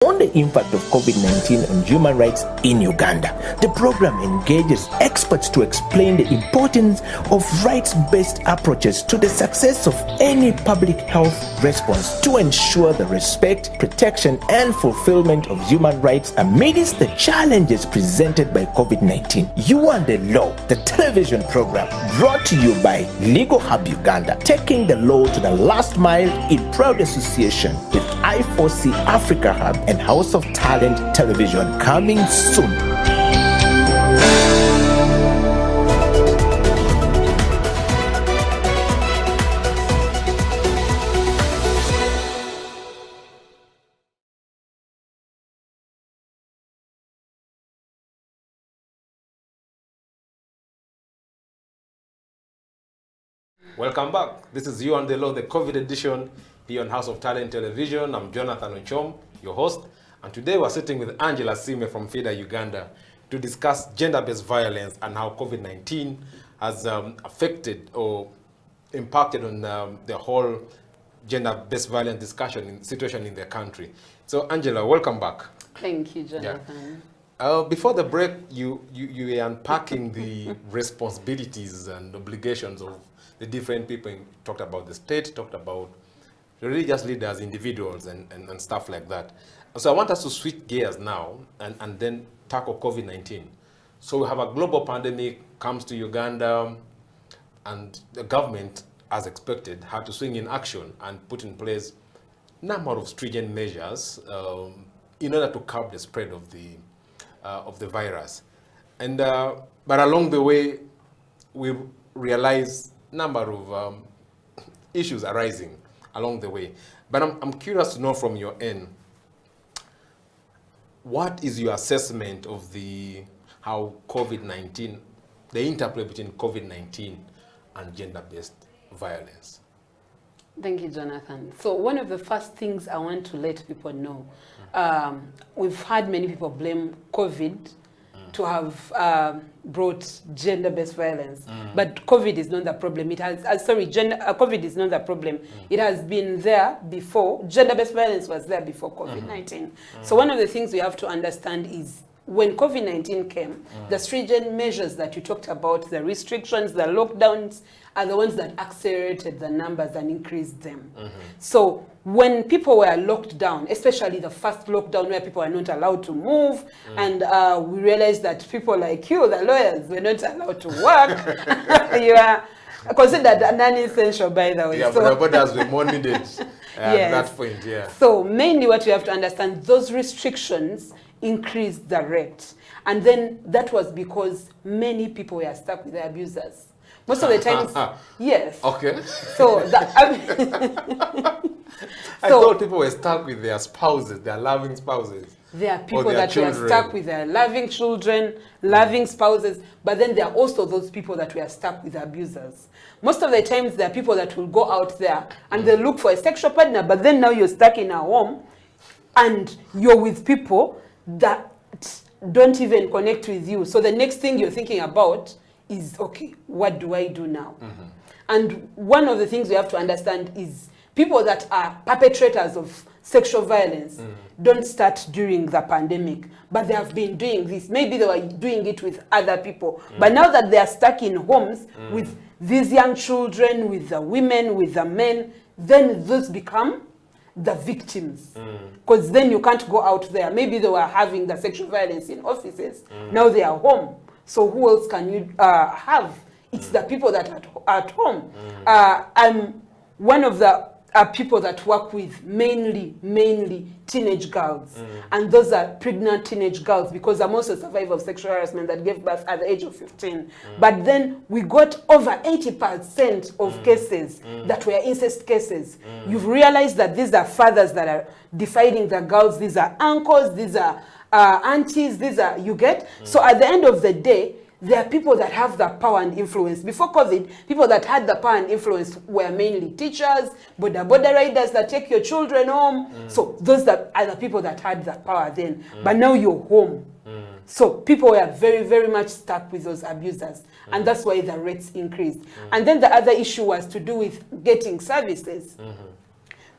on the impact of COVID-19 on human rights in Uganda. The program engages experts to explain the importance of rights-based approaches to the success of any public health response to ensure the respect, protection, and fulfillment of human rights amidst the challenges presented by COVID-19. You and the Law, the television program brought to you by Legal Hub Uganda, taking the law to the last mile in proud association with I4C Africa Hub and House of Talent Television, coming soon. Welcome back. This is You and the Law, the COVID edition here on House of Talent Television. I'm Jonathan Ochom, your host, and today we're sitting with Angela Sime from FIDA Uganda to discuss gender-based violence and how COVID-19 has affected or impacted on the whole gender-based violence situation in the country. So, Angela, welcome back. Thank you, Jonathan. Yeah. Before the break, you were unpacking the responsibilities and obligations of the different people. Talked about the state, talked about the religious leaders, individuals, and stuff like that. So I want us to switch gears now and then tackle COVID-19. So we have a global pandemic comes to Uganda, and the government, as expected, had to swing in action and put in place a number of stringent measures in order to curb the spread of the virus. And but along the way, we realized number of issues arising along the way. But I'm curious to know from your end, what is your assessment of how COVID-19, the interplay between COVID-19 and gender-based violence? Thank you, Jonathan. So one of the first things I want to let people know, we've had many people blame COVID to have brought gender-based violence, but COVID is not the problem. It has, COVID is not the problem. It has been there before. Gender-based violence was there before COVID-19. So one of the things we have to understand is when COVID-19 came, the stringent measures that you talked about, the restrictions, the lockdowns, are the ones that accelerated the numbers and increased them. So when people were locked down, especially the first lockdown where people are not allowed to move, and we realized that people like you, the lawyers, were not allowed to work. You are considered non-essential, by the way. Yeah, so, but the borders were more needed at that point, yeah. So mainly what you have to understand, those restrictions increased the rate. And then that was because many people were stuck with their abusers. Most of the times, yes. Okay. So, I thought people were stuck with their spouses, their loving spouses. There are people that were stuck with their loving children, loving spouses, but then there are also those people that were stuck with abusers. Most of the times, there are people that will go out there and they look for a sexual partner, but then now you're stuck in a home and you're with people that don't even connect with you. So the next thing you're thinking about is, okay, what do I do now? And one of the things we have to understand is people that are perpetrators of sexual violence don't start during the pandemic, but they have been doing this. Maybe they were doing it with other people. But now that they are stuck in homes with these young children, with the women, with the men, then those become the victims. Because then you can't go out there. Maybe they were having the sexual violence in offices. Now they are home. So who else can you have? It's the people that are at home. I'm one of the people that work with mainly teenage girls. And those are pregnant teenage girls, because I'm also a survivor of sexual harassment that gave birth at the age of 15. But then we got over 80% of cases that were incest cases. You've realized that these are fathers that are defining the girls. These are uncles, these are aunties, these are, you get? So at the end of the day, there are people that have the power and influence. Before COVID, people that had the power and influence were mainly teachers, border riders that take your children home. So those that are the people that had the power then. But now you're home. So people were very, very much stuck with those abusers. And that's why the rates increased. And then the other issue was to do with getting services.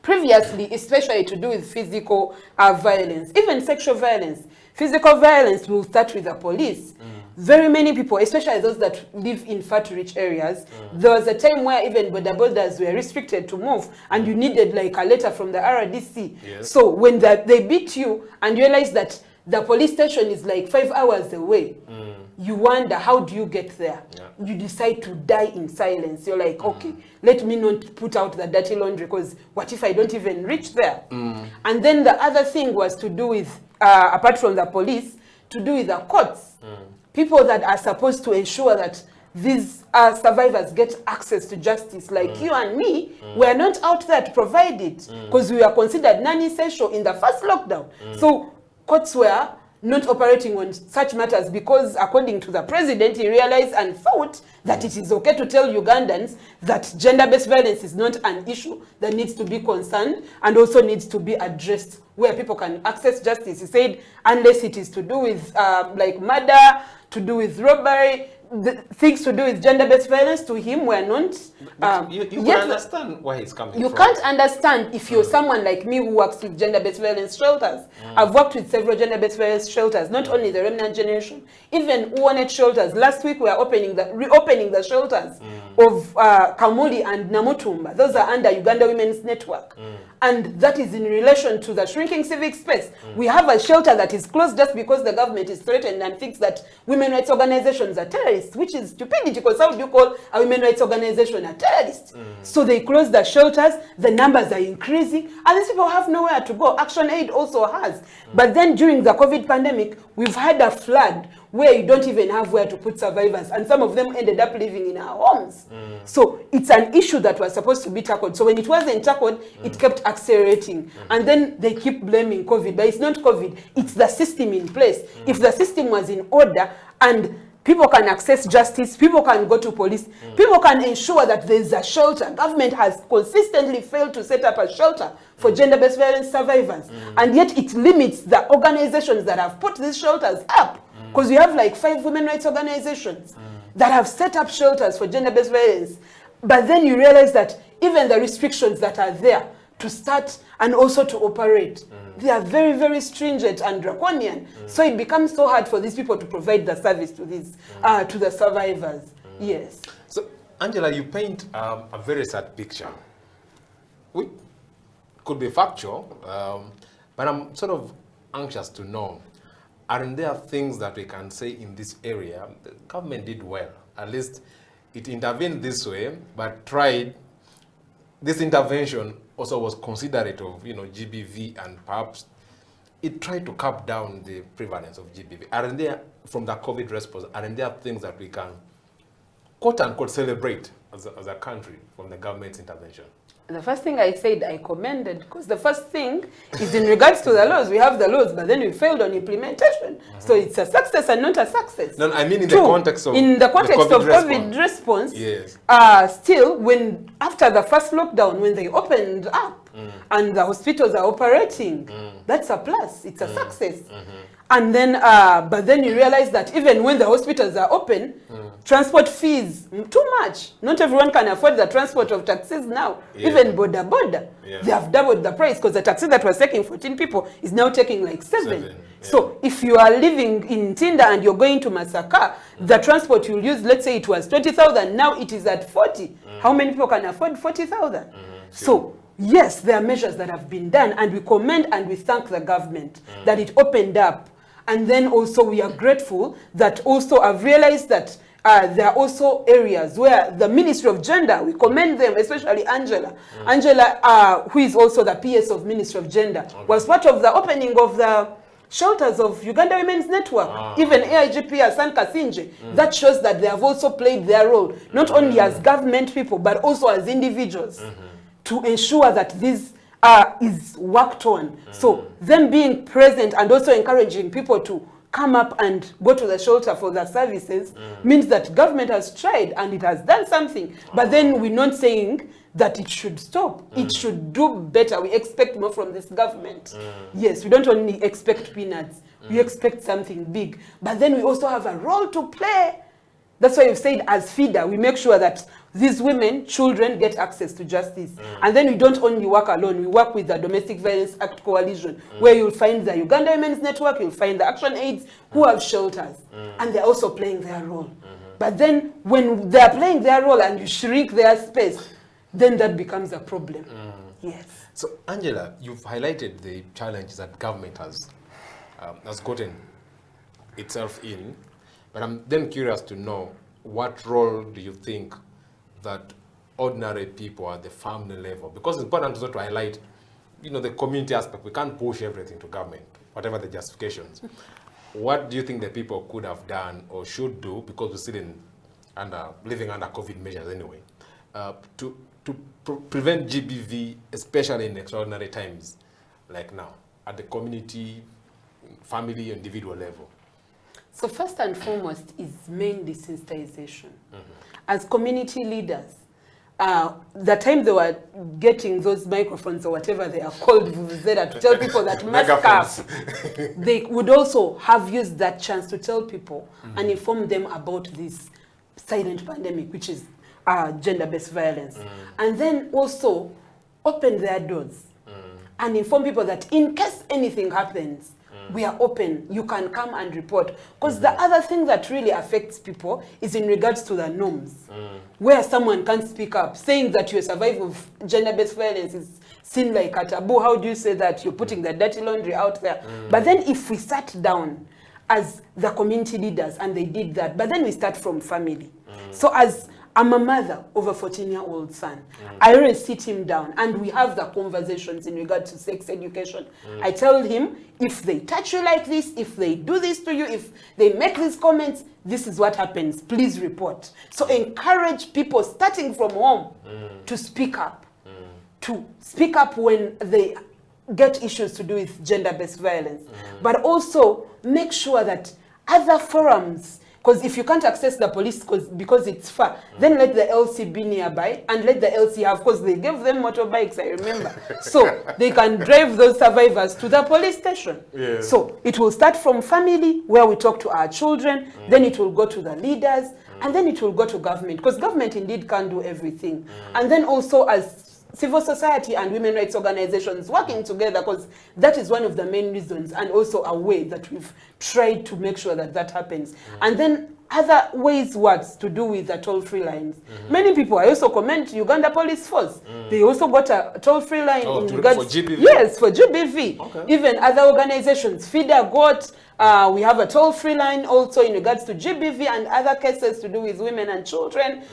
Previously, especially to do with physical violence, even sexual violence. Physical violence will start with the police. Very many people, especially those that live in far-to-reach areas, there was a time where even border borders were restricted to move, and you needed like a letter from the RDC. Yes. So when they beat you and you realize that the police station is like 5 hours away, you wonder, how do you get there? Yeah. You decide to die in silence. You're like, okay, let me not put out the dirty laundry, because what if I don't even reach there? And then the other thing was to do with, apart from the police, to do with the courts. People that are supposed to ensure that these survivors get access to justice, like you and me, we're not out there to provide it, because we were considered non-essential in the first lockdown. So courts were not operating on such matters because, according to the president, he realized and thought that it is okay to tell Ugandans that gender-based violence is not an issue that needs to be concerned and also needs to be addressed where people can access justice. He said, unless it is to do with like murder, to do with robbery, the things to do with gender-based violence, to him were not. You can understand where he's coming from. You can't understand if you're someone like me who works with gender-based violence shelters. I've worked with several gender-based violence shelters, not only the Remnant Generation, even Ugandan shelters. Last week we are reopening the shelters of Kamuli and Namutumba. Those are under Uganda Women's Network. And that is in relation to the shrinking civic space. We have a shelter that is closed just because the government is threatened and thinks that women rights organizations are terrorists, which is stupidity, because how do you call a women rights organization a terrorist? So they close the shelters, the numbers are increasing, and these people have nowhere to go. Action Aid also has. But then during the COVID pandemic, we've had a flood where you don't even have where to put survivors, and some of them ended up living in our homes. So it's an issue that was supposed to be tackled. So when it wasn't tackled, it kept accelerating. And then they keep blaming COVID, but it's not COVID, it's the system in place. If the system was in order and people can access justice, people can go to police, people can ensure that there's a shelter. Government has consistently failed to set up a shelter for gender-based violence survivors. And yet it limits the organizations that have put these shelters up. Because we have like 5 women rights organizations that have set up shelters for gender-based violence. But then you realize that even the restrictions that are there to start and also to operate, they are very, very stringent and draconian. So it becomes so hard for these people to provide the service to these, to the survivors. Yes. So, Angela, you paint a very sad picture. Which could be factual, but I'm sort of anxious to know, aren't there things that we can say in this area? The government did well. At least it intervened this way, but tried. This intervention also was considerate of, GBV, and perhaps it tried to cap down the prevalence of GBV. Aren't there, from the COVID response, aren't there things that we can, quote unquote, celebrate as a country from the government's intervention? The first thing I said, I commended, because the first thing is in regards to the laws. We have the laws, but then we failed on implementation. So it's a success and not a success. No, I mean in the context of COVID response. Yes. Still, when after the first lockdown, when they opened up and the hospitals are operating, that's a plus. It's a success. And then, but then you realize that even when the hospitals are open, transport fees, too much. Not everyone can afford the transport of taxis now. Yeah. Even border. Yeah. They have doubled the price, because the taxi that was taking 14 people is now taking like 7. Yeah. So if you are living in Tinda and you're going to Masaka, the transport you'll use, let's say it was 20,000, now it is at 40. How many people can afford 40,000? So yes, there are measures that have been done, and we commend and we thank the government that it opened up. And then also we are grateful that also I've realized that there are also areas where the Ministry of Gender, we commend them, especially Angela. Angela, who is also the PS of Ministry of Gender, was part of the opening of the shelters of Uganda Women's Network. Even AIGP Asan Kasinje. That shows that they have also played their role, not only as government people, but also as individuals, to ensure that this is worked on. So them being present and also encouraging people to come up and go to the shelter for their services means that government has tried and it has done something. But then we're not saying that it should stop. It should do better. We expect more from this government. Yes, we don't only expect peanuts. We expect something big. But then we also have a role to play. That's why you've said as feeder, we make sure that these women, children get access to justice. And then we don't only work alone, we work with the Domestic Violence Act Coalition, where you'll find the Uganda Women's Network, you'll find the Action Aids, who have shelters, and they're also playing their role. But then when they're playing their role and you shrink their space, then that becomes a problem. Yes. So, Angela, you've highlighted the challenges that government has gotten itself in, but I'm then curious to know, what role do you think that ordinary people at the family level, because it's important also to highlight, the community aspect. We can't push everything to government, whatever the justifications. What do you think the people could have done or should do, because we're still living under COVID measures anyway, to prevent GBV, especially in extraordinary times like now, at the community, family, individual level? So first and foremost is mainly sensitization. As community leaders, the time they were getting those microphones or whatever they are called, to tell people that mask up, they would also have used that chance to tell people and inform them about this silent pandemic, which is gender-based violence. And then also open their doors and inform people that in case anything happens, we are open, you can come and report. Because the other thing that really affects people is in regards to the norms, where someone can't speak up, saying that you survive of gender-based violence is seen like a taboo. How do you say that? You're putting the dirty laundry out there. But then if we sat down as the community leaders, and they did that, but then we start from family. So as I'm a mother of a 14-year-old son. I always sit him down and we have the conversations in regard to sex education. I tell him, if they touch you like this, if they do this to you, if they make these comments, this is what happens. Please report. So encourage people starting from home to speak up. To speak up when they get issues to do with gender-based violence. But also make sure that other forums, because if you can't access the police because it's far, then let the LC be nearby and let the LC have, because they gave them motorbikes, I remember. So they can drive those survivors to the police station. Yeah. So it will start from family, where we talk to our children, then it will go to the leaders, and then it will go to government, because government indeed can't do everything. And then also as civil society and women rights organizations working together, because that is one of the main reasons and also a way that we've tried to make sure that that happens. And then other ways works to do with the toll-free lines. Many people, I also commend Uganda Police Force. They also got a toll-free line in regards for GBV. Yes, for GBV. Okay. Even other organizations, FIDA got, we have a toll-free line also in regards to GBV and other cases to do with women and children,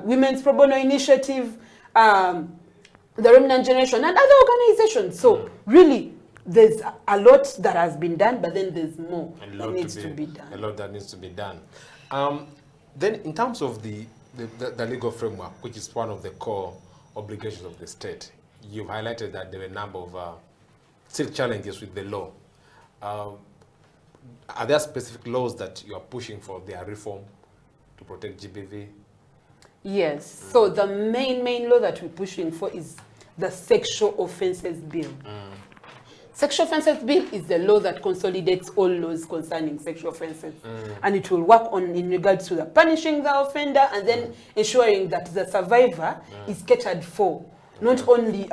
Women's Pro Bono Initiative, the Remnant Generation, and other organizations. So really, there's a lot that has been done, but then there's more that needs to be done. A lot that needs to be done. Then in terms of the legal framework, which is one of the core obligations of the state, you've highlighted that there were a number of still challenges with the law. Are there specific laws that you are pushing for their reform to protect GBV? Yes. So the main law that we're pushing for is the Sexual Offences Bill. Sexual Offences Bill is the law that consolidates all laws concerning sexual offences. And it will work on in regards to the punishing the offender and then ensuring that the survivor is catered for, not only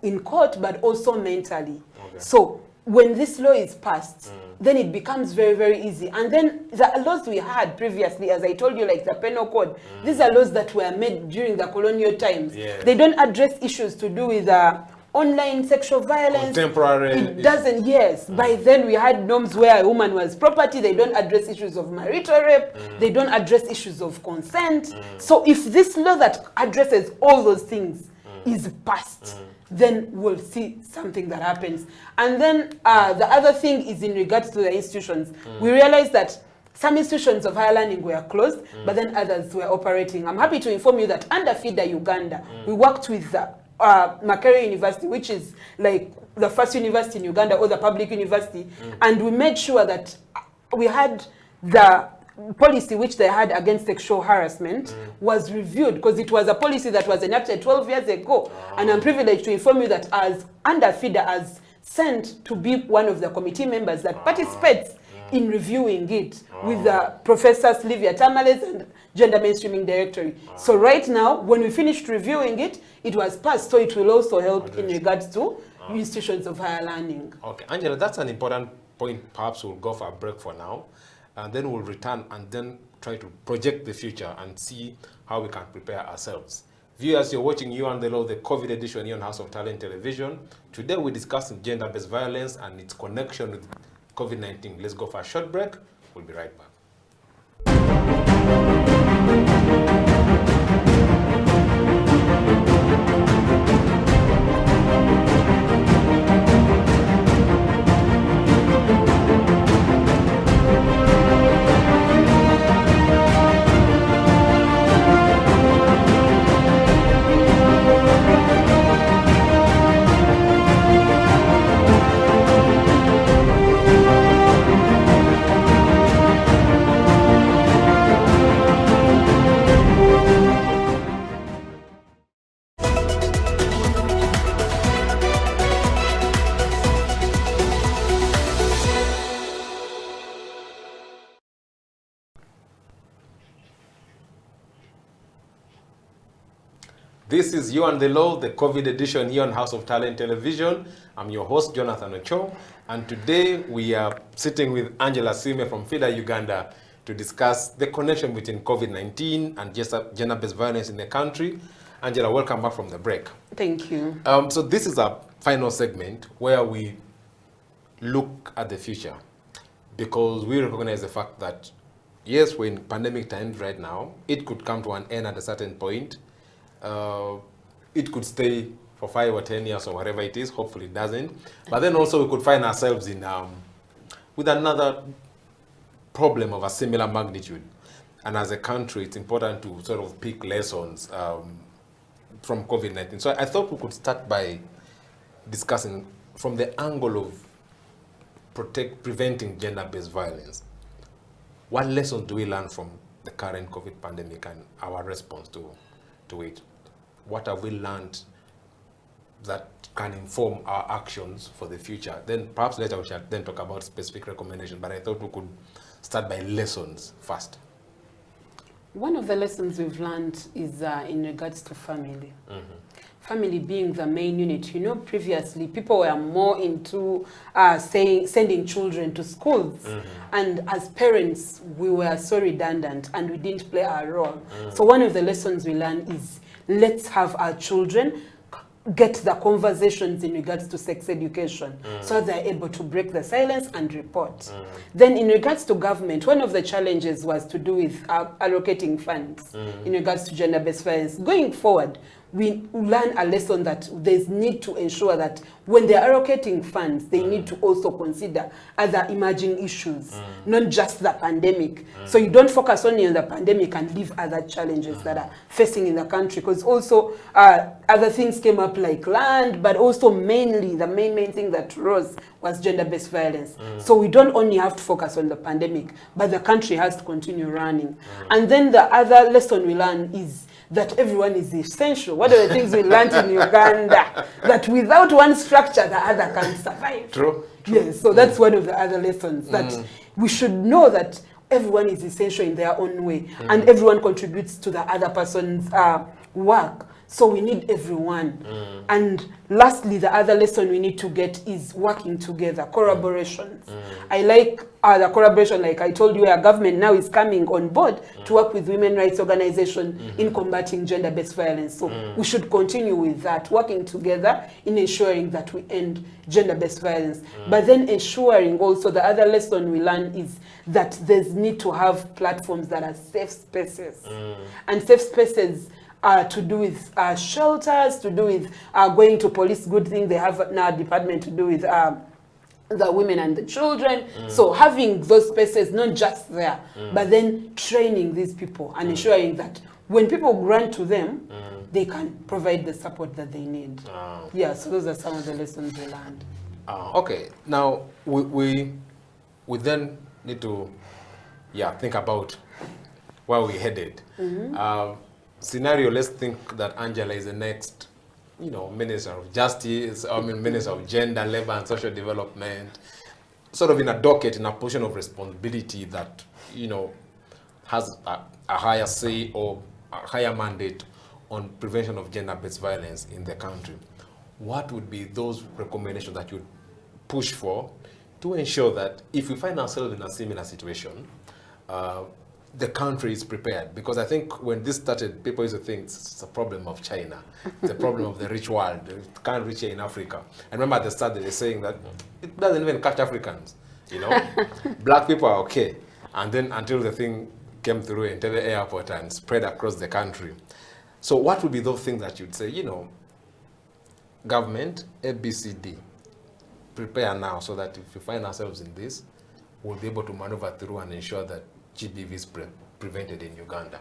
in court, but also mentally. Okay. So when this law is passed, then it becomes very, very easy. And then the laws we had previously, as I told you, like the penal code, these are laws that were made during the colonial times. Yeah. They don't address issues to do with online sexual violence. Contemporary. It doesn't, yes. By then we had norms where a woman was property. They don't address issues of marital rape. They don't address issues of consent. So if this law that addresses all those things is passed, then we'll see something that happens. And then the other thing is in regards to the institutions. We realized that some institutions of higher learning were closed, but then others were operating. I'm happy to inform you that under FIDA Uganda, we worked with Makerere University, which is like the first university in Uganda or the public university, and we made sure that we had the policy which they had against sexual harassment was reviewed, because it was a policy that was enacted 12 years ago. And I'm privileged to inform you that as under FIDA as sent to be one of the committee members that participates in reviewing it with Professors Livia Tamales and Gender Mainstreaming Directory. So right now, when we finished reviewing it, it was passed, so it will also help in regards to institutions of higher learning. Okay, Angela, that's an important point. Perhaps we'll go for a break for now, and then we'll return and then try to project the future and see how we can prepare ourselves. Viewers, you're watching You and the Law, the COVID edition here on House of Talent Television. Today we're discussing gender-based violence and its connection with COVID-19. Let's go for a short break. We'll be right back. This is You and the Law, the COVID edition here on House of Talent Television. I'm your host, Jonathan Ocho, and today we are sitting with Angela Sime from FIDA, Uganda, to discuss the connection between COVID-19 and gender-based violence in the country. Angela, welcome back from the break. Thank you. So this is our final segment where we look at the future, because we recognize the fact that, yes, we're in pandemic times right now. It could come to an end at a certain point. It could stay for 5 or 10 years or whatever it is. Hopefully it doesn't. But then also we could find ourselves in with another problem of a similar magnitude. And as a country, it's important to sort of pick lessons from COVID-19. So I thought we could start by discussing from the angle of preventing gender-based violence. What lessons do we learn from the current COVID pandemic and our response to it? What have we learned that can inform our actions for the future? Then perhaps later we shall then talk about specific recommendations, but I thought we could start by lessons first. One of the lessons we've learned is in regards to family. Family being the main unit. You know, previously people were more into sending children to schools. And as parents, we were so redundant and we didn't play our role. So one of the lessons we learned is, let's have our children get the conversations in regards to sex education, so they're able to break the silence and report. Then in regards to government, one of the challenges was to do with allocating funds in regards to gender-based violence. Going forward, we learn a lesson that there's need to ensure that when they're allocating funds, they need to also consider other emerging issues, not just the pandemic. So you don't focus only on the pandemic and leave other challenges that are facing in the country, because also other things came up like land, but also mainly the main thing that rose was gender-based violence. So we don't only have to focus on the pandemic, but the country has to continue running. And then the other lesson we learn is that everyone is essential. What are the things we learned in Uganda? That without one structure, the other can't survive. True. Yes, so that's one of the other lessons, that we should know that everyone is essential in their own way, and everyone contributes to the other person's work. So we need everyone. And lastly, the other lesson we need to get is working together, collaborations. I like the collaboration, like I told you, our government now is coming on board to work with women rights organizations in combating gender-based violence. So we should continue with that, working together in ensuring that we end gender-based violence. But then ensuring also, the other lesson we learn is that there's need to have platforms that are safe spaces. And safe spaces to do with shelters, to do with going to police. Good thing they have now a department to do with the women and the children. So having those spaces, not just there, but then training these people and ensuring that when people grant to them, they can provide the support that they need. Yeah, so those are some of the lessons we learned. Okay, now we then need to think about where we headed. Scenario, let's think that Angela is the next, Minister of Justice, Minister of Gender, Labor and Social Development. sort of in a docket, in a position of responsibility that, you know, has a higher say or a higher mandate on prevention of gender-based violence in the country, what would be those recommendations that you'd push for to ensure that if we find ourselves in a similar situation, the country is prepared? Because I think when this started, people used to think it's a problem of China. It's a problem of the rich world. It can't reach here in Africa. I remember at the start they were saying that it doesn't even catch Africans, you know. Black people are okay. And then until the thing came through into the airport and spread across the country. So what would be those things that you'd say, you know, government, ABCD, prepare now so that if we find ourselves in this, we'll be able to maneuver through and ensure that GBV is prevented in Uganda?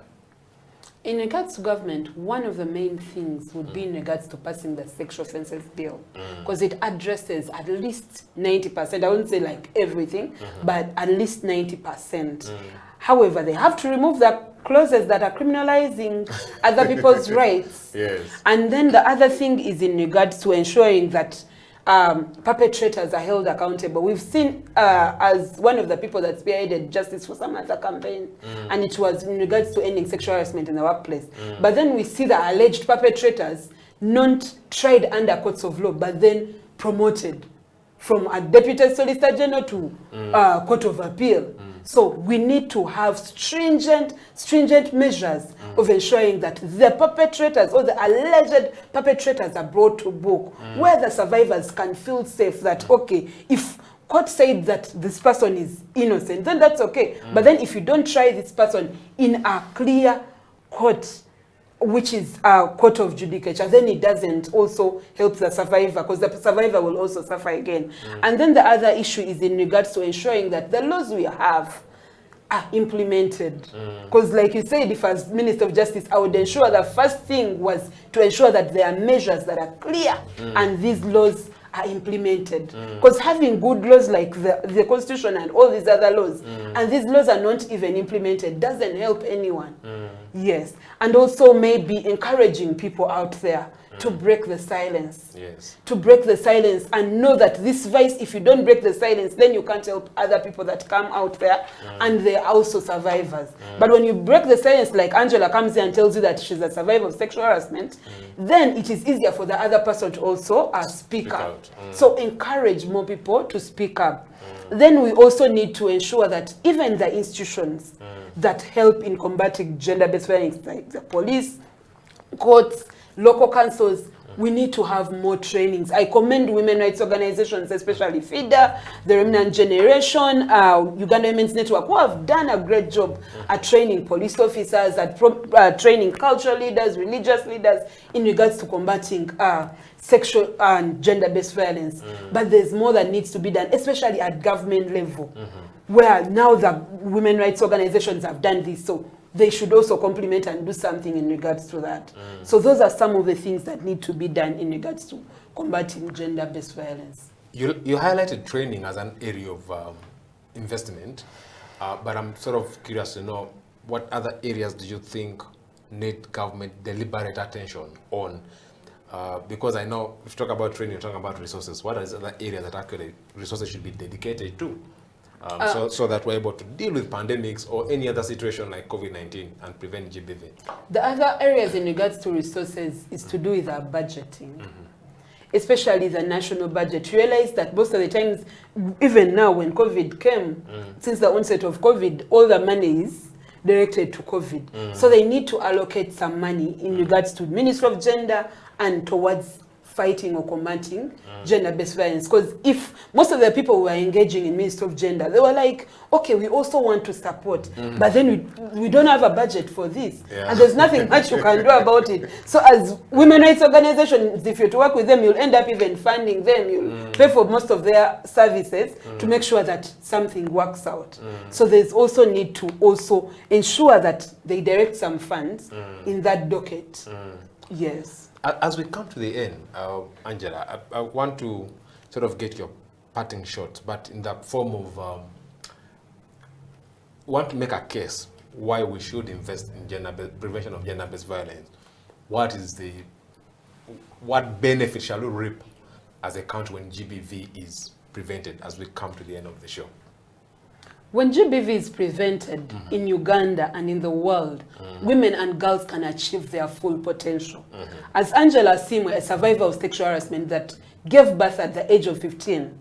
In regards to government, one of the main things would be in regards to passing the sexual offences bill, because it addresses at least 90%. I wouldn't say like everything, but at least 90%. However, they have to remove the clauses that are criminalizing other people's rights. Yes. And then the other thing is in regards to ensuring that perpetrators are held accountable. We've seen as one of the people that spearheaded Justice for Samantha campaign, and it was in regards to ending sexual harassment in the workplace. But then we see the alleged perpetrators not tried under courts of law, but then promoted from a deputy solicitor general to court of appeal. So we need to have stringent measures of ensuring that the perpetrators or the alleged perpetrators are brought to book, where the survivors can feel safe that, okay, if court said that this person is innocent, then that's okay. But then if you don't try this person in a clear court, which is a court of judicature, then it doesn't also help the survivor, because the survivor will also suffer again. And then the other issue is in regards to ensuring that the laws we have are implemented. Because like you said, if as Minister of Justice, I would ensure the first thing was to ensure that there are measures that are clear and these laws are implemented. Because having good laws like the Constitution and all these other laws, and these laws are not even implemented, doesn't help anyone. Yes. And also maybe encouraging people out there to break the silence. Yes. To break the silence and know that this vice, if you don't break the silence, then you can't help other people that come out there and they're also survivors. But when you break the silence, like Angela comes here and tells you that she's a survivor of sexual harassment, then it is easier for the other person to also speak up. So encourage more people to speak up. Then we also need to ensure that even the institutions that help in combating gender-based violence, like the police, courts, local councils, we need to have more trainings. I commend women rights organizations, especially FIDA, the Remnant Generation, Uganda Women's Network, who have done a great job at training police officers, at training cultural leaders, religious leaders, in regards to combating sexual and gender-based violence. But there's more that needs to be done, especially at government level, where now the women rights organizations have done this. So they should also complement and do something in regards to that. So those are some of the things that need to be done in regards to combating gender-based violence. You highlighted training as an area of investment, but I'm sort of curious to know what other areas do you think need government deliberate attention on? Because I know if you talk about training, you're talking about resources. What are the other areas that actually resources should be dedicated to? So that we're able to deal with pandemics or any other situation like COVID-19 and prevent GBV. The other areas in regards to resources is to do with our budgeting, especially the national budget. Realize that most of the times, even now when COVID came, since the onset of COVID, all the money is directed to COVID. So they need to allocate some money in regards to Ministry of Gender and towards fighting or combating gender-based violence. Because if most of the people who are engaging in Ministry of Gender, they were like, okay, we also want to support, but then we don't have a budget for this. And there's nothing much you can do about it. So as women rights organizations, if you're to work with them, you'll end up even funding them. You'll pay for most of their services to make sure that something works out. So there's also need to also ensure that they direct some funds in that docket. Yes. As we come to the end, Angela, I want to sort of get your parting shot, but in the form of, want to make a case why we should invest in prevention of gender-based violence. What benefit shall we reap as a country when GBV is prevented as we come to the end of the show? When GBV is prevented in Uganda and in the world, women and girls can achieve their full potential. As Angela Simwe, a survivor of sexual harassment that gave birth at the age of 15,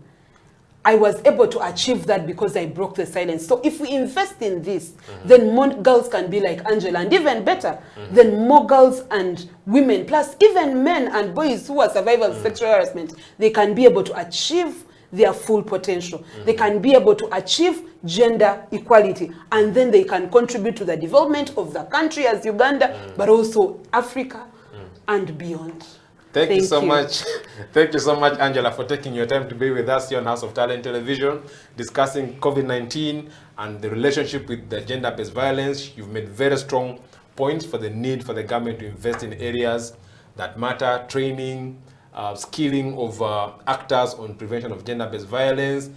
I was able to achieve that because I broke the silence. So if we invest in this, then more girls can be like Angela, and even better, then more girls and women, plus even men and boys who are survivors of sexual harassment, they can be able to achieve their full potential. They can be able to achieve gender equality, and then they can contribute to the development of the country as Uganda, but also Africa and beyond. Thank you so much. Thank you so much, Angela, for taking your time to be with us here on House of Talent Television, discussing COVID-19 and the relationship with the gender-based violence. You've made very strong points for the need for the government to invest in areas that matter, training, skilling of actors on prevention of gender-based violence.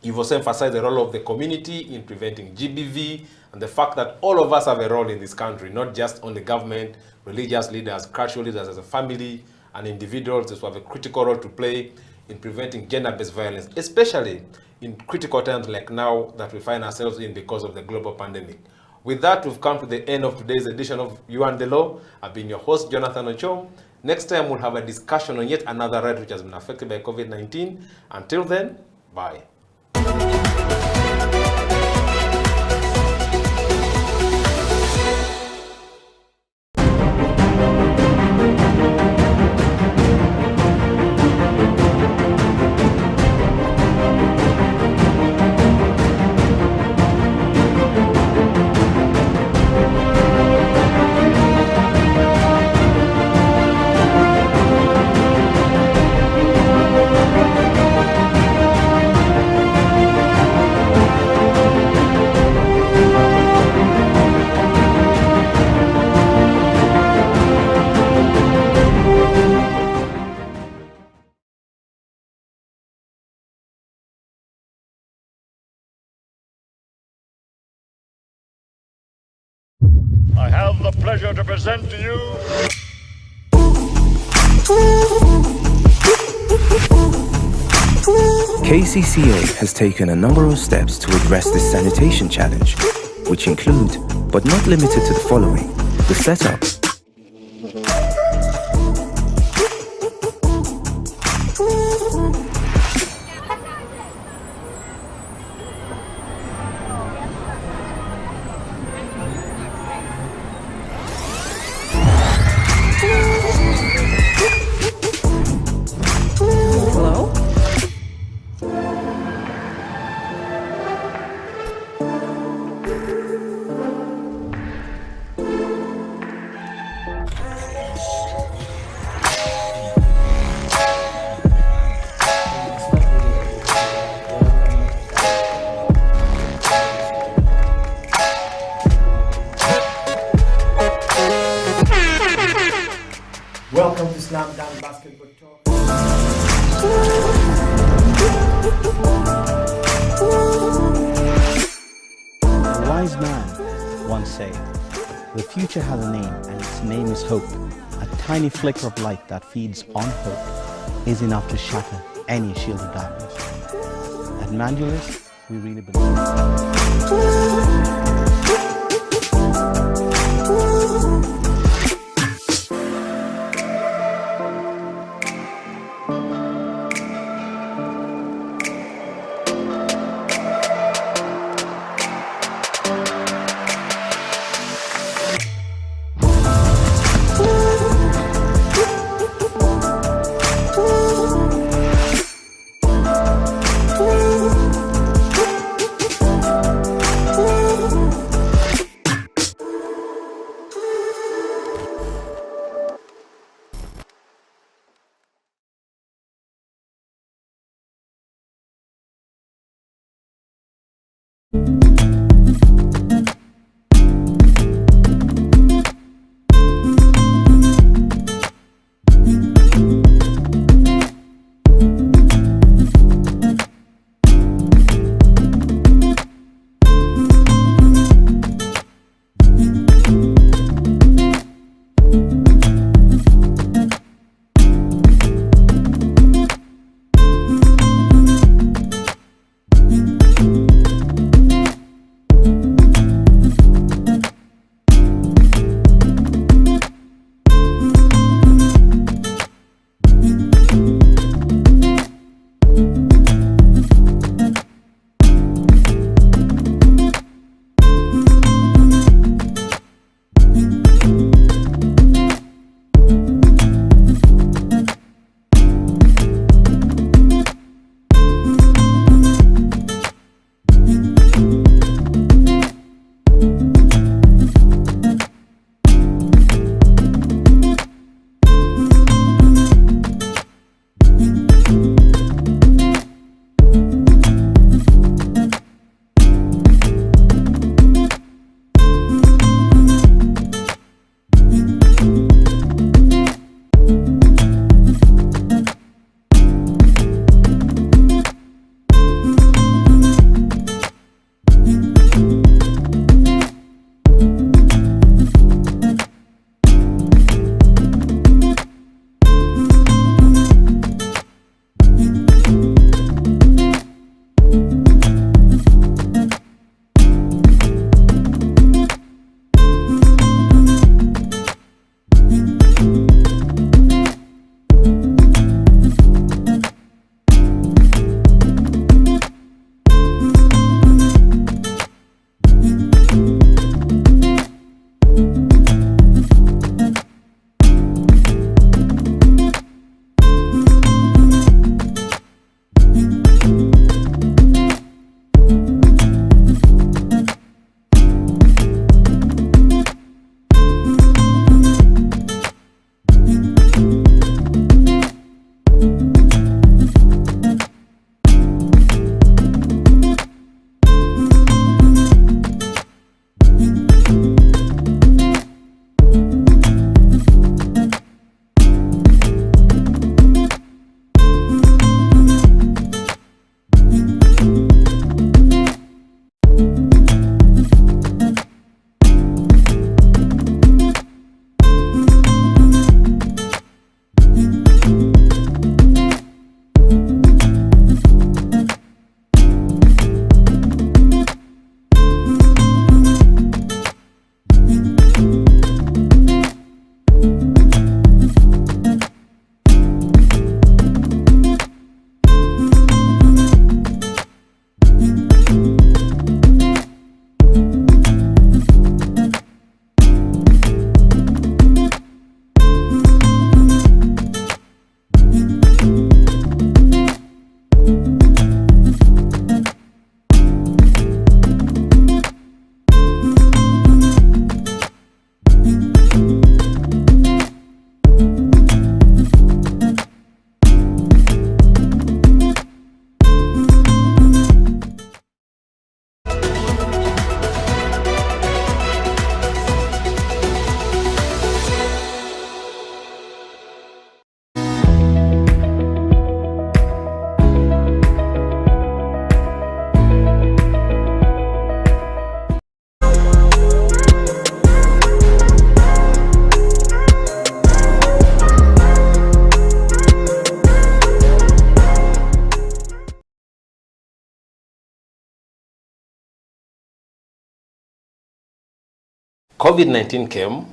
You've also emphasized the role of the community in preventing GBV, and the fact that all of us have a role in this country, not just only government, religious leaders, cultural leaders, as a family and individuals who have a critical role to play in preventing gender-based violence, especially in critical times like now that we find ourselves in because of the global pandemic. With that, we've come to the end of today's edition of You and the Law. I've been your host, Jonathan Ochom. Next time, we'll have a discussion on yet another right which has been affected by COVID-19. Until then, bye. I have the pleasure to present to you KCCA has taken a number of steps to address this sanitation challenge, which include, but not limited to the following: the setup, Welcome to Slam Dunk Basketball Talk. A wise man once said, "The future has a name, and its name is hope. A tiny flicker of light that feeds on hope is enough to shatter any shield of darkness." At Mandulus, we really believe. COVID-19 came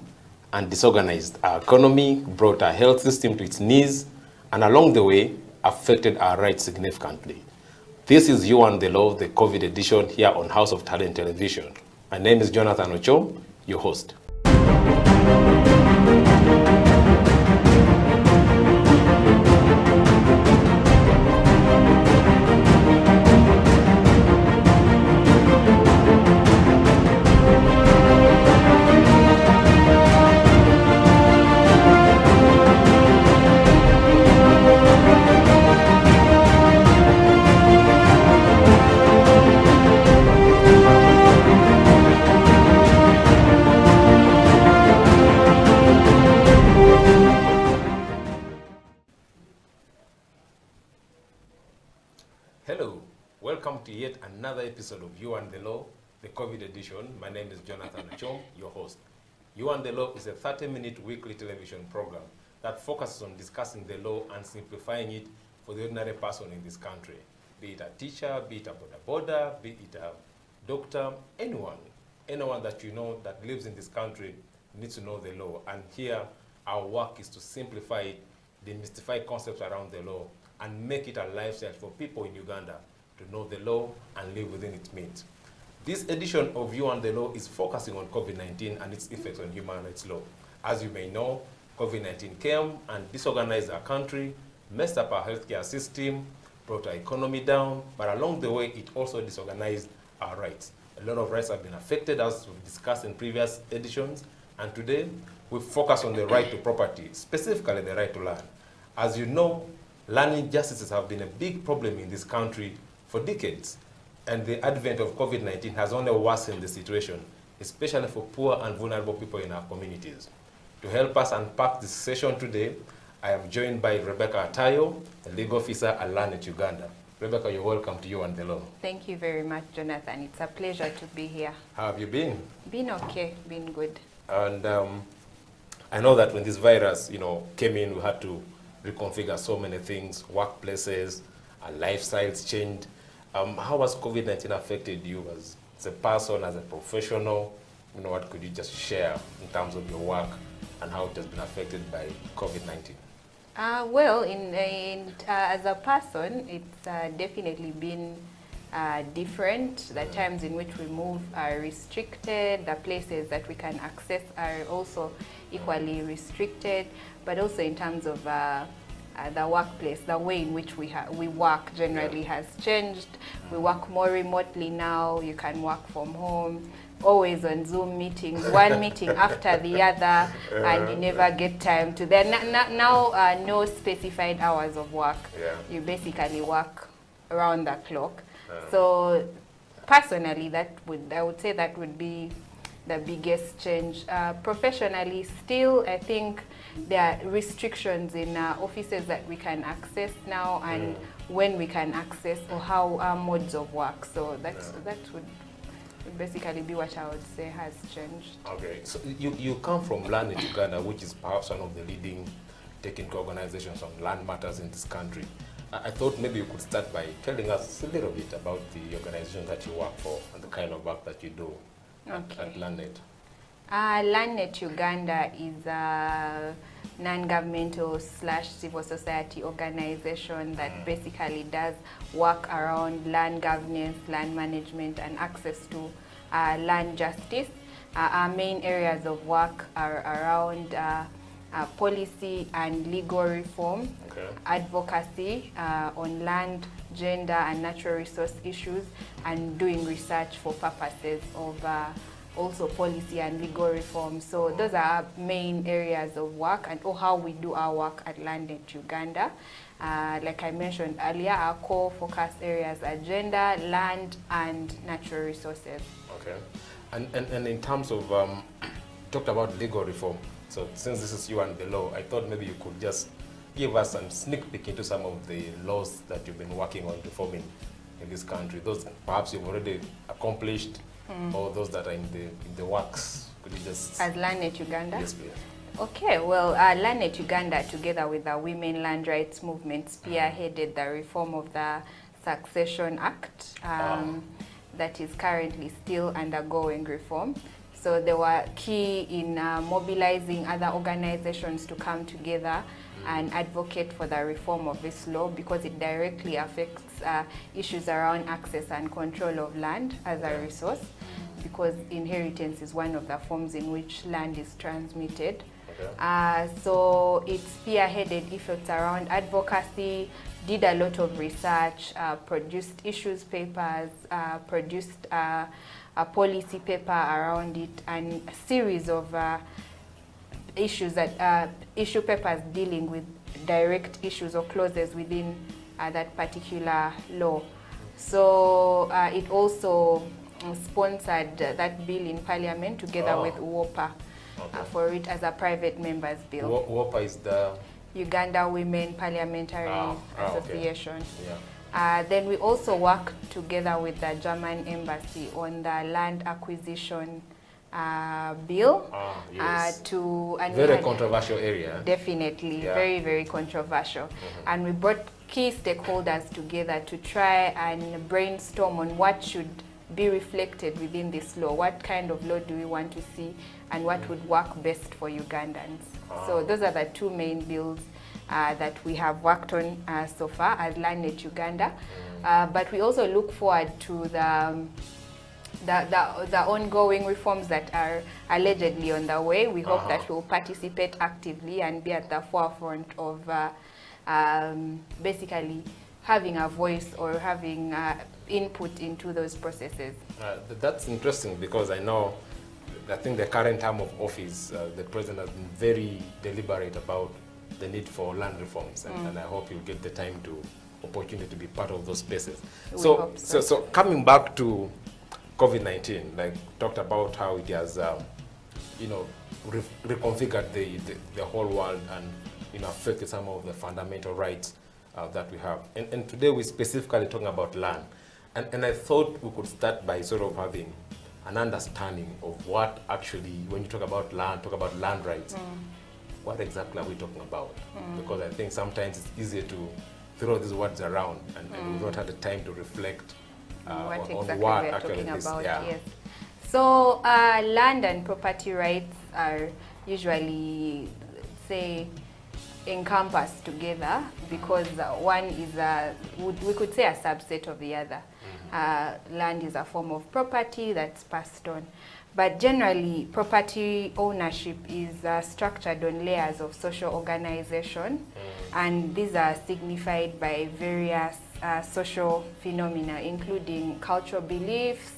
and disorganized our economy, brought our health system to its knees, and along the way, affected our rights significantly. This is You and the Law, the COVID edition here on House of Talent Television. My name is Jonathan Ochom, your host. Hello, welcome to yet another episode of You and the Law, the COVID edition. My name is Jonathan Ochom, your host. You and the Law is a 30-minute weekly television program that focuses on discussing the law and simplifying it for the ordinary person in this country. Be it a teacher, be it a border, be it a doctor, anyone that you know that lives in this country needs to know the law. And here, our work is to simplify it, demystify concepts around the law, and make it a lifestyle for people in Uganda to know the law and live within its means. This edition of You and the Law is focusing on COVID-19 and its effects on human rights law. As you may know, COVID-19 came and disorganized our country, messed up our healthcare system, brought our economy down, but along the way, it also disorganized our rights. A lot of rights have been affected, as we've discussed in previous editions, and today, we focus on the right to property, specifically the right to land. As you know, land injustices have been a big problem in this country for decades, and the advent of COVID-19 has only worsened the situation, especially for poor and vulnerable people in our communities. To help us unpack this session today, I am joined by Rebecca Atayo, a legal officer at Land Uganda. Rebecca, you're welcome to You and the Law. Thank you very much, Jonathan. It's a pleasure to be here. How have you been? Been okay, been good. And I know that when this virus, came in, we had to reconfigure so many things, workplaces, and lifestyles changed. How has COVID-19 affected you as a person, as a professional? What could you just share in terms of your work and how it has been affected by COVID-19? Well, as a person, it's definitely been different. The times in which we move are restricted. The places that we can access are also equally restricted. But also in terms of the workplace, the way in which we work generally has changed. We work more remotely now. You can work from home, always on Zoom meetings, one meeting after the other, and you never get time to then. Now, no specified hours of work. Yeah. You basically work around the clock. So personally, I would say that would be the biggest change. Professionally, still, I think there are restrictions in offices that we can access now and when we can access, or how our modes of work. So that would basically be what I would say has changed. Okay, so you come from Land Uganda, which is perhaps one of the leading technical organizations on land matters in this country. I thought maybe you could start by telling us a little bit about the organization that you work for and the kind of work that you do at LandNet. LandNet Uganda is a non-governmental / civil society organization that basically does work around land governance, land management, and access to land justice. Our main areas of work are around policy and legal reform, advocacy on land, gender, and natural resource issues, and doing research for purposes of also policy and legal reform. So those are our main areas of work and how we do our work at LandNet Uganda. Like I mentioned earlier, our core focus areas are gender, land, and natural resources. Okay. And in terms of, talked about legal reform. So since this is You and the Law, I thought maybe you could just give us a sneak peek into some of the laws that you've been working on reforming in this country. Those perhaps you've already accomplished, or those that are in the works. Could you just... As LandNet Uganda? Yes, please. Okay, well, LandNet Uganda, together with the Women Land Rights Movement, spearheaded the reform of the Succession Act that is currently still undergoing reform. So they were key in mobilizing other organizations to come together and advocate for the reform of this law, because it directly affects issues around access and control of land as a resource, because inheritance is one of the forms in which land is transmitted. So it spearheaded efforts around advocacy, did a lot of research, produced issues papers, produced a policy paper around it, and a series of issues that issue papers dealing with direct issues or clauses within that particular law. So it also sponsored that bill in Parliament together with WOPA for it as a private members bill. WOPA is the Uganda Women Parliamentary Association. Yeah. Then we also worked together with the German embassy on the land acquisition bill. Yes. And very controversial area. Definitely, very, very controversial. And we brought key stakeholders together to try and brainstorm on what should be reflected within this law. What kind of law do we want to see, and what would work best for Ugandans? So those are the two main bills that we have worked on so far as LandNet Uganda. But we also look forward to the ongoing reforms that are allegedly on the way. We hope that we'll participate actively and be at the forefront of basically having a voice or having input into those processes. That's interesting, because I think the current term of office, the president has been very deliberate about the need for land reforms, and I hope you'll get the opportunity to be part of those spaces. So coming back to COVID-19, like talked about how it has, reconfigured the whole world and affected some of the fundamental rights that we have. And today we're specifically talking about land. And I thought we could start by sort of having an understanding of what actually, when you talk about land rights, what exactly are we talking about? Because I think sometimes it's easier to throw these words around, and we've not had the time to reflect what on exactly what we're actually talking this, about. Yes. So land and property rights are usually, say, encompassed together, because one is we could say a subset of the other. Land is a form of property that's passed on. But generally, property ownership is structured on layers of social organization, and these are signified by various social phenomena, including cultural beliefs,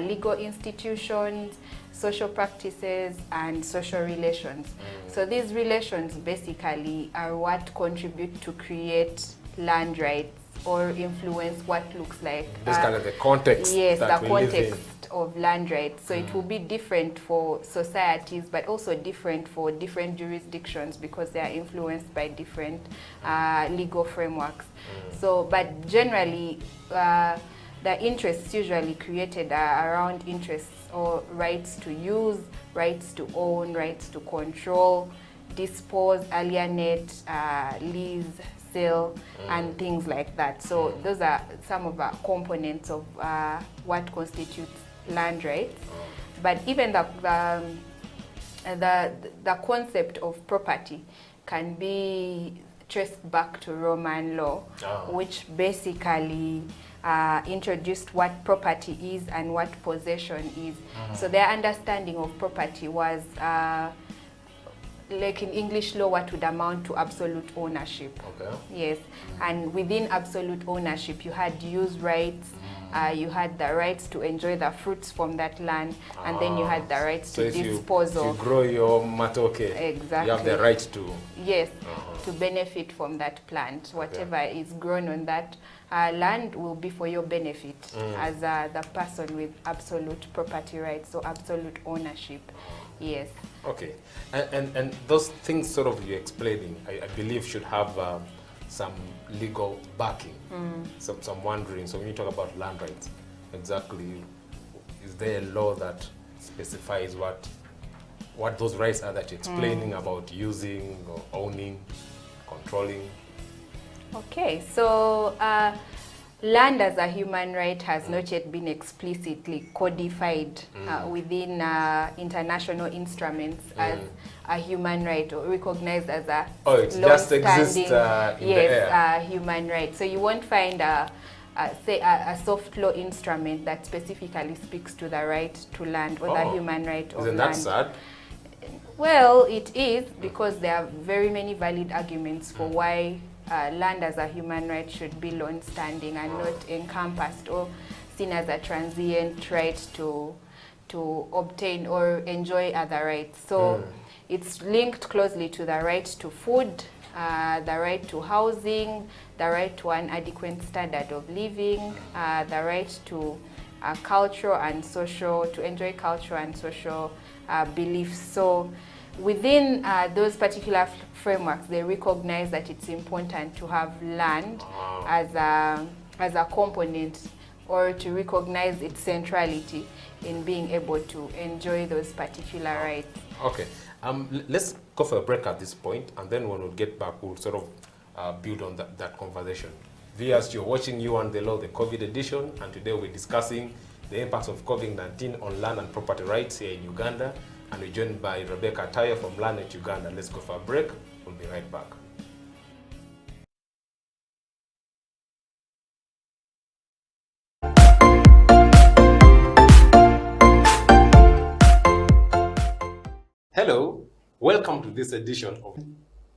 legal institutions, social practices, and social relations. So these relations basically are what contribute to create land rights or influence what looks like. Basically the context. Yes, that the we live in. context of land rights. So it will be different for societies, but also different for different jurisdictions, because they are influenced by different legal frameworks. So, but generally, the interests usually created are around interests or rights to use, rights to own, rights to control, dispose, alienate, lease, sale, and things like that. So those are some of the components of what constitutes land rights. But even the concept of property can be traced back to Roman law, which basically introduced what property is and what possession is. So their understanding of property was like in English law, what would amount to absolute ownership. Okay. Yes, and within absolute ownership, you had use rights, you had the rights to enjoy the fruits from that land, and then you had the rights to dispose of. If you grow your matoke, exactly, you have the right to. Yes, to benefit from that plant. Whatever is grown on that land will be for your benefit as the person with absolute property rights, so absolute ownership. Yes. Okay, and those things sort of you're explaining, I believe should have some legal backing. So I'm wondering, so when you talk about land rights, exactly, is there a law that specifies what those rights are that you're explaining about using or owning, controlling? Okay, so Land as a human right has not yet been explicitly codified within international instruments as a human right, or recognized as a just exists in the air. Human right. So you won't find say a soft law instrument that specifically speaks to the right to land or the human right of land. Isn't that sad? Well, it is, because there are very many valid arguments for why land as a human right should be long-standing and not encompassed or seen as a transient right to obtain or enjoy other rights. So it's linked closely to the right to food, the right to housing, the right to an adequate standard of living, the right to cultural and social, to enjoy cultural and social beliefs. So within those particular frameworks, they recognize that it's important to have land as a component, or to recognize its centrality in being able to enjoy those particular rights. Okay, let's go for a break at this point, and then when we get back, we'll sort of build on that conversation. Viewers, you're watching You and the Law, the COVID edition, and today we're discussing the impacts of COVID-19 on land and property rights here in Uganda. And we're joined by Rebecca Tayo from Landnet Uganda. Let's go for a break. We'll be right back. Hello, welcome to this edition of.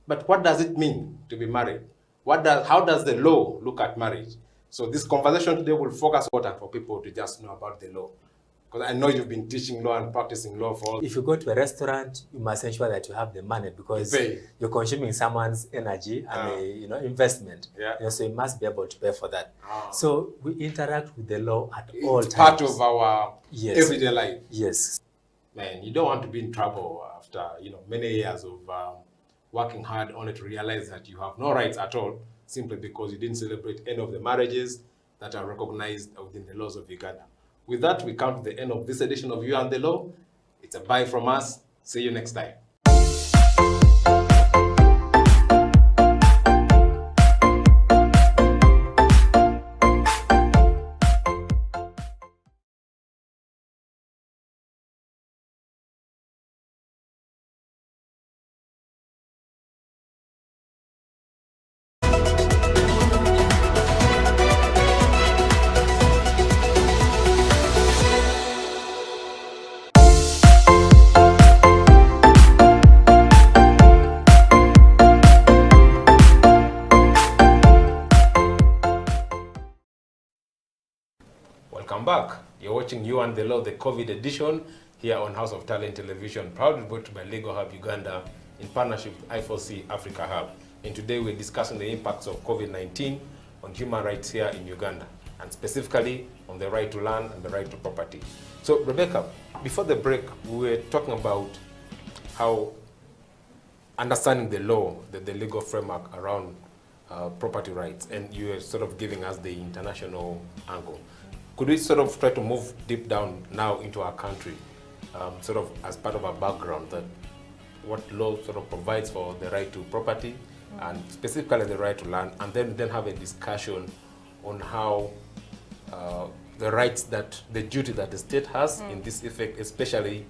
But what does it mean to be married? How does the law look at marriage? So this conversation today will focus on for people to just know about the law. Because I know you've been teaching law and practicing law for. If you go to a restaurant, you must ensure that you have the money, because you're consuming someone's energy and investment. Yeah. So you must be able to pay for that. So we interact with the law at all times. It's part of our everyday life. Yes. Man, you don't want to be in trouble after many years of working hard only to realize that you have no rights at all, simply because you didn't celebrate any of the marriages that are recognized within the laws of Uganda. With that, we come to the end of this edition of You and the Law. It's a bye from us. See you next time. Welcome back. You're watching You and the Law, the COVID edition, here on House of Talent Television, proudly brought by Legal Hub Uganda in partnership with I4C Africa Hub. And today we're discussing the impacts of COVID-19 on human rights here in Uganda, and specifically on the right to land and the right to property. So, Rebecca, before the break, we were talking about how understanding the law, the legal framework around property rights, and you were sort of giving us the international angle. Could we sort of try to move deep down now into our country, sort of as part of our background, that what law sort of provides for the right to property and specifically the right to land, and then have a discussion on how the rights the duty that the state has in this effect, especially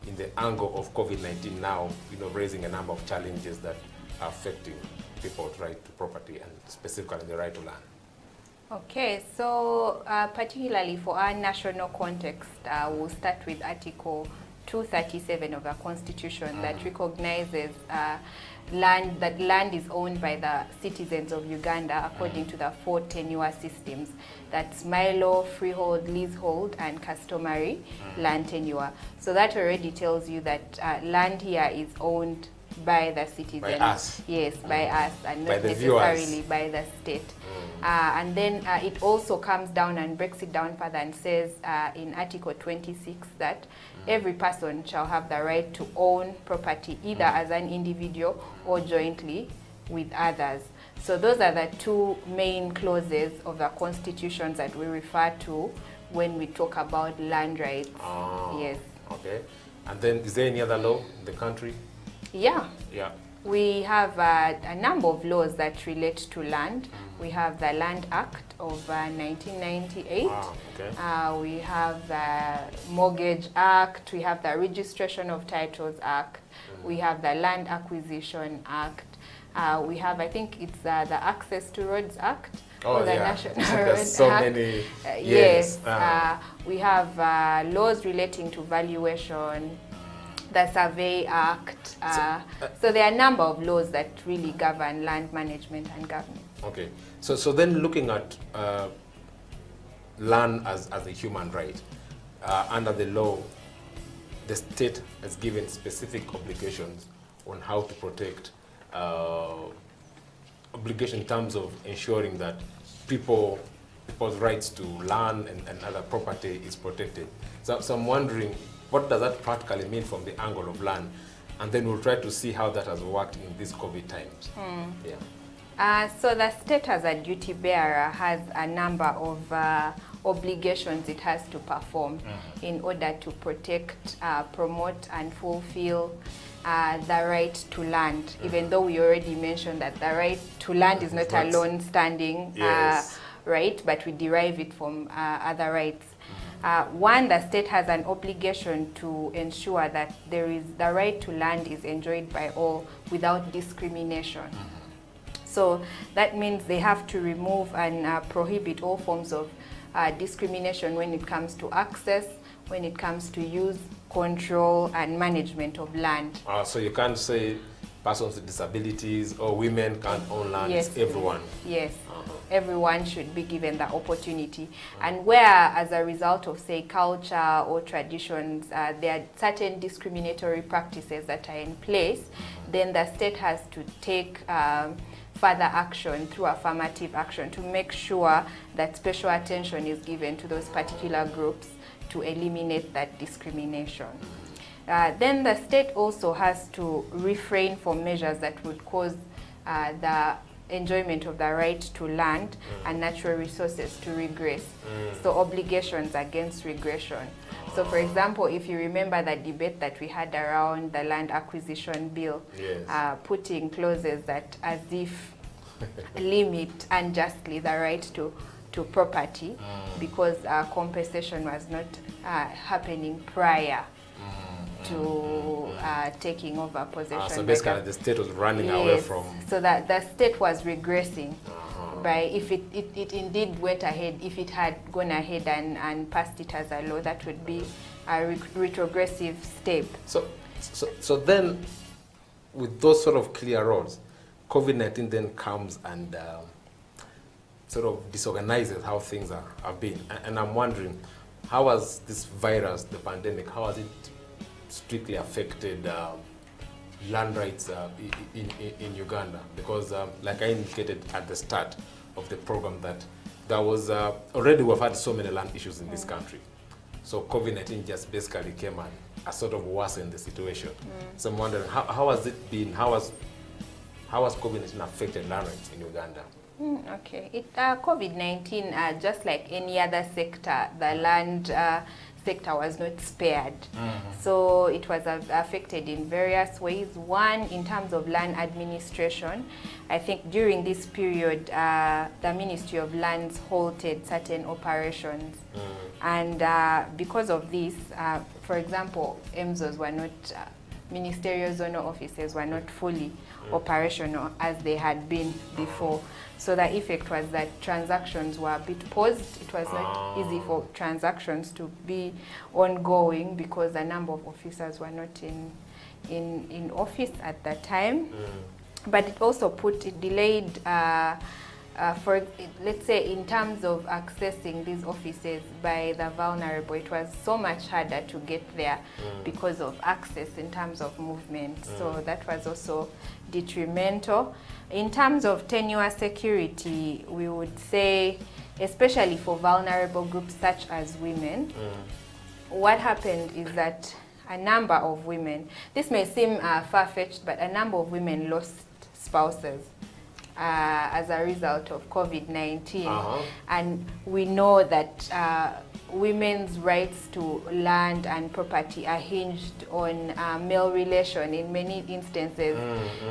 in the angle of COVID-19 now, raising a number of challenges that are affecting people's right to property and specifically the right to land. Okay, so particularly for our national context, we'll start with Article 237 of the Constitution that recognizes that land is owned by the citizens of Uganda according to the 4 tenure systems. That's Milo, freehold, leasehold, and customary land tenure. So that already tells you that land here is owned by the citizens. By us. Yes, by us, and by not the necessarily viewers. by the state. And then it also comes down and breaks it down further and says in Article 26 that every person shall have the right to own property, either as an individual or jointly with others. So those are the 2 main clauses of the constitutions that we refer to when we talk about land rights. Yes. Okay. And then is there any other law in the country? Yeah. Yeah. We have a number of laws that relate to land. We have the Land Act of 1998. Okay. We have the Mortgage Act. We have the Registration of Titles Act. We have the Land Acquisition Act. We have, I think it's the Access to Roads Act. Oh, the yeah. National There's Road so Act. many. Yes. Yes. We have laws relating to valuation, the Survey Act. So there are a number of laws that really govern land management and governance. Okay. So then looking at land as a human right, under the law, the state has given specific obligations on how to protect obligation in terms of ensuring that people's rights to land and other property is protected. So I'm wondering, what does that practically mean from the angle of land? And then we'll try to see how that has worked in these COVID times. Yeah. So the state as a duty bearer has a number of obligations it has to perform in order to protect, promote and fulfill the right to land, even though we already mentioned that the right to land is not a lone-standing right, but we derive it from other rights. One, the state has an obligation to ensure that the right to land is enjoyed by all without discrimination. So that means they have to remove and prohibit all forms of discrimination when it comes to access, when it comes to use, control, and management of land. So you can't say persons with disabilities or women can't own land. Yes. It's everyone. Yes. Everyone should be given the opportunity. And where, as a result of, say, culture or traditions, there are certain discriminatory practices that are in place, then the state has to take further action through affirmative action to make sure that special attention is given to those particular groups to eliminate that discrimination. Then the state also has to refrain from measures that would cause the enjoyment of the right to land and natural resources to regress. So obligations against regression. So for example, if you remember the debate that we had around the land acquisition bill, putting clauses that as if limit unjustly the right to property because compensation was not happening prior to taking over possession. So basically the state was running away from... So that the state was regressing by if it indeed went ahead, if it had gone ahead and passed it as a law, that would be a retrogressive step. So then with those sort of clear roads, COVID-19 then comes and sort of disorganizes how things have been. And I'm wondering, how has this virus, the pandemic, how has it strictly affected land rights in Uganda? Because like I indicated at the start of the program, that there was already we've had so many land issues in this country. So COVID-19 just basically came and sort of worsened the situation. So I'm wondering, how has it been? How has COVID-19 affected land rights in Uganda? Okay, COVID-19, just like any other sector, the land sector was not spared. So it was affected in various ways. One, in terms of land administration, I think during this period, the Ministry of Lands halted certain operations. And because of this, for example, MZOs were not, ministerial zonal offices were not fully operational as they had been before. So the effect was that transactions were a bit paused. It was not easy for transactions to be ongoing because a number of officers were not in office at that time. But it also delayed, for let's say in terms of accessing these offices by the vulnerable, it was so much harder to get there because of access in terms of movement. So that was also detrimental. In terms of tenure security, we would say, especially for vulnerable groups such as women, what happened is that a number of women, this may seem far-fetched, but a number of women lost spouses as a result of COVID-19. And we know that women's rights to land and property are hinged on male relation in many instances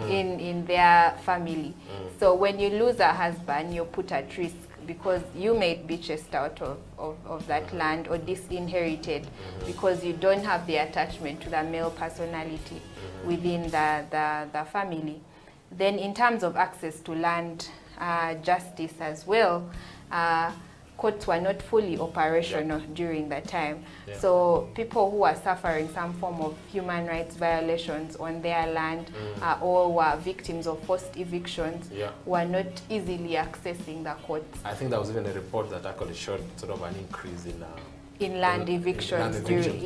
in their family. So when you lose a husband, you're put at risk because you may be chased out of that land or disinherited because you don't have the attachment to the male personality within the family. Then in terms of access to land, justice as well, courts were not fully operational during that time. So people who are suffering some form of human rights violations on their land or were victims of forced evictions were not easily accessing the courts. I think there was even a report that actually showed sort of an increase in land evictions during,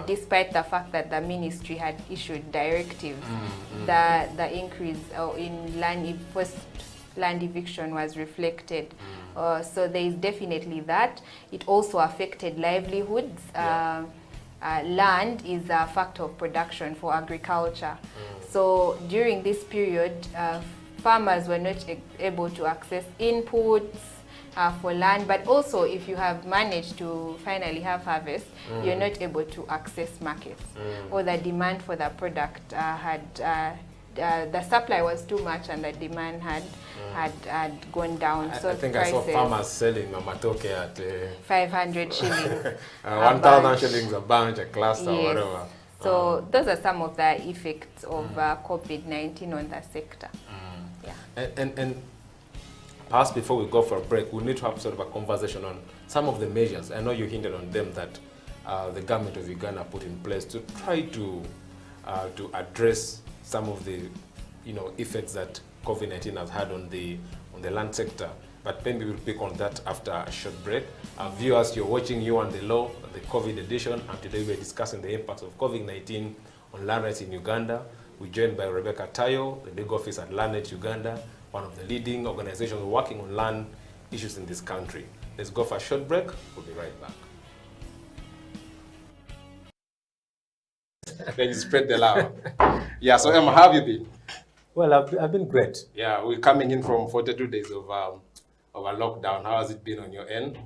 despite the fact that the ministry had issued directives, the increase in forced land eviction was reflected. So there is definitely that. It also affected livelihoods. Land is a factor of production for agriculture. So during this period, farmers were not able to access inputs for land, but also if you have managed to finally have harvest, you're not able to access markets, or the demand for the product the supply was too much and the demand had gone down. I think I saw farmers selling matoke at 500 shillings. 1,000 shillings a bunch, a cluster, or whatever. So those are some of the effects of COVID-19 on the sector. And perhaps before we go for a break, we need to have sort of a conversation on some of the measures. I know you hinted on them that the government of Uganda put in place to try to address some of the effects that COVID-19 has had on the land sector. But maybe we'll pick on that after a short break. Viewers, you're watching You and the Law, the COVID edition, and today we're discussing the impacts of COVID-19 on land rights in Uganda. We're joined by Rebecca Tayo, the legal officer at Landnet Uganda, one of the leading organizations working on land issues in this country. Let's go for a short break. We'll be right back. Then you spread the love. Yeah, so Emma, how have you been? Well, I've been great. Yeah, we're coming in from 42 days of a lockdown. How has it been on your end?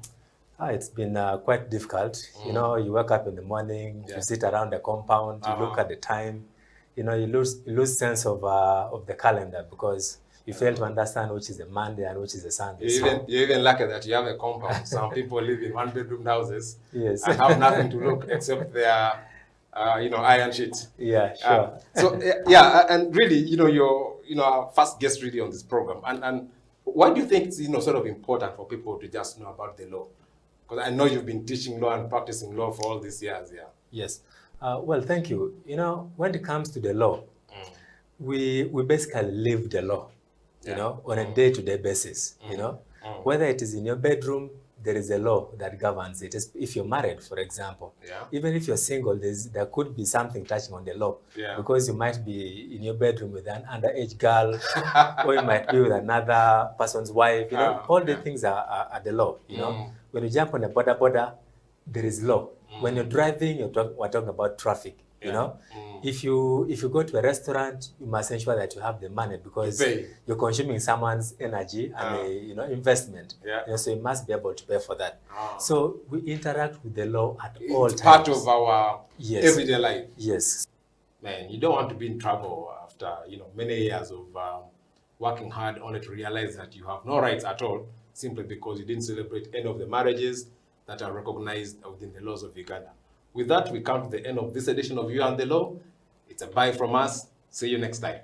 It's been quite difficult. You know, you wake up in the morning, you sit around the compound, you look at the time. You know, you lose sense of the calendar because you fail to understand which is a Monday and which is a Sunday. You're even lucky that you have a compound. Some people live in one-bedroom houses and have nothing to look except their iron sheets. Yeah, sure. And really, you're our first guest really on this program. And why do you think it's sort of important for people to just know about the law? Because I know you've been teaching law and practicing law for all these years. Yeah. Yes. Well, thank you. You know, when it comes to the law, we basically live the law, on a day-to-day basis. Whether it is in your bedroom, there is a law that governs it. If you're married, for example, even if you're single, there could be something touching on the law because you might be in your bedroom with an underage girl, or you might be with another person's wife. All the things are the law. When you jump on a border, there is law. When you're driving, we're talking about traffic. If you go to a restaurant, you must ensure that you have the money because you're consuming someone's energy and investment. So you must be able to pay for that. So we interact with the law at all times. It's part of our everyday life. Yes. Man, you don't want to be in trouble after many years of working hard only to realize that you have no rights at all simply because you didn't celebrate any of the marriages that are recognized within the laws of Uganda. With that, we come to the end of this edition of You and the Law. It's a bye from us. See you next time.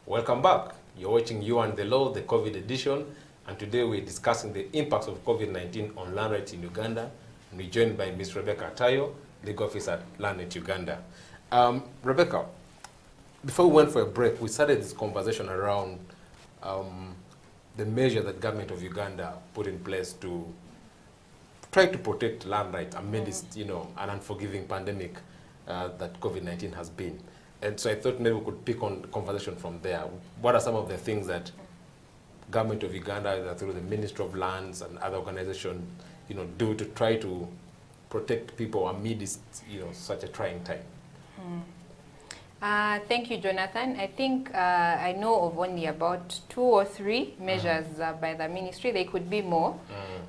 Welcome back. You're watching You and the Law, the COVID edition, and today we're discussing the impacts of COVID-19 on land rights in Uganda. And we're joined by Ms. Rebecca Tayo, legal officer at Landnet Uganda. Rebecca, before we went for a break, we started this conversation around the measure that government of Uganda put in place to try to protect land rights amidst, an unforgiving pandemic. that COVID-19 has been. And so I thought maybe we could pick on the conversation from there. What are some of the things that government of Uganda, either through the Ministry of Lands and other organizations, do to try to protect people amidst, such a trying time? Thank you, Jonathan. I think I know of only about 2 or 3 measures by the ministry. There could be more,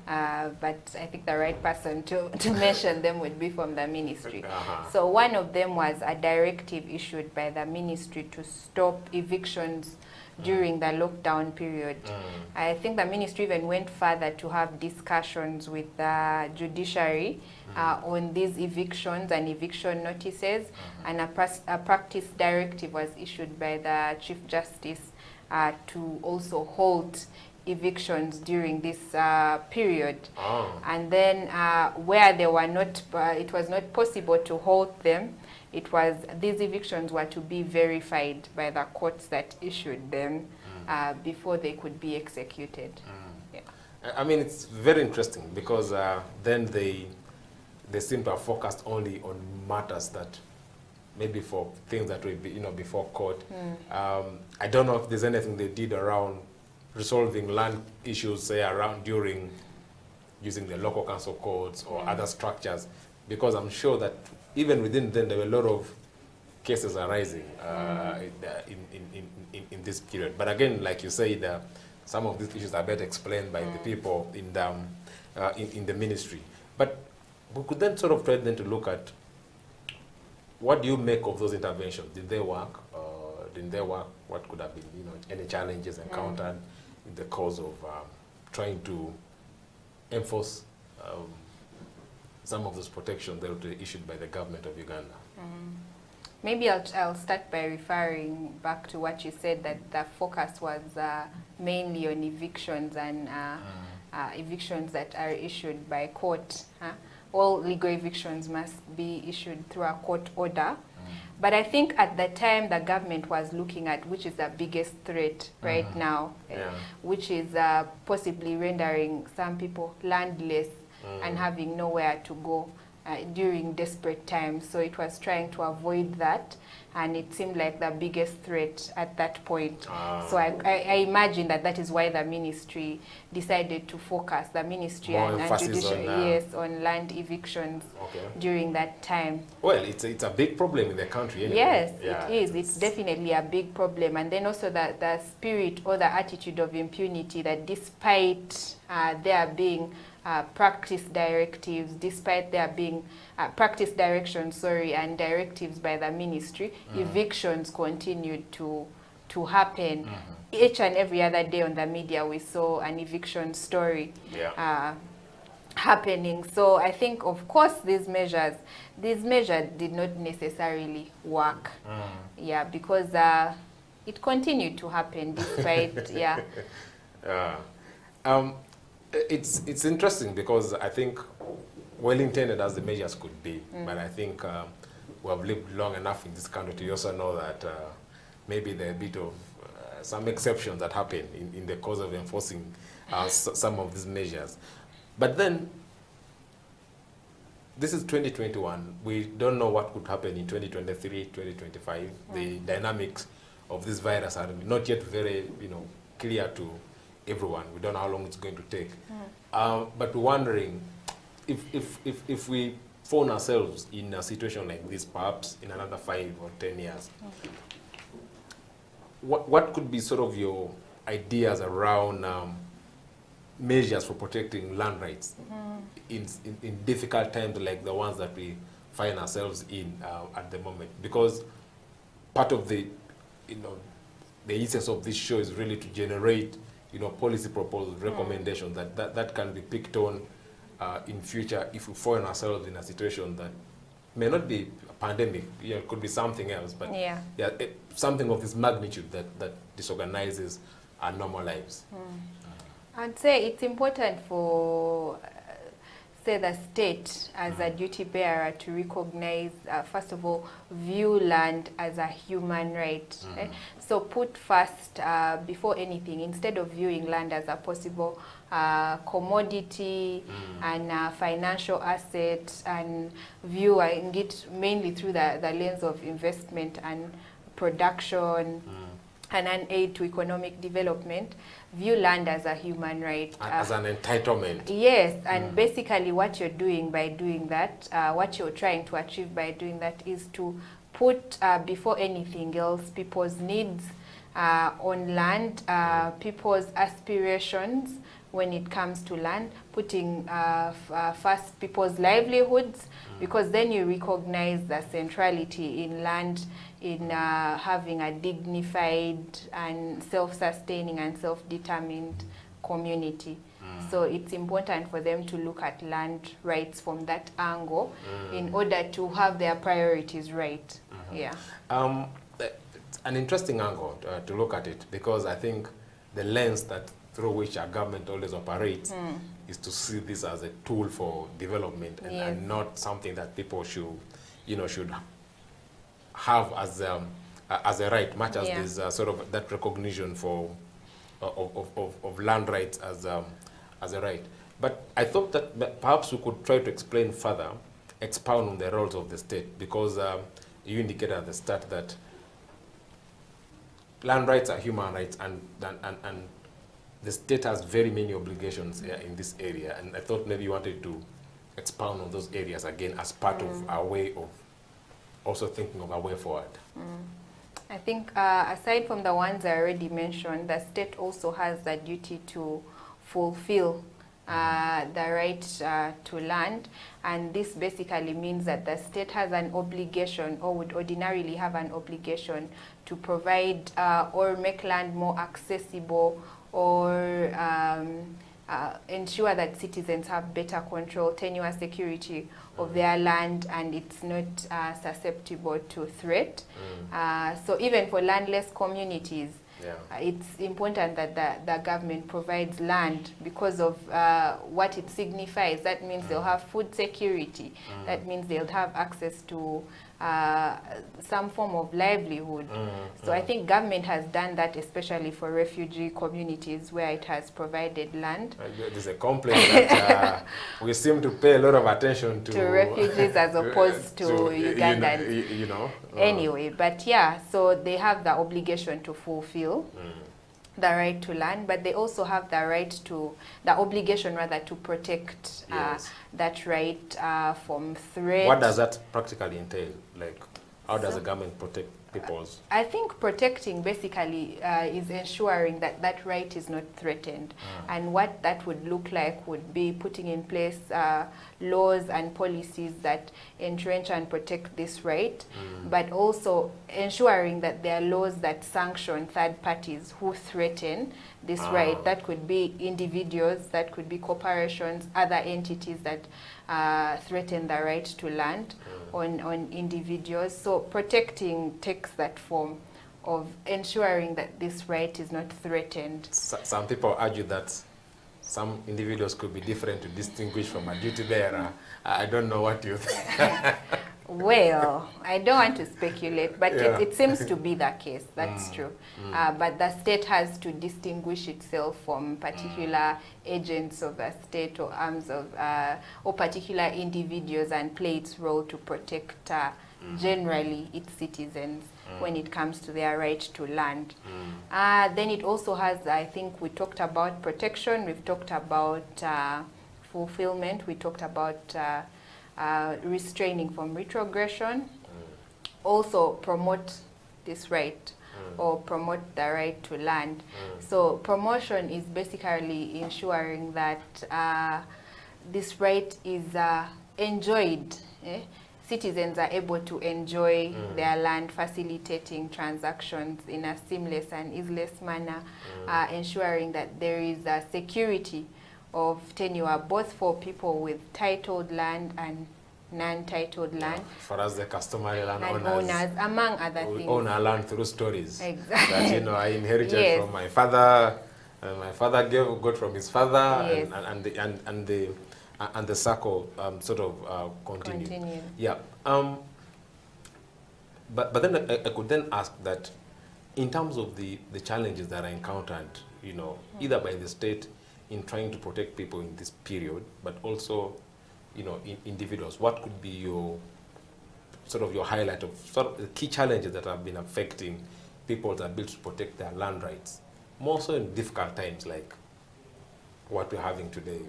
but I think the right person to mention them would be from the ministry. So one of them was a directive issued by the ministry to stop evictions during the lockdown period. I think the ministry even went further to have discussions with the judiciary on these evictions and eviction notices, and a practice directive was issued by the Chief Justice to also halt evictions during this period. And then where they were not, it was not possible to halt them, these evictions were to be verified by the courts that issued them before they could be executed. Yeah. I mean, it's very interesting because then they seem to have focused only on matters that maybe for things that will be, before court. I don't know if there's anything they did around resolving land issues, say, around during using the local council codes or other structures, because I'm sure that even within them, there were a lot of cases arising in this period. But again, like you said, some of these issues are better explained by the people in the ministry. But we could then sort of try then to look at what do you make of those interventions? Did they work? Didn't they work? What could have been, any challenges encountered in the course of trying to enforce some of those protections that were issued by the government of Uganda? Maybe I'll start by referring back to what you said, that the focus was mainly on evictions and evictions that are issued by court. All legal evictions must be issued through a court order. But I think at the time the government was looking at which is the biggest threat right now, which is possibly rendering some people landless and having nowhere to go during desperate times. So it was trying to avoid that, and it seemed like the biggest threat at that point. So I imagine that is why the ministry decided to focus, the ministry and judiciary, on land evictions during that time. Well, it's a big problem in the country anyway. Yes, it is. It's definitely a big problem. And then also the spirit or the attitude of impunity, that despite there being practice directives, despite there being practice directions, and directives by the ministry, evictions continued to happen. Each and every other day on the media, we saw an eviction story happening. So I think, of course, these measures did not necessarily work. Because it continued to happen despite, It's interesting because I think well-intended as the measures could be, but I think we have lived long enough in this country to also know that maybe there are a bit of some exceptions that happen in the course of enforcing some of these measures. But then, this is 2021. We don't know what could happen in 2023, 2025. The dynamics of this virus are not yet very, clear to everyone. We don't know how long it's going to take. But we're wondering if we find ourselves in a situation like this, perhaps in another 5 or 10 years, what could be sort of your ideas around measures for protecting land rights in difficult times like the ones that we find ourselves in at the moment? Because part of the essence of this show is really to generate policy proposals, recommendations that can be picked on in future if we find ourselves in a situation that may not be a pandemic, it could be something else, but something of this magnitude that disorganizes our normal lives. I'd say it's important for, say, the state as a duty bearer to recognize, first of all, view land as a human right. So put first, before anything, instead of viewing land as a possible commodity and financial assets, and viewing it mainly through the lens of investment and production and an aid to economic development, view land as a human right. As an entitlement. Yes, and basically what you're doing by doing that, what you're trying to achieve by doing that is to put before anything else people's needs on land, people's aspirations when it comes to land, putting first people's livelihoods, because then you recognize the centrality in land, in having a dignified and self-sustaining and self-determined community. So it's important for them to look at land rights from that angle in order to have their priorities right. Yeah. It's an interesting angle to look at it, because I think the lens that through which a government always operates is to see this as a tool for development and not something that people should, should have as a right, much as there's sort of that recognition for of land rights as a right. But I thought that perhaps we could try to explain further, expound on the roles of the state, because you indicated at the start that land rights are human rights, and the state has very many obligations in this area, and I thought maybe you wanted to expound on those areas again as part of our way of also thinking of a way forward. I think aside from the ones I already mentioned, the state also has the duty to fulfill the right to land, and this basically means that the state has an obligation, or would ordinarily have an obligation, to provide or make land more accessible, or ensure that citizens have better control, tenure security of their land, and it's not susceptible to threat. So even for landless communities, it's important that the government provides land because of what it signifies. That means they'll have food security. That means they'll have access to some form of livelihood. So I think government has done that, especially for refugee communities where it has provided land. There's a complaint that we seem to pay a lot of attention to refugees as opposed to Ugandans. Anyway, but yeah, so they have the obligation to fulfill the right to land, but they also have the right to, the obligation rather, to protect that right from threat. What does that practically entail? Like, how does the government protect people's? I think protecting basically is ensuring that that right is not threatened. And what that would look like would be putting in place laws and policies that entrench and protect this right, but also ensuring that there are laws that sanction third parties who threaten this right. That could be individuals, that could be corporations, other entities that threaten the right to land on individuals. So protecting takes that form of ensuring that this right is not threatened. Some people argue that some individuals could be different to distinguish from a duty bearer. I don't know what you think. Well, I don't want to speculate, but it seems to be the case. That's true. But the state has to distinguish itself from particular agents of the state or arms of, or particular individuals, and play its role to protect generally its citizens when it comes to their right to land. Then it also has, I think we talked about protection, we've talked about fulfillment, we talked about restraining from retrogression, also promote this right or promote the right to land. So promotion is basically ensuring that this right is enjoyed. Citizens are able to enjoy their land, facilitating transactions in a seamless and easeless manner, ensuring that there is a security of tenure, both for people with titled land and non-titled land. For us, the customary land owners, among other things. Own our land through stories. Exactly. That, I inherited from my father, and my father got from his father, and the circle sort of continued. Yeah. But then I could then ask that, in terms of the challenges that are encountered, either by the state in trying to protect people in this period, but also, individuals? What could be your highlight of sort of the key challenges that have been affecting people's ability to protect their land rights, more so in difficult times like what we're having today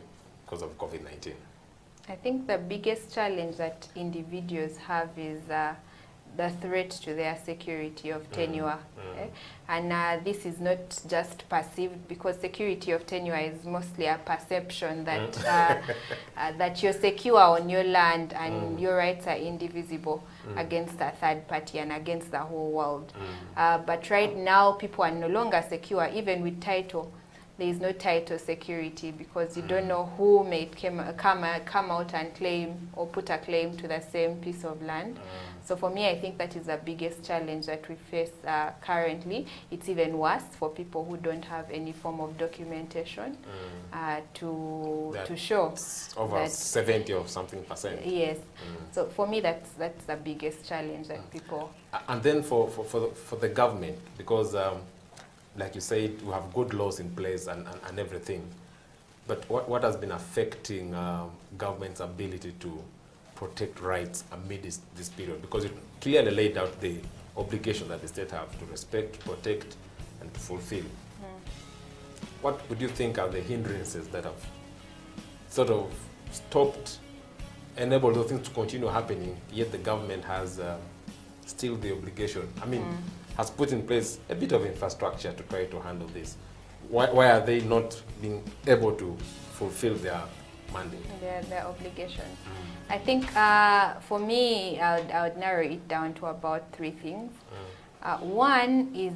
because of COVID-19? I think the biggest challenge that individuals have is the threat to their security of tenure. And this is not just perceived, because security of tenure is mostly a perception that that you're secure on your land and your rights are indivisible against a third party and against the whole world. But right now, people are no longer secure, even with title. There is no title security, because you don't know who may come out and claim or put a claim to the same piece of land. So for me, I think that is the biggest challenge that we face currently. It's even worse for people who don't have any form of documentation to show. Over that 70 or something percent. Yes. So for me, that's the biggest challenge that people. And then for the government, because like you said, we have good laws in place and everything. But what has been affecting government's ability to protect rights amidst this period? Because it clearly laid out the obligation that the state have to respect, protect, and fulfill. What would you think are the hindrances that have sort of stopped, enabled those things to continue happening, yet the government has still the obligation? I mean, has put in place a bit of infrastructure to try to handle this. Why are they not being able to fulfill their mandate? Their obligation. I think for me, I would narrow it down to about three things. One is,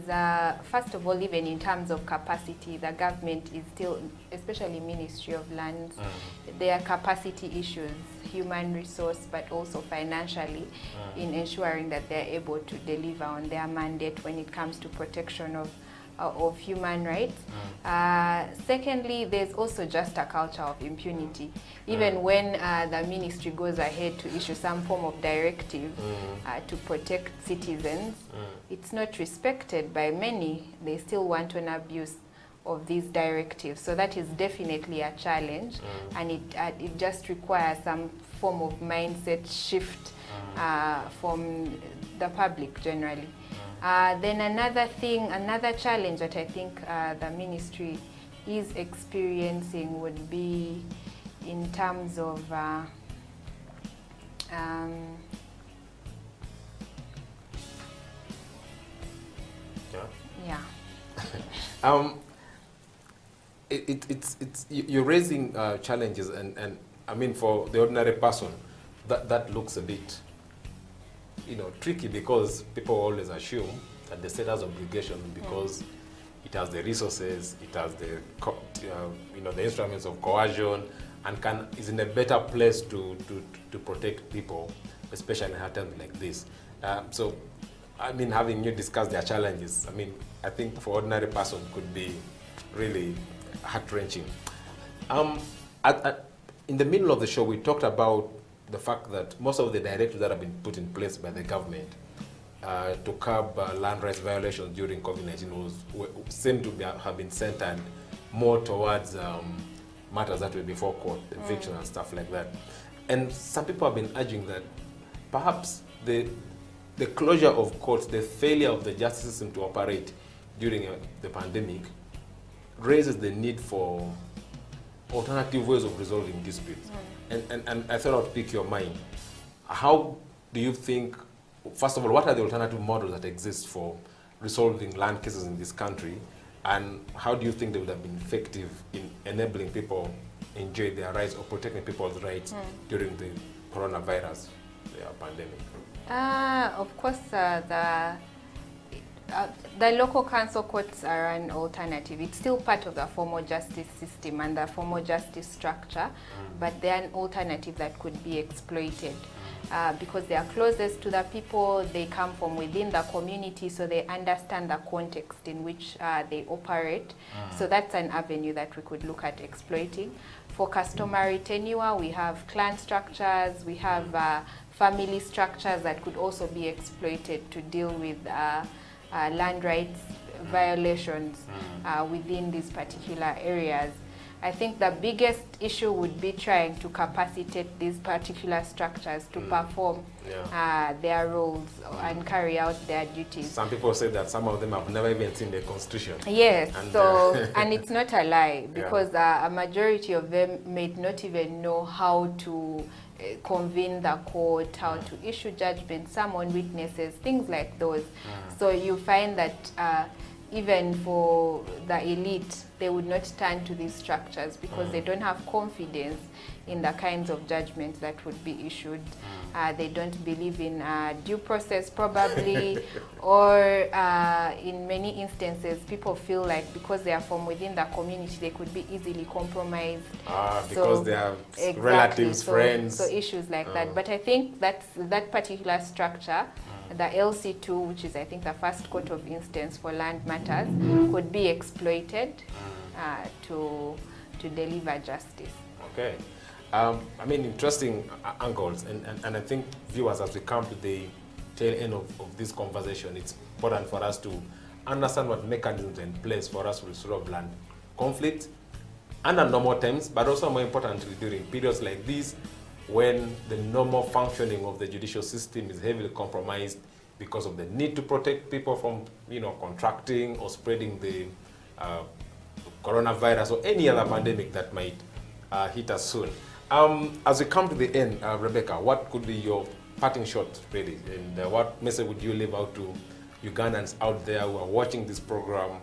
first of all, even in terms of capacity, the government is still, especially Ministry of Lands, there are capacity issues, human resource, but also financially, in ensuring that they're able to deliver on their mandate when it comes to protection of human rights. Secondly, there's also just a culture of impunity. Even when the ministry goes ahead to issue some form of directive to protect citizens, it's not respected by many. They still want an abuse of these directives. So that is definitely a challenge, and it just requires some form of mindset shift from the public generally. Then another challenge that I think the ministry is experiencing would be in terms of you're raising challenges, and I mean, for the ordinary person, that looks a bit tricky, because people always assume that the state has obligation because it has the resources, it has the the instruments of coercion, and is in a better place to protect people, especially in a time like this. So, I mean, having you discuss their challenges, I mean, I think for ordinary person could be really heart-wrenching. In the middle of the show, we talked about the fact that most of the directives that have been put in place by the government to curb land rights violations during COVID-19 seem to have been centered more towards matters that were before court, eviction and stuff like that. And some people have been urging that perhaps the closure of courts, the failure of the justice system to operate during the pandemic, raises the need for alternative ways of resolving disputes. And I thought I'd pick your mind. How do you think, first of all, what are the alternative models that exist for resolving land cases in this country? And how do you think they would have been effective in enabling people enjoy their rights or protecting people's rights during the coronavirus pandemic? Of course, the local council courts are an alternative. It's still part of the formal justice system and the formal justice structure, but they're an alternative that could be exploited because they are closest to the people, they come from within the community, so they understand the context in which they operate. So that's an avenue that we could look at exploiting. For customary tenure, we have clan structures, we have family structures that could also be exploited to deal with land rights violations within these particular areas. I think the biggest issue would be trying to capacitate these particular structures to perform their roles and carry out their duties. Some people say that some of them have never even seen the constitution. Yes, and and it's not a lie, because a majority of them may not even know how to convene the court, how to issue judgment, summon witnesses, things like those. So you find that even for the elite, they would not turn to these structures because they don't have confidence in the kinds of judgments that would be issued. They don't believe in due process, probably, or in many instances, people feel like because they are from within the community, they could be easily compromised. Because they are relatives, friends. So issues like that. But I think that particular structure, the LC2, which is I think the first court of instance for land matters, could be exploited to deliver justice. Okay. I mean, interesting angles, and I think viewers, as we come to the tail end of this conversation, it's important for us to understand what mechanisms are in place for us to resolve land conflict under normal times, but also more importantly during periods like this, when the normal functioning of the judicial system is heavily compromised because of the need to protect people from, contracting or spreading the coronavirus or any other pandemic that might hit us soon. As we come to the end, Rebecca, what could be your parting shot, really, and what message would you leave out to Ugandans out there who are watching this program,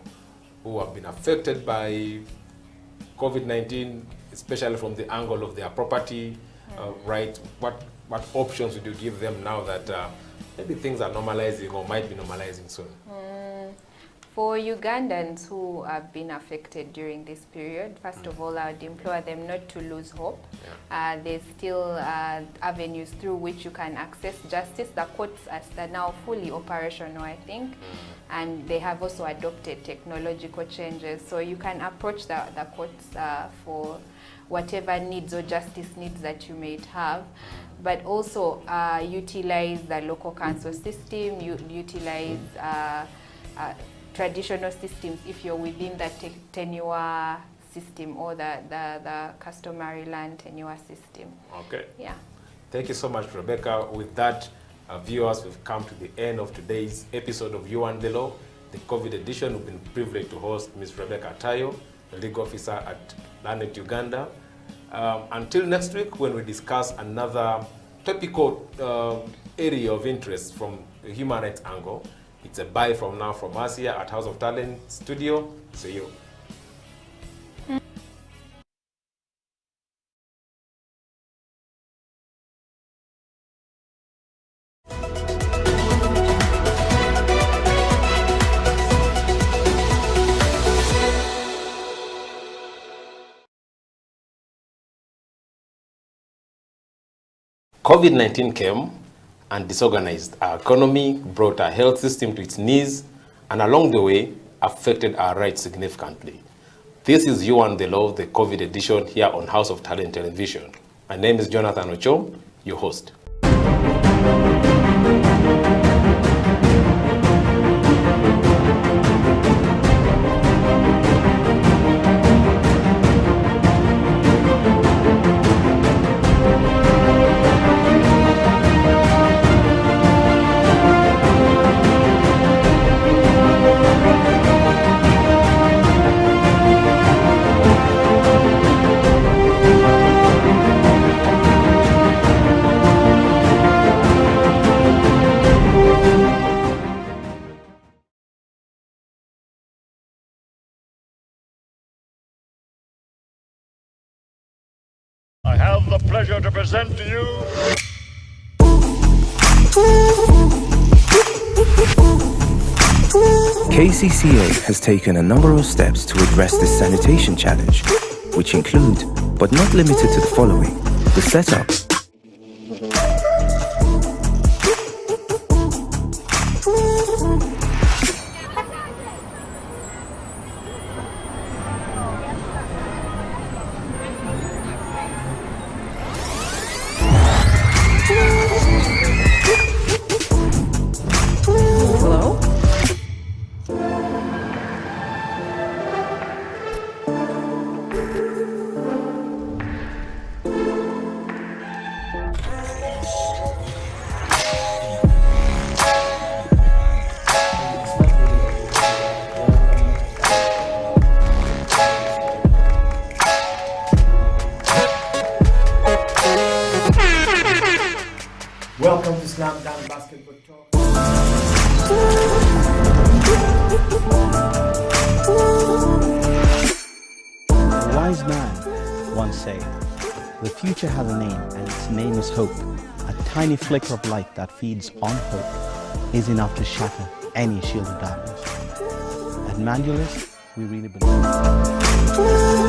who have been affected by COVID-19, especially from the angle of their property? Right, what options would you give them now that maybe things are normalizing or might be normalizing soon? For Ugandans who have been affected during this period, first of all, I would implore them not to lose hope. There's still avenues through which you can access justice. The courts are now fully operational, I think, and they have also adopted technological changes. So you can approach the courts for whatever needs or justice needs that you may have, but also utilize the local council system, utilize traditional systems if you're within the tenure system or the customary land tenure system. Okay. Yeah. Thank you so much, Rebecca. With that, viewers, we've come to the end of today's episode of You and the Law, the COVID edition. We've been privileged to host Ms. Rebecca Tayo, the legal officer at Land Uganda. Until next week, when we discuss another topical area of interest from a human rights angle. It's a bye from now from us here at House of Talent Studio. See you. COVID-19 came and disorganized our economy, brought our health system to its knees, and along the way, affected our rights significantly. This is You and the Law, the COVID edition here on House of Talent Television. My name is Jonathan Ocho, your host. I have the pleasure to present to you KCCA has taken a number of steps to address this sanitation challenge, which include, but not limited to the following: the setup, once said, the future has a name and its name is hope. A tiny flicker of light that feeds on hope is enough to shatter any shield of darkness. At Mandulus, we really believe.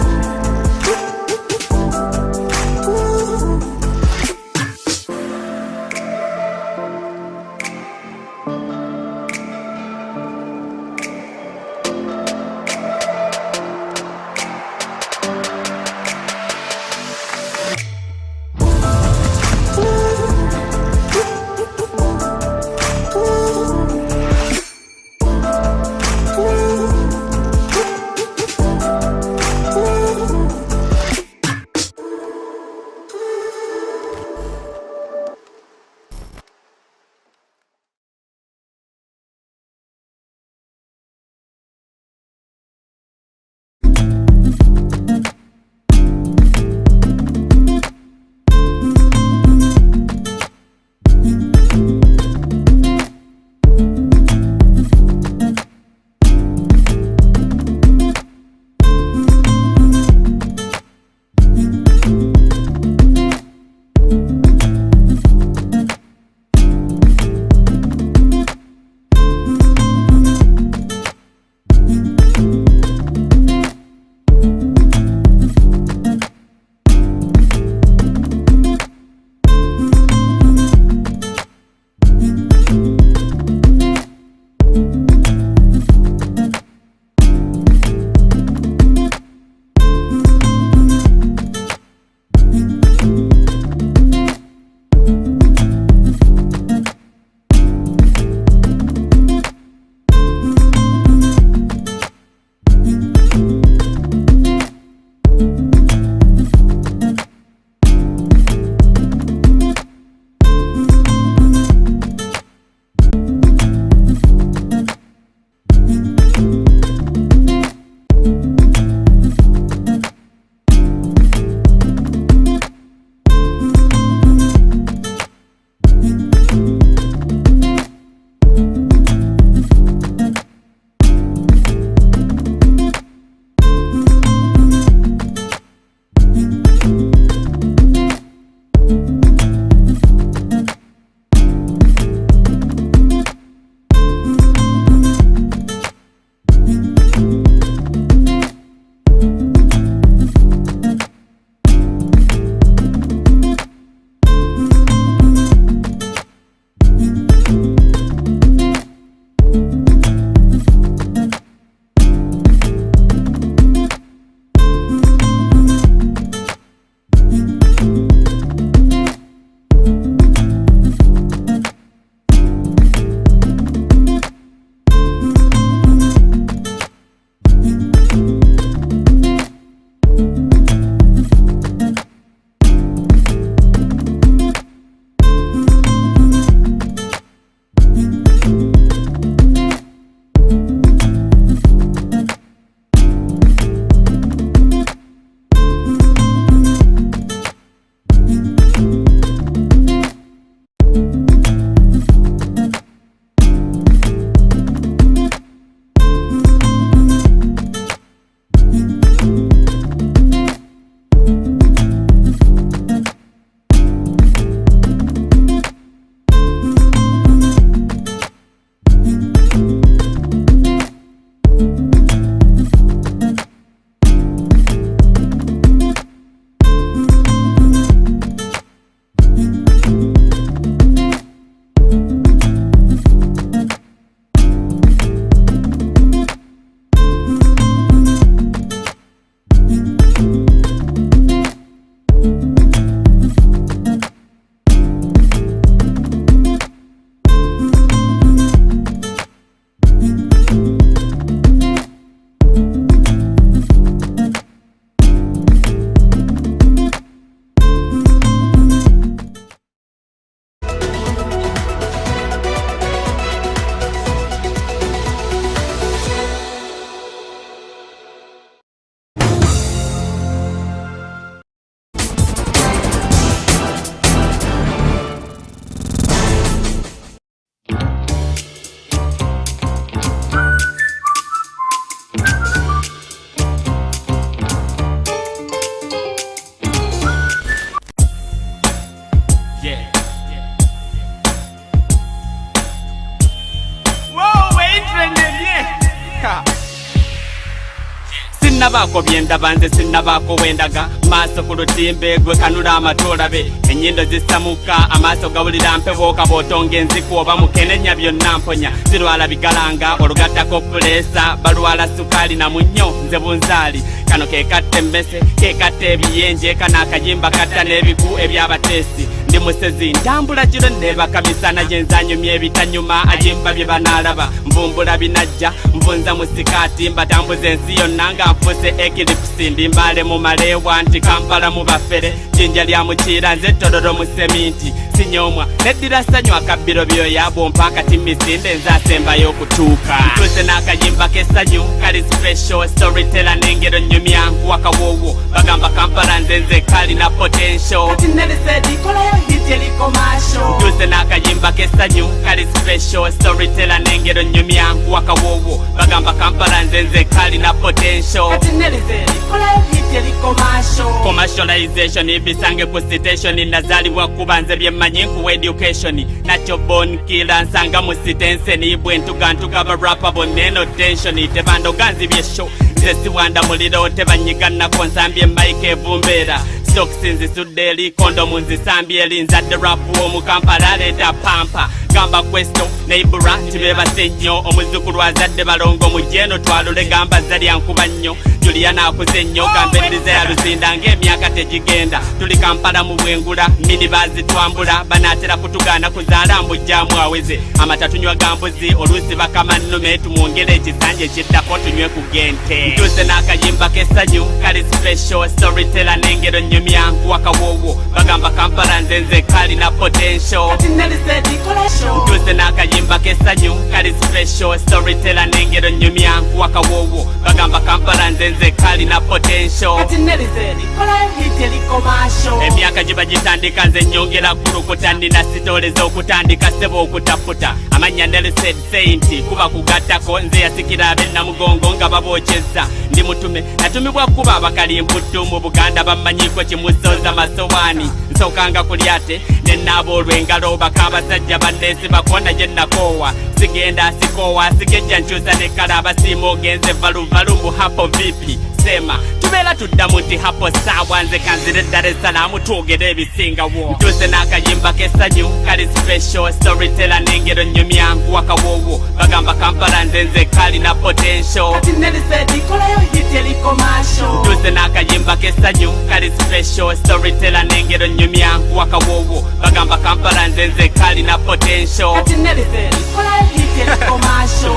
Sinabako byendaba nze sinabako wendaga maaso ku lutimbe gwe kanula amatoola be ennyindo zisamuka amaaso gawulira mpewoka bw'otonga enziku oba mukenenya byonna mponya zirwala bigalanga olugattako puleesa balwala sukaali na munnyo nze bunzaali kano kekatta emmese kekatta ebiyenje kana akayimba katta n'ebiku eby'abateesi ndi musezi ntambula kiro neebaka misana gye nzanyumya ebitanyuma ajimba bye banaalaba mvumbula binajja nvunza mu sikaati mbatambuza ensi yonna nga nfuse ekilipusi ndi mbaale mu maleewa nti Kampala mu bafere jinja lya mukiira nze tololo mu seminti sinyoomwa neddira ssanyu akabbiro byoya bwompa akati misinde nzaasembayo okutuuka ntuse n'akayimba k'essanyu kali special storyteller n'engero nnyumya nkuwaka woowo bagamba Kampala nze kalina potential kati nelisedi kolayo hit eliko masho ntuse n'akayimba k'essanyu kali special storyteller n'engero nnyumya nkuwaka woowo bagamba Kampala nze kalina potential kati nelisedi kolayo hit eliko masho commercialization ibisange ku citation nazalibwa kuba nze byemmanyi nkuwa education nakyo born killer nsanga mu sitenseni bwentugantuga barapa bonneno tension tebandoga nzibye show nze siwanda muliro tebanyiganako nsambye mike evumbeera stokisi nzisudde eri kondomu nzisambye eri nzadde rapu omu Kampala aleeta pampa gamba kwesto neibura tibebase nnyo omuzukulu azadde balongo mu jeno twalule gamba zalya nkuba nnyo Juliana akuze nnyo gamba endiza ya luzinda ng'emyaka tegigenda tuli Kampala mu bwengula minibazi twambula banaatera kutugaana kuzaala mbujjaamu aweze amata tunywa gambuzi oluusi bakama nnume tumwongere ekisanje kiddako tunywe ku gente ntuse n'akayimba k'essanyu kali special storyteller n'engero nnyumya nkuwaka woowo bagamba Kampala nze kalina potential kati nelisedi kolasho ntuse n'akayimba k'essanyu kali special storyteller n'engero nnyumya nkuwaka woowo bagamba Kampala nze kalina potential kati nelisedi kolayo hit eliko masho emyaka giba gitandika nze nnyongera kulukuta nina sitole z'okutandika ssebo okutaputa amanya nelisedi seinti kuba kugattako nze yasikira ab'ennamugongo nga babokyezza ndi mutume natumibwa kuba abakalimputtu mu Buganda bamanyiko kimusoza masowaani nsokanga kulyate nenaaba olw'engalo baka abasajja banneesi bakona gye nakoowa sigenda sikoowa sigejja nkyusa nekkala abasiima ogenze valuvalu mu hapo vipi sema tubeera tuddamu nti hapo saawa nze kanzire Dar es Salaam twogera ebisingawo ntuse n'akayimba k'essanyu kali special storyteller n'engero nnyumya nkuwaka woowo bagamba Kampala nze kalina potential kati nelisedi kolayo hit eliko masho ntuse n'akayimba k'essanyu kali special storyteller n'engero nnyumya nkuwaka woowo bagamba Kampala nze kalina potential kati nelisedi kolayo hit eliko masho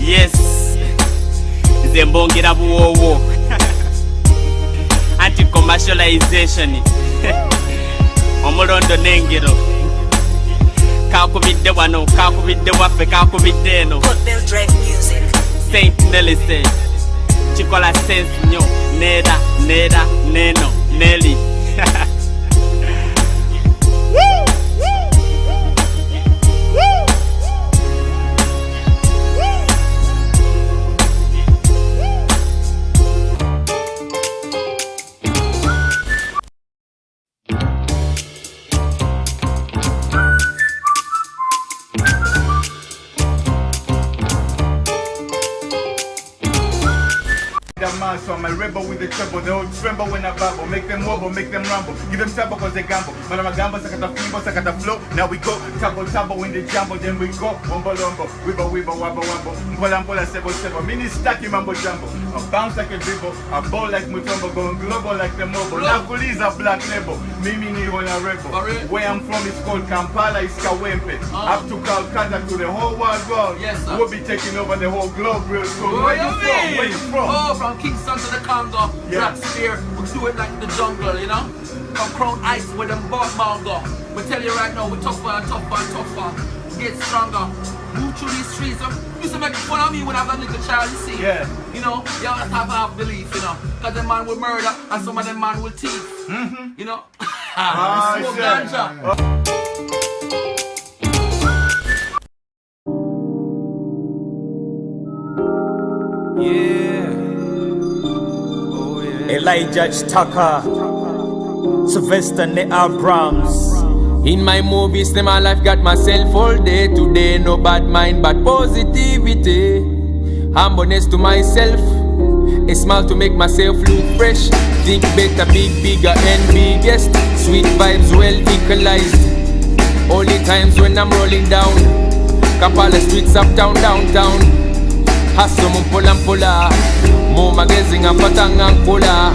yes nze mbongera buwoowo anti-commercialization omulondo n'engero kakubidde wano kakubidde waffe kakubidde eno Saint Nelly said kikola sense nnyo neera neno Nelly So I'm a rebel with the trouble, they all tremble when I babble. Make them wobble, make them rumble, give them trouble cause they gamble. But I'm a gamble, sakata fimbo, sakata flow. Now we go, tumble in the jumble, then we go. Wombo lombo, wibble, wabble, wabble. Mpola mpola, sebo. Mini stacky mambo jumbo. I bounce like a dribble, I ball like Mutombo, going global like the mobile. Now police are black label, Mimi ni on a rebel. Where I'm from is called Kampala, it's Kawempe. Up to Calcutta to the whole wide world. Yes, sir. We'll be taking over the whole globe real soon. Where you from? Where you from? Oh, from Kingston to the Congo, Black Spear, we do it like the jungle, you know? From Crown Ice with them board go. We tell you right now, we're tougher and tougher and tougher. Get stronger. Move through these streets. You used to make fun of me when I was a little child, you see? Yeah. You know, you always have to have belief, you know? Because them man will murder and some of them man will thief. You know? Smoke ganja. Elijah Tucker, Sylvester Ne Abrams. In my movies, my life got myself all day today. No bad mind, but positivity. Humbleness to myself. A smile to make myself look fresh. Think better, big, bigger and biggest. Sweet vibes well equalized. Only times when I'm rolling down. Kampala streets uptown, downtown. Hustle mpola. Mo magazine apatanga nkola.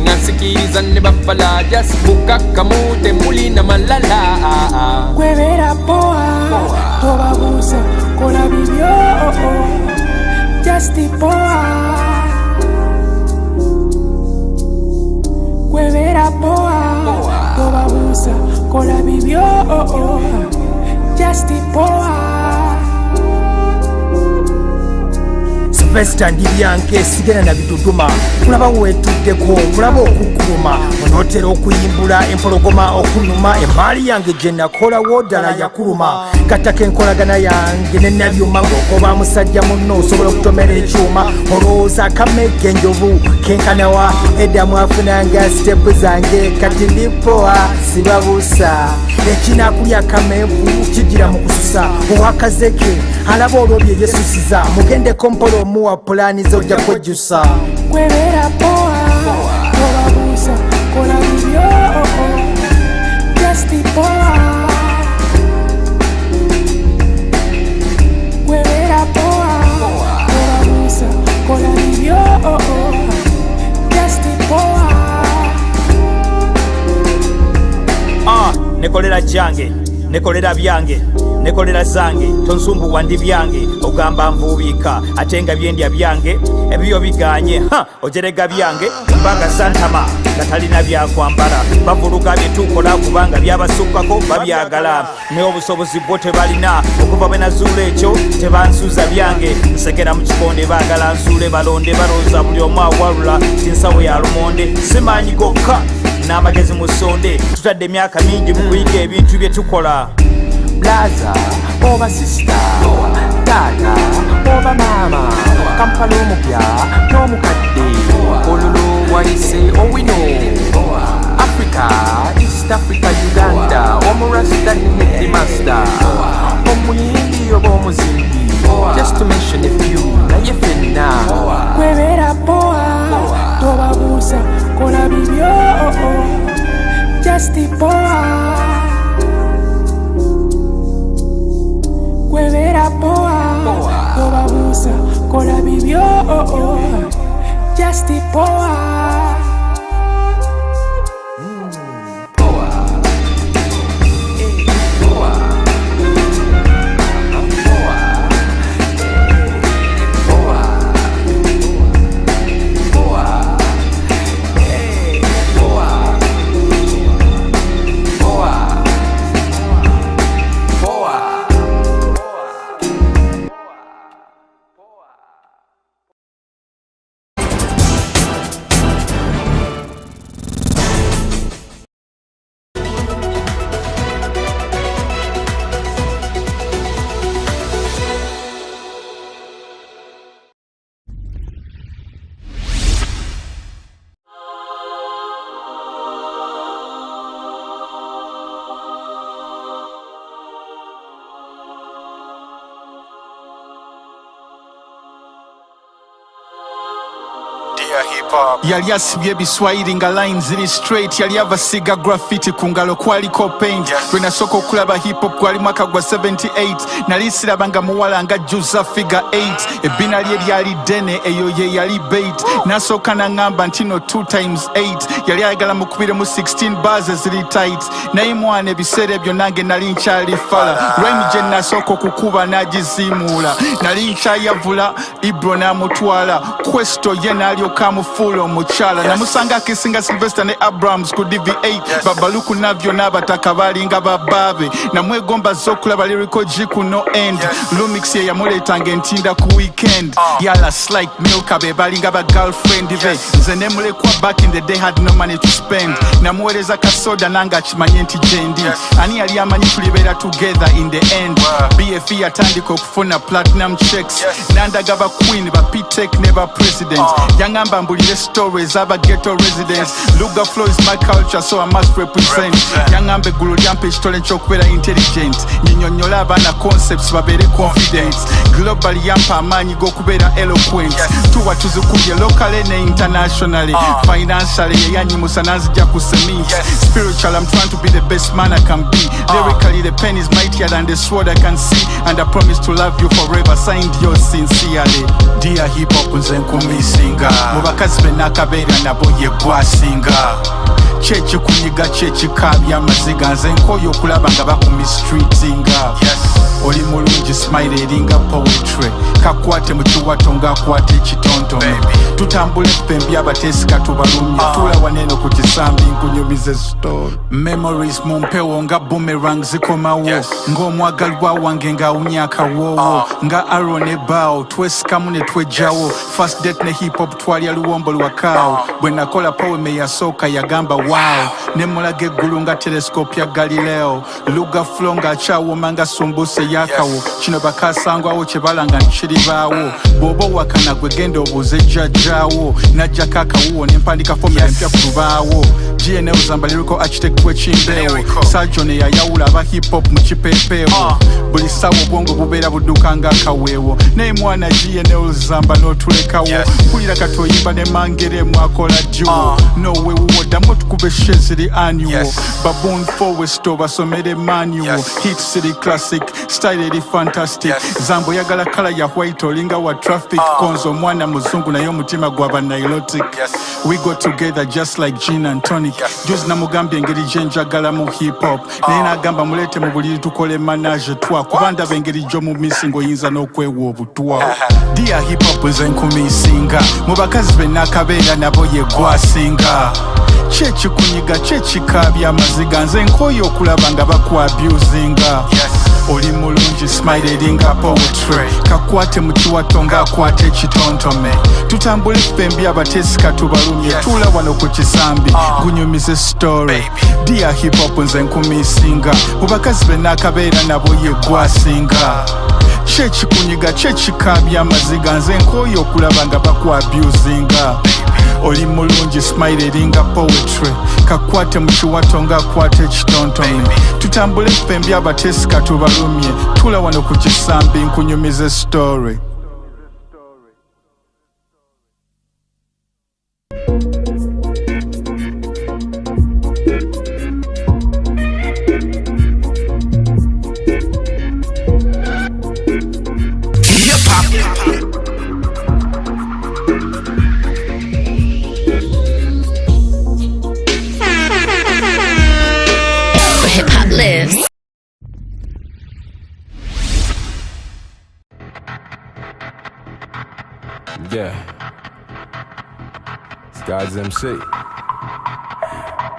Nasikiriza ne bafala. Just buka kamute mulina malala. Kwebera poa, tobabusa kola bibyo. Just poa. Kwebera poa, tobabusa kola bibyo. Just poa. Sylvester ndi byanke sigena na bitutuma kulaba wetuddeko kulaba okukuluma onotera okuyimbula empologoma okunuma emaali yange gye nakola wodala yakuluma kataka enkolagana yange nenabyuma ng'okoba musajja munno osobola okutomera ekyuma olowooza kamege enjovu kenkanawa eddamu afunanga sitepu zange kati ndipoa sibabuusa ekinakulya kamenvu kigira mu kususa owakazeke alaba olwobye yesusiza mugendeko mpola omuwa pulaani zojja kwejjusa Kwebera poa, tobabusa kola bibyo. Just poa. Kwebera poa, tobabusa kola bibyo. Just poa. nekolera jange nekolera byange nekolera zange tonsumbuwa ndi byange ogamba nvuubika ate nga byendya byange ebyo biganye ojerega byange mbanga santama nga talina byakwambala bavuluga byetukola kubanga byabasukkako babyagala ne obusobozi bwo tebalina okuva bwe nazuula ekyo tebansuuza byange nsekera mu kikonde baagala nsuule balonde balooza buli omu awalula tinsawo ya lumonde simanyi gokka n'amagezi mu ssonde tutadde emyaka mingi mu kuyiga ebintu bye tukola blaza oba sista taata oba maama Kampala omupya n'omukadde olulu wayise owino Africa East Africa Uganda omurasta ne master omuyimbi oba omuzimbi just to mention a few naye fenna Kwebera poa, tobabusa kola bibyo. Just poa. Kwebera poa, tobabusa kola bibyo. Just poa. Yali asibye ebiswayiri nga line ziri straight yali avasiga graffiti ku ngalo kwaliko paint lwe nasooka okulaba hip hop gwali mwaka gwa 78 nali siraba nga muwala nga jjuza figure 8 ebbina lye lyali ddene eyo ye yali bait nasooka naŋŋamba nti no 2 times 8 yali ayagala mukubiremu 16 bars eziri tight naye mwana ebiseera ebyo nange nali nkyali fala rhyme gye nasooka okukuba n'agiziimuula nali nkyayavula Ibro n'amutwala Questo ye n'alyoka amufuula omukyala namusanga akisinga Sylvester ne Abrams ku DV8 babaluku navyo n'abataka balinga babaabe namwegomba z'okulaba lyrical G ku no end Lumix ye yamuleetanga entinda ku weekend yala like Milka be balinga ba girlfriend be nze ne mulekwa back in the day had no money to spend namuweereza kasoda nanga akimanye nti jendi ani yali amanyi tulibeera together in the end BFE yatandika okufuna platinum checks nandaga queen ba P-Tech never president yangamba mbulire stories aba ghetto residents Luga flow is my culture so I must represent yangambe gulu lyampe ekitole ky'okubeera intelligent nyinyonnyola abaana concepts babeere confident global yampa amaanyi g'okubeera eloquent tuwa tuzikubye locally ne internationally financially yeyanyimusa nanzija ku cement spiritual I'm trying to be the best man I can be lyrically the pen is mightier than the sword I can see and I promise to love you forever signed yours sincerely dear hip hop nze nkumisinga mu bakazi be nakabeera nabo ye gwasinga chechi kunyiga chechi kabya amaziga nze nkoyo okulaba nga bakumistreetinga oli mulungi smile eringa poetry kakwate mu kiwato ng'akwata ekitontome tutambule ppembi abateesika tubalumye tula waneno ku kisambi nkunyumize story memories mu mpewo nga boomerang zikomawo ng'omwagalwa wange ng'awunya akawoowo nga aron ebaawo twesikamu ne twejjawo first date ne hip hop twalya luwombo lwakaawo bwe nakola poeme yasooka yagamba wow ne mulaga eggulu nga telescope ya Galileo Luga flow ng'akyawooma nga sumbuse yakawo kino bakasangwawo kye balanga nkiribaawo bw'oba wakana gwe genda obuuze jjajjaawo najjako akawuwo ne mpandika fomula empya ku lubaawo GNL zamba lyrical architect w'ekimbeewo Sergeant eyayawula aba hip hop mu kipeepeewo buli ssaawa obwongo bubeera budduka ng'akaweewo naye mwana GNL zamba n'otulekawo mpulira kati oyimba ne mangeremu akola duo nowe wuwoddamu otukube sheziri annual baboon forwest obasomere manual hit city classic style eri fantastic zambo yagala kala ya white olinga wa traffic konzo mwana muzungu naye omutima gwaba nilotic we go together just like gin and tonic juzi namugambye engeri gyenjagala mu hip hop naye nagamba mulete mu buliri tukole manage twa kuba ndaba engeri gy'omu misingo oyinza n'okwewa obutwa dia hip hop nze nkumisinga mu bakazi be nakabeera nabo ye gwasinga chechi kunyiga chechi kabya amaziga nze nkoyo okulaba nga bakwabusinga oli mulungi smile eringa poetry kakwate mu kiwato ng'akwata ekitontome tutambule ffembi abateesika tubalumye tula wano ku kisambi gunyumize story dia hip hop nze nkumisinga mu bakazi be nakabeera nabo ye gwasinga chechi kunyiga chechi kabya amaziga nze nkoyo okulaba nga bakwabusinga oli mulungi smile eringa poetry kakwate mu kiwato ng'akwata ekitontome tutambule ffembi abateesika tubalumye tula wano ku kisambi nkunyumize story Yeah, it's God's MC.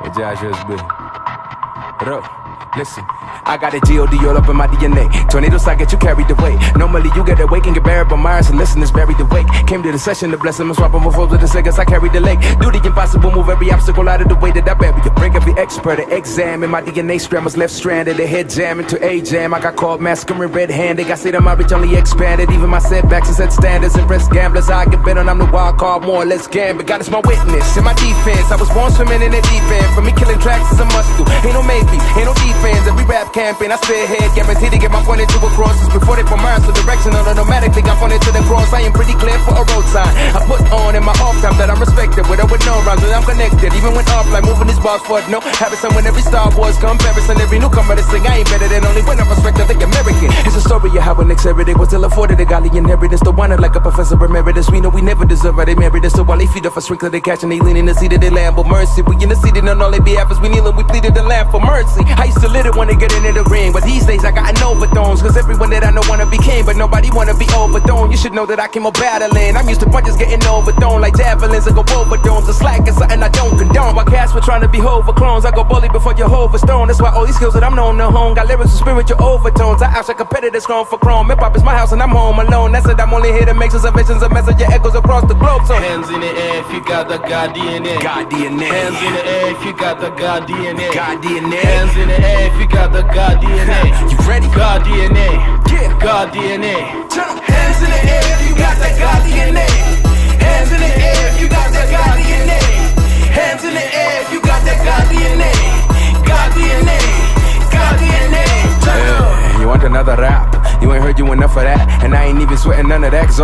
What Josh just be? What up? Listen, I got a G.O.D. all up in my DNA. Tornadoes, I get you carried away. Normally you get awake and get buried by Myers and listeners buried awake. Came to the session to bless them and swap them with the seconds I carried the lake. Do the impossible, move every obstacle out of the way that I bury you. Bring every expert an exam. My DNA strand was left stranded. The head jam into a jam. I got called masculine red-handed. I say that my reach only expanded. Even my setbacks and set standards. And rest gamblers, I get better. I'm the wild card, more or less gambit. God is my witness in my defense. I was born swimming in the deep end. For me, killing tracks is a must do. Ain't no maybe, ain't no defense. Every rap campaign, I spearhead, guaranteed to get my point into a cross. Before they put Myers to direction, automatically got pointed to the cross. I am pretty clear for a road sign. I put on in my off time that I'm respected, with or with no rhymes, but I'm connected. Even when offline, moving this boss for it, no Harrison. When every Star Wars comparison, every newcomer to sing, I ain't better than only when I respect the American. It's a story of how an ex-heritage was still afforded a golly inheritance. The one like a professor emeritus. We know we never deserve it, they married us. So while they feed off a sprinkler, they catch and they lean in the seat of their lamb. But mercy, we in the seat and on all they behalf as we kneel and we pleaded the lamb for mercy. I used to lit it when they get into the ring, but these days I got an overtones. Cause everyone that I know wanna be king, but nobody wanna be overthrown. You should know that I came up battling. I'm used to punches getting overthrown like javelins. I go over domes. The slack is something I don't condone. While cats were trying to be Hova clones, I go bully before Jehovah's stone. That's why all these skills that I'm known to hone got lyrics with spiritual overtones. I outside competitors grown for chrome. Hip hop is my house and I'm home alone. That's it, I'm only here to make observations and message your echoes across the globe. So hands in the air if you got the God DNA. God DNA. Hands in the air if you got the God DNA. God DNA. Hands in the air if you got the God DNA. You ready? God DNA. Yeah. God DNA. Hands in the air if you got that God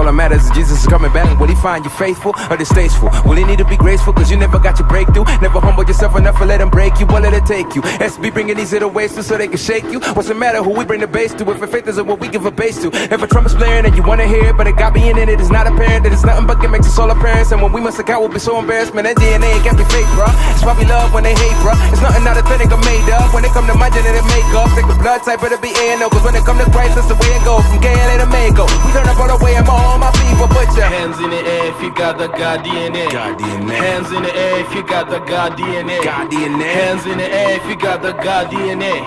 all that matters is Jesus is coming back. Will he find you faithful or distasteful? Will he need to be graceful cause you never got your breakthrough? Never humble yourself enough to let him break you. What let it take you? SB bringing these little ways so they can shake you. What's the matter who we bring the bass to? If the faith isn't what we give a bass to. If a trumpet's blaring and you wanna hear it, but it got me in it is not apparent that it's nothing but gimmicks, it's all apparent. And when we must account, we'll be so embarrassed. Man, that DNA can't be fake, bruh. It's probably love when they hate, bruh. It's nothing not authentic or made up. When it come to my genetic makeup, take the blood type, better be A&O. Cause when it come to Christ, that's the way it goes. From KLA to Mako, we turn up all the way. I'm on my feet, but put your hands in the air if you got the God DNA. God DNA. Hands in the air if you got the God DNA. God DNA. Hands in the air if you got the God DNA.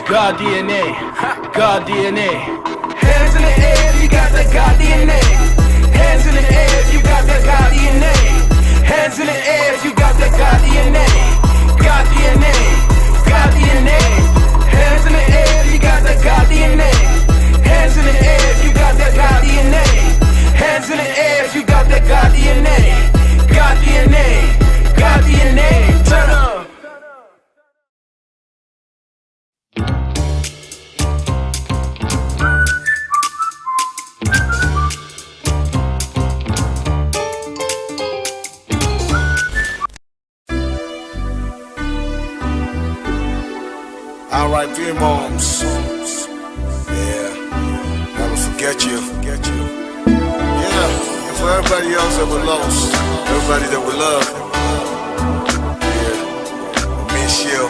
God DNA. God DNA. Hands in the air if you got the God DNA. Hands in the air if you got the God DNA. Hands in the air if you got the God DNA. God DNA. God DNA. Hands in the air if you got the God DNA. Hands in the air if you got the God DNA. Hands in the air if you got the God DNA. God DNA. God DNA. Turn up. R.I.P. moms. Yeah, never forget you. Yeah, and for everybody else that we lost, everybody that we love. Yeah, I miss you.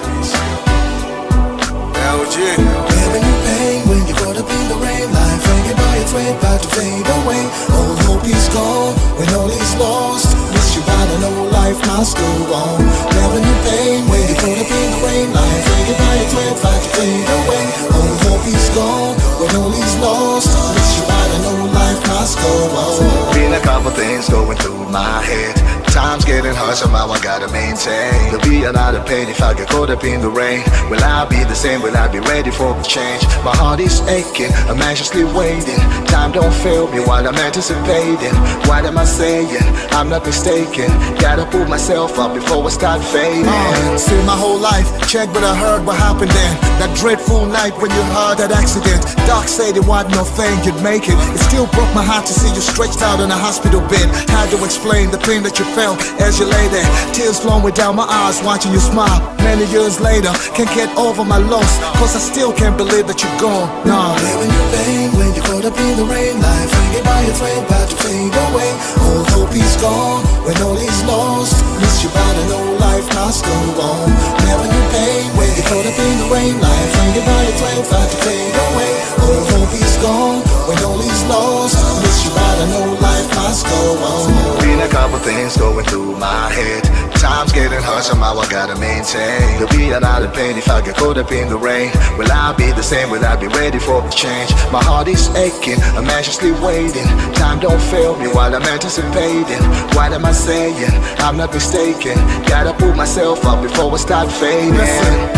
LG. Living in pain when you're caught up in the rain. Life hanging by a thread, about to fade away. All hope is gone when all is lost. Miss you, but I know life must go on. Living in pain when you're caught up in the rain. Life hanging by a thread, about to fade away. All hope is gone when all is lost. Miss you, but I know life must go on. Been a couple things going through my head. Time's getting hard, somehow I gotta maintain. There'll be another pain if I get caught up in the rain. Will I be the same? Will I be ready for the change? My heart is aching, I'm anxiously waiting. Time don't fail me while I'm anticipating. What am I saying? I'm not mistaken. Gotta pull myself up before I start fading. See my whole life, check what I heard, what happened then. That dreadful night when you heard that accident. Doc said it wasn't no thing, you'd make it. It still broke my heart to see you stretched out in a hospital bed. Had to explain the pain that you felt as you lay there. Tears flowing down my eyes watching you smile. Many years later, can't get over my loss, cause I still can't believe that you're gone. Nah. Living your pain when you're caught up in the rain. Life hanging by a thread, about to fade away. All hope is gone when all is lost. Miss you, but I know life must go on. Living your pain when you're caught up in the rain. Life hanging by a thread, about to fade away. All hope is gone when all is lost. Miss you, but I know life must go on. Been a couple things going through my head. Time's getting hard, somehow I gotta maintain. There'll be another pain if I get caught up in the rain. Will I be the same? Will I be ready for the change? My heart is aching, I'm anxiously waiting. Time don't fail me while I'm anticipating. What am I saying? I'm not mistaken. Gotta pull myself up before I start fading. Listen,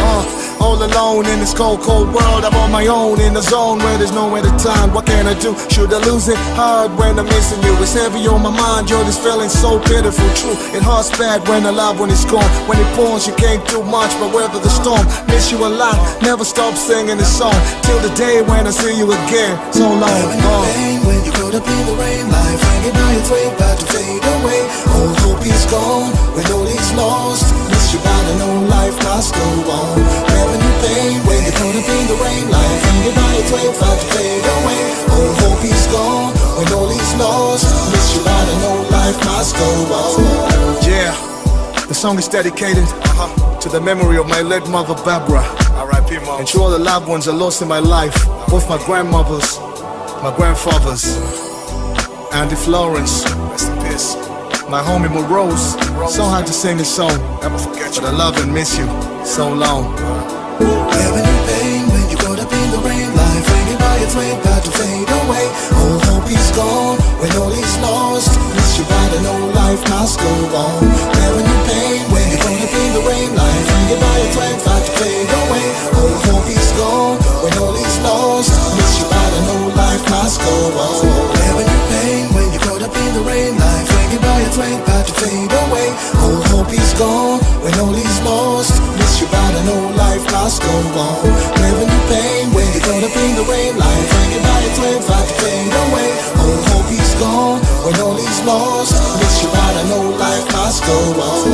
all alone in this cold, cold world. I'm on my own in a zone where there's nowhere to turn. What can I do? Should I lose it? Hard when I'm missing you. It's heavy on my mind, yo, this feeling so pitiful. True, it hurts bad when I love when it's gone. When it pours, you can't do much but weather the storm. Miss you a lot, never stop singing this song till the day when I see you again. So long. Living in pain when you're caught up in the rain. Life hanging by a thread, about to fade away. All hope is gone when all is lost. Miss you, but I know life must go on. Living in pain when you're caught up in the rain. Life hanging by a thread, about to fade away. All hope is gone when all is lost. Miss you, but I know life must go on. Yeah, the song is dedicated to the memory of my late mother Barbara. R.I.P. Mom. And to all the loved ones I lost in my life, both my grandmothers, my grandfathers, Auntie Florence, rest in peace. my homie Rose. So hard to sing this song, Never forget you. but I love and miss you so long. Living in pain when you're caught up in the rain. Life hanging by a thread, about to fade away. All hope is gone when all is lost. Miss you, but I know life must go on. Living in pain when you're caught up in the rain. Life hanging by a thread, about to fade away. All hope is gone when all is lost. Miss you, but I know life must go on. Living in pain when you're caught up in the rain. Life hanging by a thread, about to fade away. All hope is gone when all is lost. Miss you, but I know life must go on. Living in pain when you're caught up in the rain. Life hanging by a thread, about to fade away. All hope is gone go on.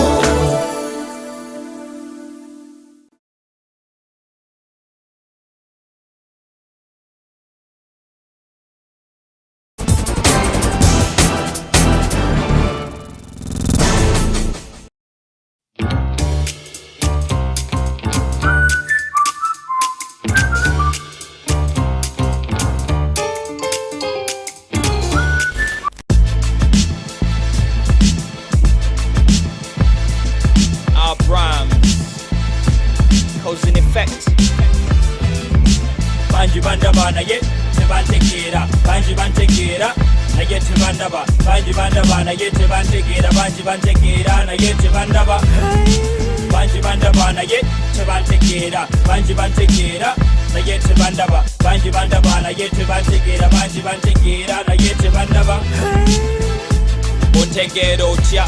Ontegera otya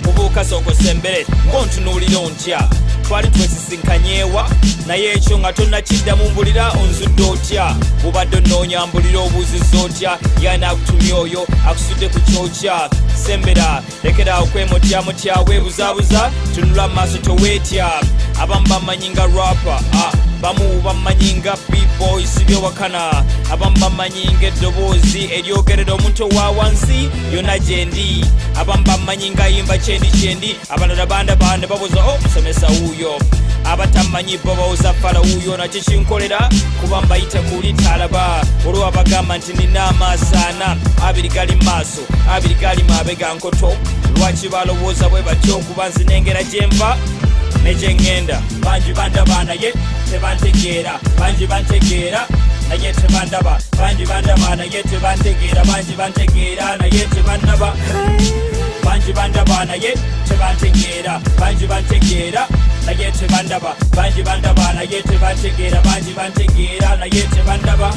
mubuuka soko sembere ngontunuulira ontya twali twesisinkanyeewa naye ekyo nga tonnakiddamu mbulira onzudde otya bubadde onnoonya mbulira obuuzizza otya yana akutumye oyo akusudde ku kyokya sembera lekera okwemotyamotya weebuzaabuza tunula mu maaso toweetya abamu bamanyi nga rapa bamu bamanyi nga b-boys byowakana abamu bamanyi nga eddoboozi eryogerera omuntu owa wansi yonna gyendi abamu bamanyi nga yimba kyendi abalala bandabande babuuza musomesa wuuyo abatamanyi bo bawuza fala wuuyo nakyo kinkolera kuba mbayita kuli talaba olwo abagamba nti nina amaaso ana abiri gali maaso abiri gali mabega nkoto lwaki balowooza bwe batyo kuba nzinengera gyenva nejengenda banji bandaba naye tebantegeera banji bantegeera naye tebandaba banji bandaba naye tebantegeera banji bantegeera naye tebandaba banji bandaba naye tebantegeera banji bantegeera naye tebandaba banji bandaba naye tebantegeera banji bantegeera naye tebandaba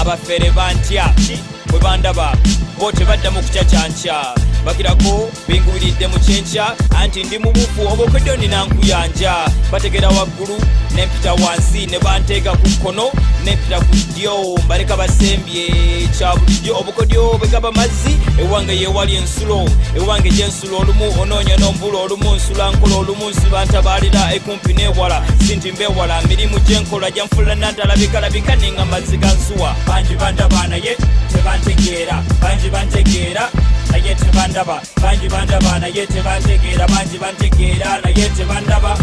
abafere bantya bwe bandaba bo tebaddamu kucacantya bakirako bingubiridde mu kyenkya anti ndi mubufu obukodyo nina nkuyanja bategera waggulu nempita wansi ne banteeka ku kkono nempita ku ddyo mbaleka basembye kya bulijjo obukodyo bwe gaba mazzi ewange yewali ensulo ewange gyensulo olumu onoonya n'ombula olumu nsula nkola olumu nsiba ntabalira ekumpi n'ewala sinti mbewala mirimu gyenkola gyanfula nantalabika ninga mazzi gansuwa banji bandaba naye tebantegeera banji bantegeera naye tebandaba banji bandaba naye tebantegeera banji bantegeera naye tebandaba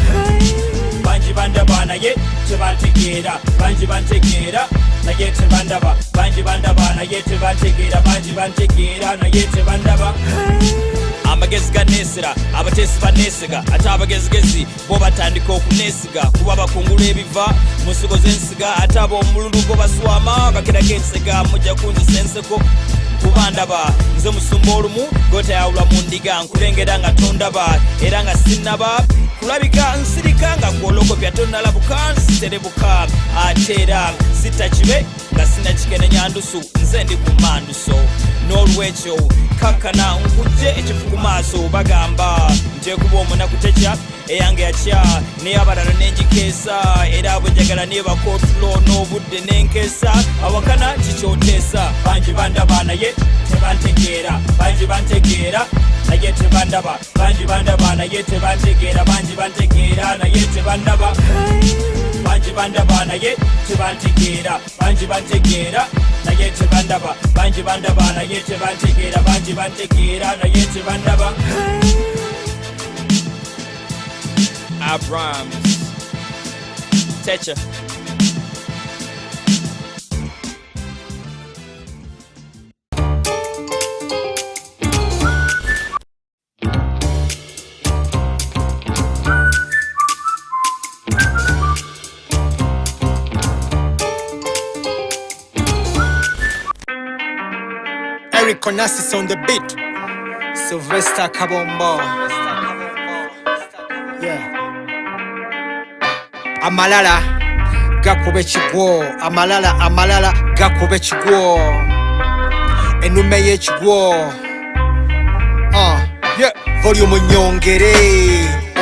banji bandaba naye tebantegeera banji bantegeera naye tebandaba banji bandaba naye tebantegeera banji bantegeera naye tebandaba amagezi ganeesera abateesi baneesiga ate abagezigezi bo batandika okuneesiga kuba bakungula ebiva mu nsigo z'ensiga ate ab'omululu go baswama bakeraga ensega mujja kunzisa enseko kubandaba nze musumba olumu gotayawula mu ndiga nkulengera nga tondaba era nga sinnaba kulabika nsirika nga gwolokopya tonnalabuka nsiterebuka ate era sitakibe nga sinakikenenya ndusu nze ndi ku manduso n'olwekyo kakkana nkujje ekifu ku maaso bagamba nteekuba omunaku tekya eyange yakya naye abalala n'engikeesa era bwe njagala nebakootulo n'obudde n'enkeesa awakana kikyoteesa banji bandaba naye tebantegeera banji bantegeera naye tebandaba banji bandaba naye tebantegeera banji bantegeera naye tebandaba banji bandaba naye tebantegeera banji bantegeera naye tebandaba banji bandaba naye tebantegeera banji bantegeera naye tebandaba Abrams Techa Eric Onassis on the beat. Sylvester Kabombo. Yeah. Amalala gakuba ekigwo. Amalala gakuba ekigwo. Ennume y'ekigwo. Yeah. Volume nyongere.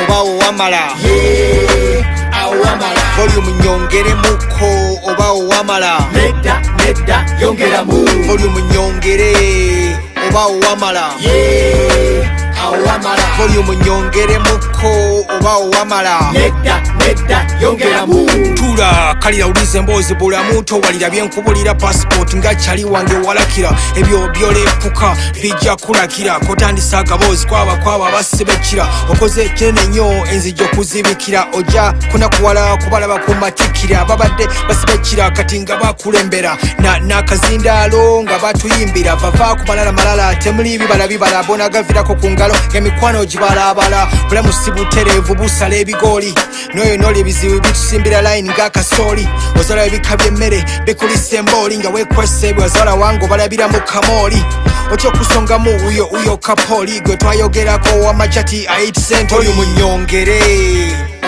Oba owamala. Yeah. Awamala. Volume nyongere muko. Oba owamala. Nedda yongera mu. Volume nyongere. Oba owamala. Yeah. awamala volume nyongeremuko oba owamala nedda yongeramu tula kalira ulize mboozi bulamu towalira byenkubulira passport nga kyali wange walakira ebyo byolepuka bijja kulakira kotandisa akaboozi kwaba basibekira okoze kinene nnyo enzijja okuzibikira ojja kunakuwala kubalaba ku matikira babadde basibekira kati nga bakulembera n'akazindaalo nga batuyimbira vava ku malala temuli bibala bonagavirako ku ngalo emikwano gibalabala bulamu si butereevu busala ebigooli noyo noli ebizibu bitusimbira line ng'akasooli ozala ebika by'emmere bikulisa embooli nga weekwesa ebyo azala wange obalabira mu kamooli otya okusongamu uyo kapooli gwe twayogerako wamachati ait sente oli munyongere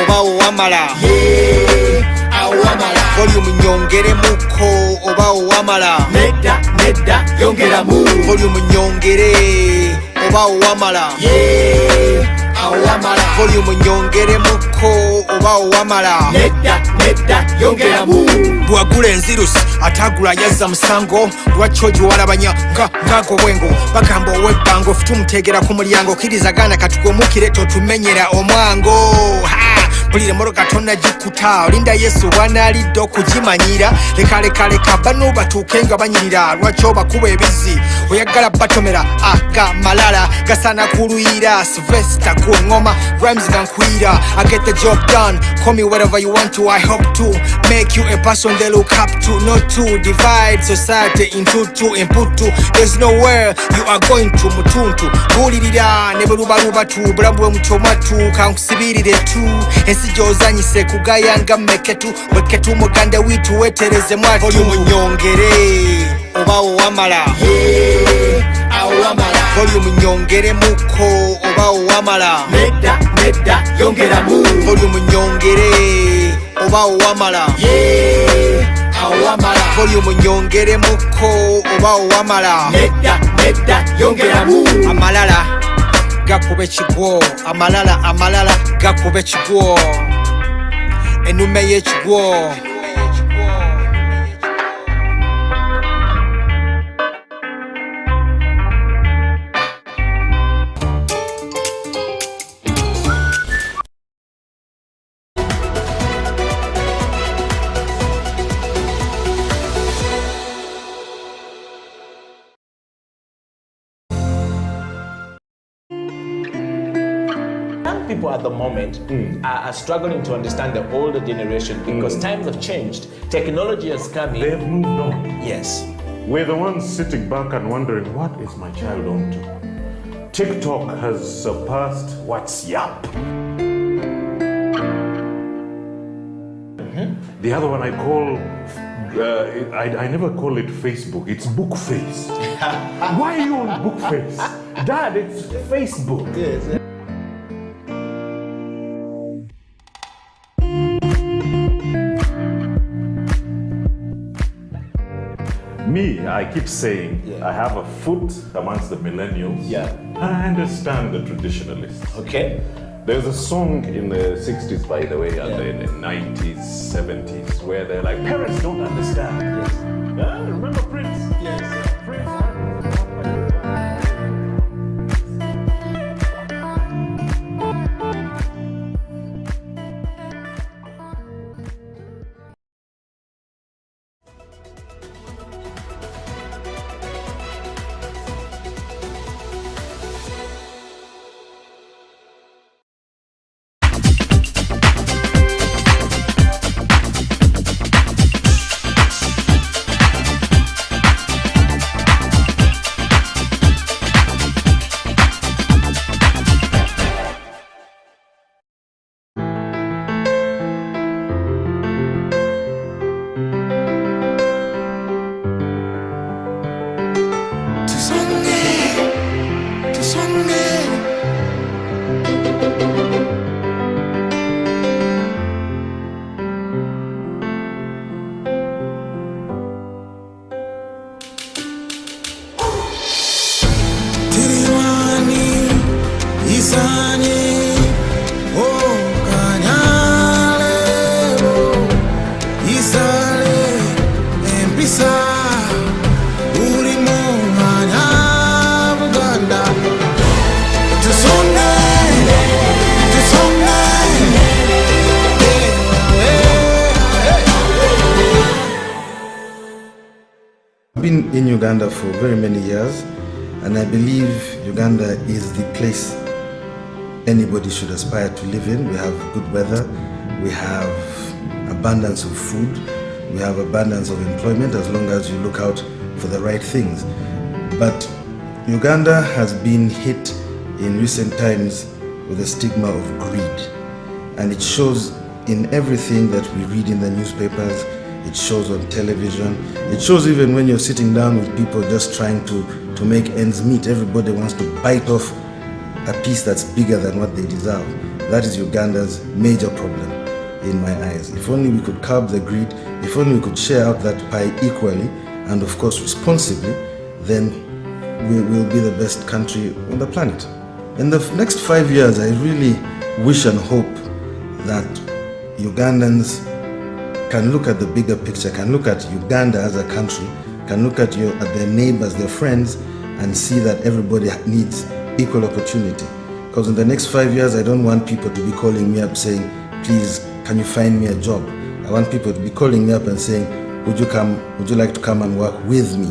oba owamala volume nyongeremuko oba owamala nedda yongeramu volume nyongere oba owamala volume nyongeremuko oba owamala nedda yongeramu bwagula enzirusi atagula yazza musango lwakyo giwalabanya ngago bwengo bagamba owebbango futumutegera ku mulyango kirizagana katugomukire totumenyera omwango mpulire moroka tonna gikuta olinda yesu bwanaalidde okugimanyira lekaleka bano batuuke nga banyirira lwakyo bakuba ebizi oyagala batomera aga malala gasana kuluyira Sylvester ku ngoma rhymes gankwira I get the job done call me whatever you want to I hope to make you a person they look up to not to divide society into two imputu there's nowhere you are going to mutuntu bulirira ne belubaluba tu bulamu bwe mutomatu kankusibirire tu ensi gyozanyise kugayanga mmeketu weketu muganda witu wetereze mwatu volume nyongere oba owamala volume nyongeremuko oba owamala nedda yongeramu volume nyongere oba owamala volume nyongeremuko oba owamala nedda yongeramu amalala gakuba ekigwo amalala gakuba ekigwo ennume y'ekigwo People at the moment are struggling to understand the older generation because times have changed. Technology has come in. They've moved on. Yes. We're the ones sitting back and wondering, what is my child on to? TikTok has surpassed WhatsApp. The other one I call, I never call it Facebook, it's Bookface. Why are you on Bookface? Dad, it's Facebook. Yes. Me, I keep saying I have a foot amongst the millennials. Yeah. And I understand the traditionalists. Okay. There's a song in the 60s, by the way, and in the 90s, 70s, where they're like, parents don't understand. Yes. Remember Prince? Yes. Prince. been in Uganda for very many years, and I believe Uganda is the place anybody should aspire to live in. We have good weather, we have abundance of food, we have abundance of employment as long as you look out for the right things. But Uganda has been hit in recent times with a stigma of greed, and it shows in everything that we read in the newspapers, it shows on television, it shows even when you're sitting down with people just trying to make ends meet. Everybody wants to bite off a piece that's bigger than what they deserve. That is Uganda's major problem in my eyes. If only we could curb the greed, if only we could share out that pie equally and of course responsibly, then we will be the best country on the planet. In the next 5 years, I really wish and hope that Ugandans can look at the bigger picture, can look at Uganda as a country, can look at their neighbors, their friends, and see that everybody needs equal opportunity. Because in the next 5 years, I don't want people to be calling me up saying, please, can you find me a job? I want people to be calling me up and saying, would you like to come and work with me?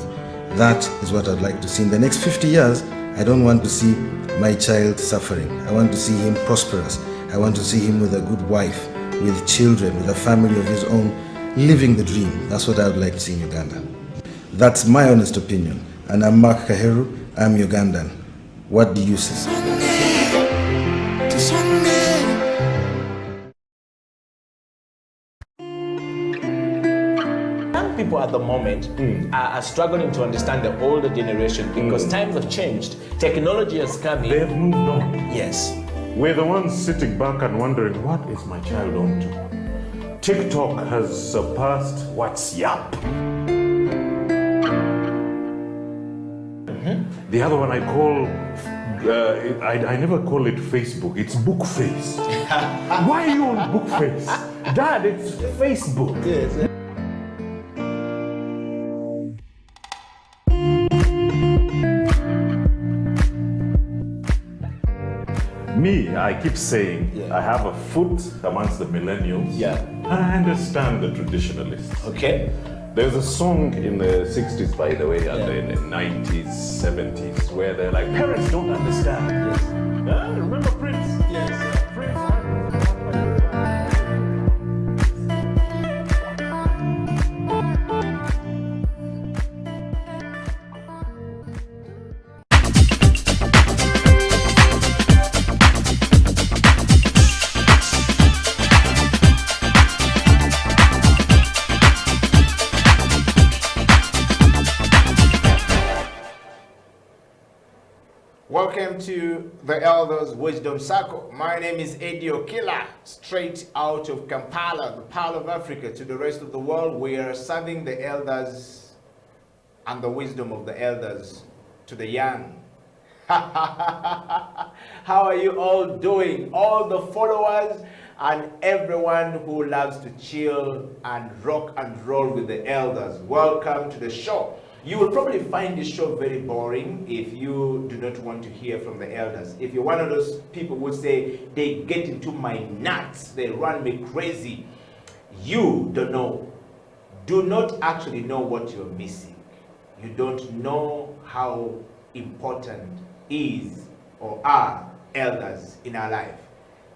That is what I'd like to see. In the next 50 years, I don't want to see my child suffering. I want to see him prosperous. I want to see him with a good wife, with children, with a family of his own, living the dream. That's what I would like to see in Uganda. That's my honest opinion. And I'm Mark Kaheru, I'm Ugandan. What do you say? Young people at the moment are struggling to understand the older generation because times have changed. Technology has come in. They've moved on. Yes. We're the ones sitting back and wondering, what is my child on to? TikTok has surpassed WhatsApp. The other one I call, I never call it Facebook, it's Bookface. Why are you on Bookface? Dad, it's Facebook. Yes. Me, I keep saying, I have a foot amongst the millennials. Yeah. And I understand the traditionalists. Okay. There's a song in the 60s, by the way, and in the 90s, 70s, where they're like, parents don't understand. Yes. Remember Prince? Yes. Prince. Welcome to the Elders Wisdom Circle. My name is Eddie Okila, straight out of Kampala, the Pearl of Africa. To the rest of the world, we are serving the elders and the wisdom of the elders to the young. How are you all doing? All the followers and everyone who loves to chill and rock and roll with the elders. Welcome to the show. You will probably find this show very boring if you do not want to hear from the elders. If you're one of those people who say, they get into my nuts, they run me crazy, you don't know. Do not actually know what you're missing. You don't know how important is or are elders in our life.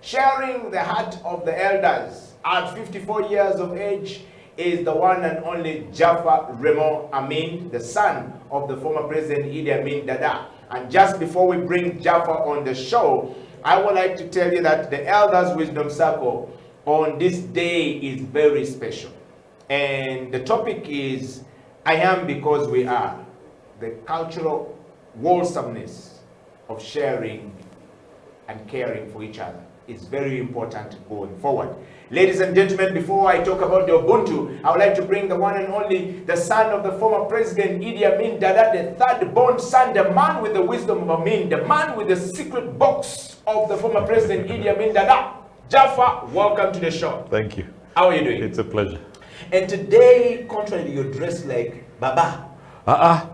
Sharing the heart of the elders at 54 years of age is the one and only Jaffa Raymond Amin, the son of the former President Idi Amin Dada. And just before we bring Jaffa on the show, I would like to tell you that the Elders Wisdom Circle on this day is very special. And the topic is, I am because we are. The cultural wholesomeness of sharing and caring for each other is very important going forward. Ladies and gentlemen, before I talk about the Ubuntu, I would like to bring the one and only, the son of the former President Idi Amin Dada, the third born son, the man with the wisdom of Amin, the man with the secret box of the former President Idi Amin Dada. Jaffa, welcome to the show. Thank you. How are you doing? It's a pleasure. And today, contrary, you're dressed like Baba.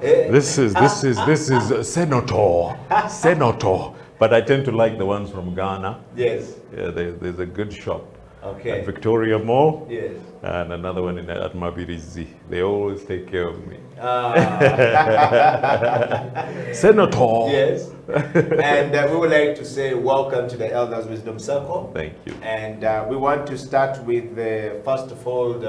This is Senator. Senator. But I tend to like the ones from Ghana. Yes. Yeah, there's a good shop. Okay. at Victoria Mall. Yes. And another one at Mabirizi. They always take care of me. Senator. Yes. And we would like to say welcome to the Elders Wisdom Circle. Thank you. And we want to start with first of all,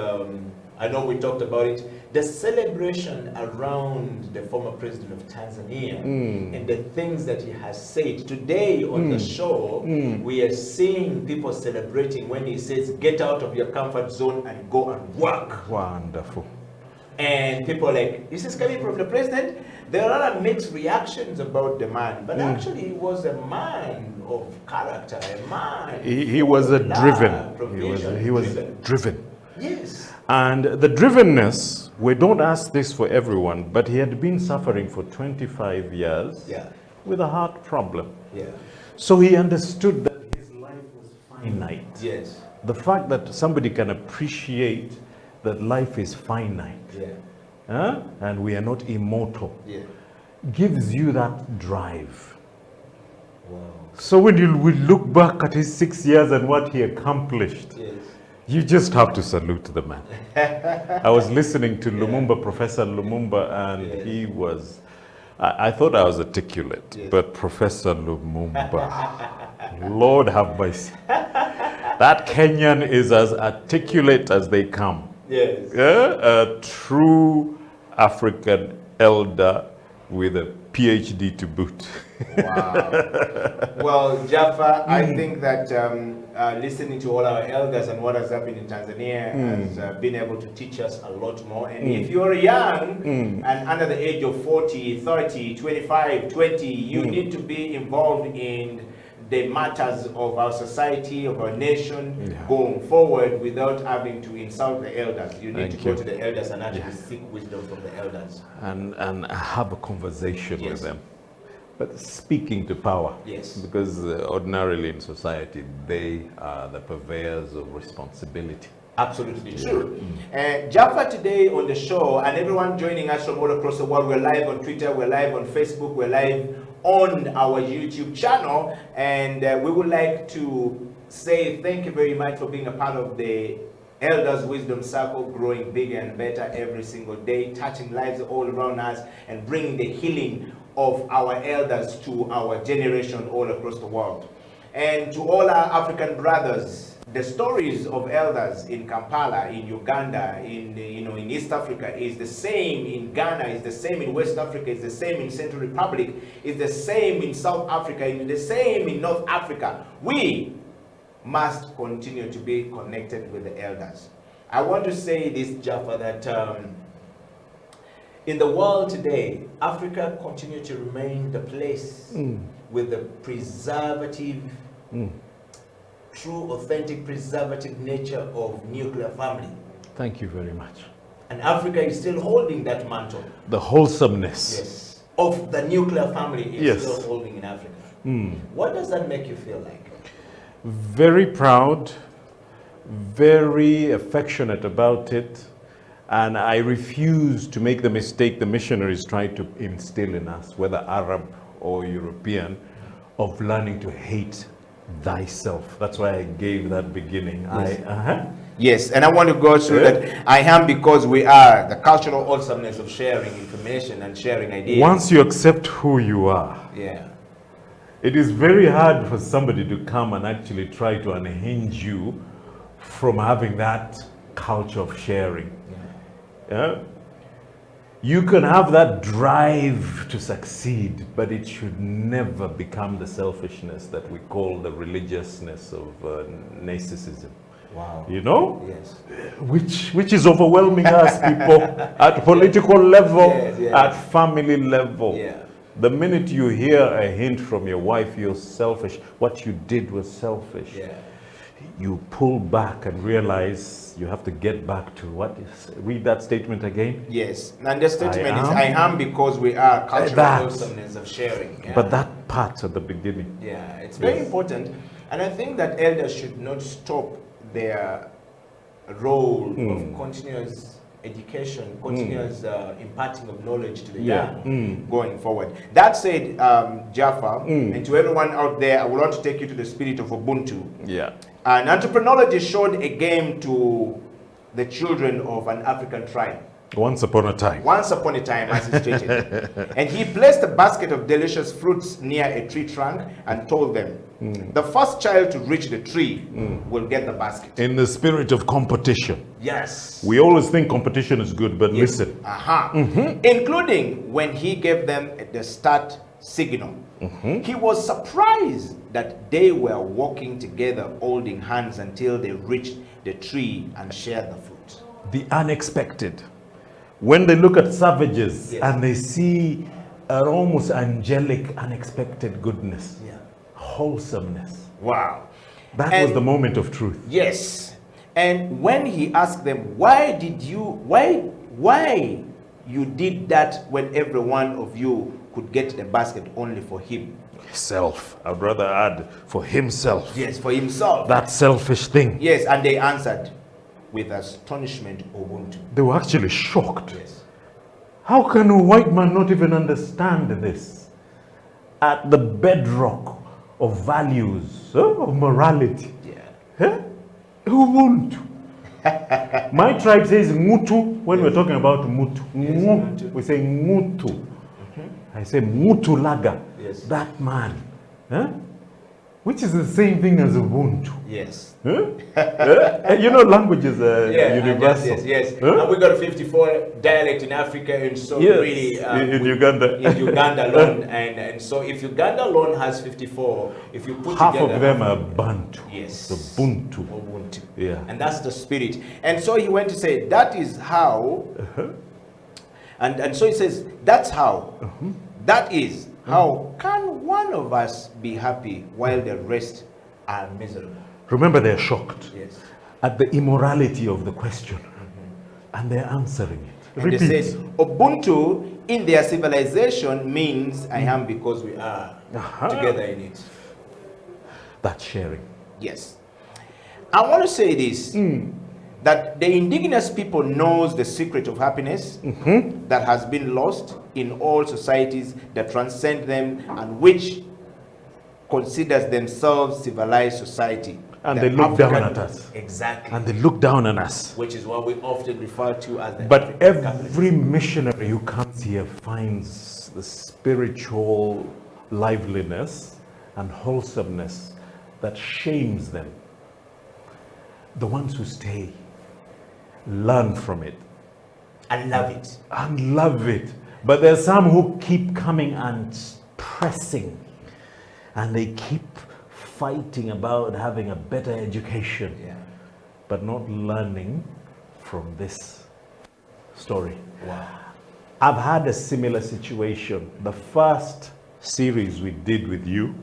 I know we talked about it, the celebration around the former president of Tanzania and the things that he has said. Today on the show, we are seeing people celebrating when he says, get out of your comfort zone and go and work. Wonderful. And people are like, this is coming from the president. There are a lot of mixed reactions about the man, but actually he was a man of character, a man. He was a driven. He was driven. Yes. And the drivenness, we don't ask this for everyone, but he had been suffering for 25 years with a heart problem. Yeah. So he understood that his life was finite. Yes. The fact that somebody can appreciate that life is finite, and we are not immortal, gives you that drive. Wow. So when you look back at his 6 years and what he accomplished, you just have to salute the man. I was listening to Lumumba, Professor Lumumba, and he was, I thought I was articulate, but Professor Lumumba, Lord have mercy. That Kenyan is as articulate as they come. Yes. A true African elder with a PhD to boot. Wow. Well, Jaffa, I think that listening to all our elders and what has happened in Tanzania has been able to teach us a lot more. And if you're young and under the age of 40, 30, 25, 20, you need to be involved in the matters of our society, of our nation, going forward without having to insult the elders. You need to go to the elders and actually seek wisdom from the elders. And have a conversation with them. But speaking to power. Yes. Because ordinarily in society, they are the purveyors of responsibility. Absolutely true. Jaffa today on the show, and everyone joining us from all across the world, we're live on Twitter, we're live on Facebook, we're live on our YouTube channel, and we would like to say thank you very much for being a part of the Elders Wisdom Circle, growing bigger and better every single day, touching lives all around us and bringing the healing of our elders to our generation all across the world. And to all our African brothers, the stories of elders in Kampala, in Uganda, in East Africa is the same in Ghana, is the same in West Africa, is the same in Central Republic, is the same in South Africa, is the same in North Africa. We must continue to be connected with the elders. I want to say this, Jaffa, that in the world today, Africa continues to remain the place with the preservative, true, authentic, preservative nature of nuclear family. Thank you very much. And Africa is still holding that mantle. The wholesomeness. Yes. Of the nuclear family is still holding in Africa. What does that make you feel like? Very proud, very affectionate about it, and I refuse to make the mistake the missionaries tried to instill in us, whether Arab or European, of learning to hate thyself. That's why I gave that beginning. Yes. Yes, and I want to go through that. I am because we are the cultural awesomeness of sharing information and sharing ideas. Once you accept who you are, it is very hard for somebody to come and actually try to unhinge you from having that culture of sharing. You can have that drive to succeed, but it should never become the selfishness that we call the religiousness of narcissism. Wow. You know? Yes. Which is overwhelming us people at political level, at family level. The minute you hear a hint from your wife, you're selfish, what you did was selfish. You pull back and realize you have to get back to what is, read that statement again. Yes, and the statement is, I am because we are cultural awesomeness of sharing. But that part at the beginning. Yeah, it's very important. And I think that elders should not stop their role of continuous education, continuous imparting of knowledge to the young going forward. That said, Jaffa, and to everyone out there, I would want to take you to the spirit of Ubuntu. Yeah. An anthropologist showed a game to the children of an African tribe. Once upon a time. Once upon a time, as he stated. And he placed a basket of delicious fruits near a tree trunk and told them, the first child to reach the tree will get the basket. In the spirit of competition. Yes. We always think competition is good, but listen. Including when he gave them the start signal. He was surprised that they were walking together, holding hands until they reached the tree and shared the fruit. The unexpected. When they look at savages and they see an almost angelic, unexpected goodness, wholesomeness. Wow. That was the moment of truth. Yes. And when he asked them, why you did that when every one of you could get the basket only for him? Self. I'd rather add for himself. Yes, for himself. That selfish thing. Yes, and they answered with astonishment, Ubuntu. They were actually shocked. Yes. How can a white man not even understand this? At the bedrock of values, of morality. Ubuntu. My tribe says Mutu when we're talking about Mutu. Mutu. We say Mutu. I say Mutu Laga. Yes. That man. Which is the same thing as Ubuntu. Yes. You know, language is universal. Yes. And we got 54 dialect in Africa, and so really in Uganda. In Uganda alone, and so if Uganda alone has 54, if you put half together, of them are Bantu. Yes. Ubuntu. Ubuntu. Yeah. And that's the spirit. And so he went to say that is how. And so he says that's how. That is how can one of us be happy while the rest are miserable? Remember, they're shocked at the immorality of the question, and they're answering it. And they said, Ubuntu in their civilization means I am because we are together in it. That's sharing. Yes. I want to say this, that the indigenous people knows the secret of happiness that has been lost in all societies that transcend them and which considers themselves civilized society. And they look down at us. Exactly. And they look down on us. Which is what we often refer to as the But every missionary who comes here finds the spiritual liveliness and wholesomeness that shames them. The ones who stay learn from it. And love it. And love it. But there's some who keep coming and pressing. And they keep fighting about having a better education. But not learning from this story. Wow. I've had a similar situation. The first series we did with you,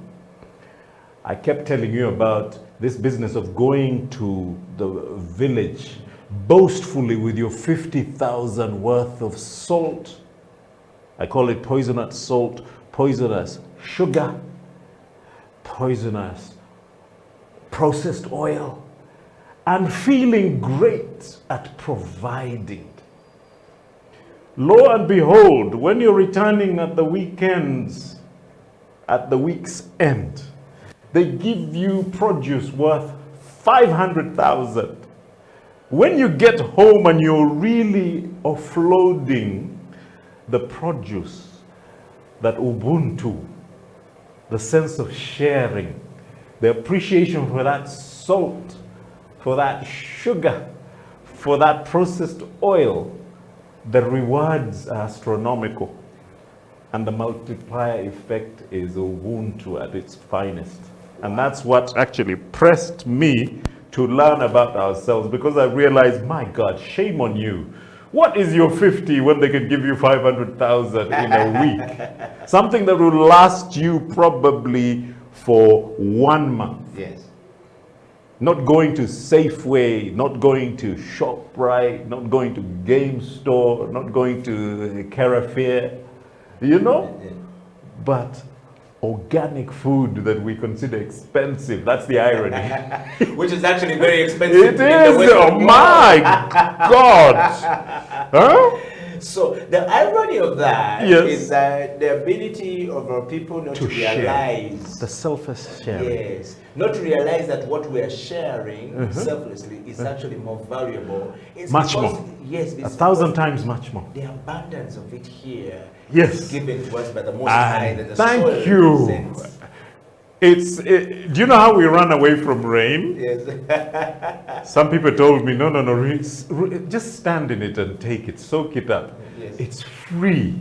I kept telling you about this business of going to the village boastfully with your 50,000 worth of salt. I call it poisonous salt, poisonous sugar, poisonous processed oil, and feeling great at providing. Lo and behold, when you're returning at the weekends, at the week's end, they give you produce worth 500,000. When you get home and you're really offloading the produce, that Ubuntu, the sense of sharing, the appreciation for that salt, for that sugar, for that processed oil, the rewards are astronomical. And the multiplier effect is Ubuntu at its finest. And that's what actually pressed me to learn about ourselves, because I realized, my God, shame on you. What is your 50 when they can give you 500,000 in a week? Something that will last you probably for 1 month. Yes. Not going to Safeway, not going to ShopRite, not going to Game Store, not going to Carrefour, you know? But organic food that we consider expensive. That's the irony. Which is actually very expensive. It is. Oh my God. Huh? So the irony of that Yes. is that the ability of our people not to realize the selfless sharing. Yes, not to realize that what we are sharing selflessly is Uh-huh. actually more valuable. It's Much because- more. Yes, it's 1,000 because times much more. The abundance of it here Yes. is given to us by the Most High. That the soil Thank you. represents. Do you know how we run away from rain? Yes. Some people told me, no, just stand in it and take it, soak it up. Yes. It's free.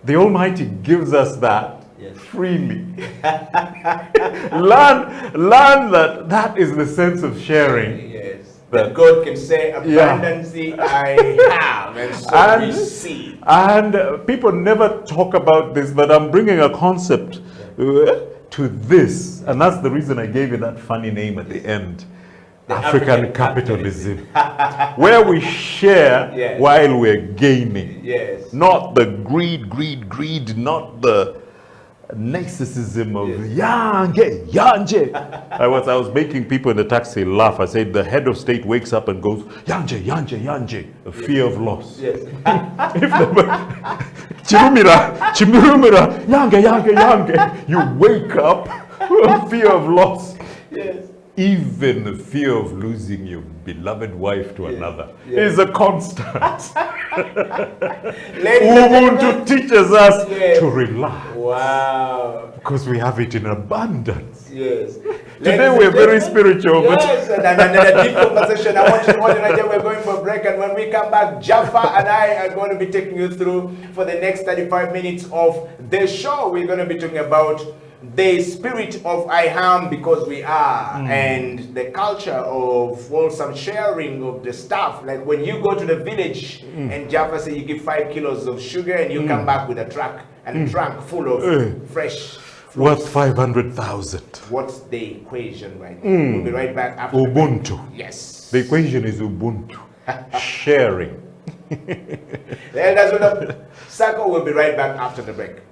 The Almighty gives us that freely. learn that is the sense of sharing. Yes. That God can say, abundance I have, and so receive. And people never talk about this, but I'm bringing a concept to this, and that's the reason I gave it that funny name at the end. African capitalism, where we share while we're gaining. Yes. Not the greed, not the narcissism of yanje. I was making people in the taxi laugh. I said the head of state wakes up and goes yanje, a fear of loss. Yes. Chimurumira, yange. You wake up a fear of loss. Yes. Even the fear of losing your beloved wife to another is a constant. Ubuntu teaches us to relax. Wow. Because we have it in abundance. Yes. Today we're very spiritual. Yes, and a deep conversation. I want you to hold it right there. We're going for a break, and when we come back, Jaffa and I are going to be taking you through for the next 35 minutes of the show. We're going to be talking about the spirit of I am because we are, and the culture of some sharing of the stuff. Like when you go to the village and Jaffa say you give 5 kilos of sugar and you come back with a truck and a trunk full of fresh fruits. Worth 500,000. What's the equation right there? We'll be right back after Ubuntu. Yes. The equation is Ubuntu. Sharing. The elders with the circle will be right back after the break.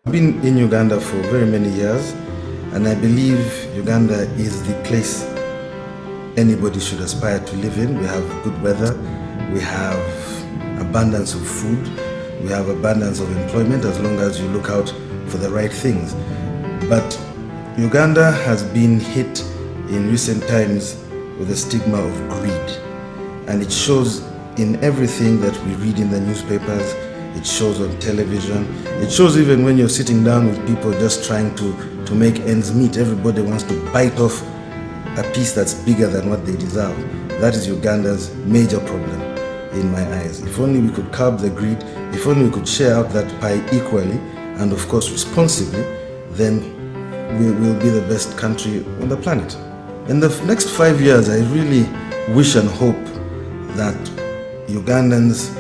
I've been in Uganda for very many years, and I believe Uganda is the place anybody should aspire to live in. We have good weather, we have abundance of food, we have abundance of employment as long as you look out for the right things. But Uganda has been hit in recent times with the stigma of greed, and it shows in everything that we read in the newspapers. It shows on television. It shows even when you're sitting down with people just trying to make ends meet. Everybody wants to bite off a piece that's bigger than what they deserve. That is Uganda's major problem in my eyes. If only we could curb the greed, if only we could share out that pie equally and of course responsibly, then we will be the best country on the planet. In the next 5 years, I really wish and hope that Ugandans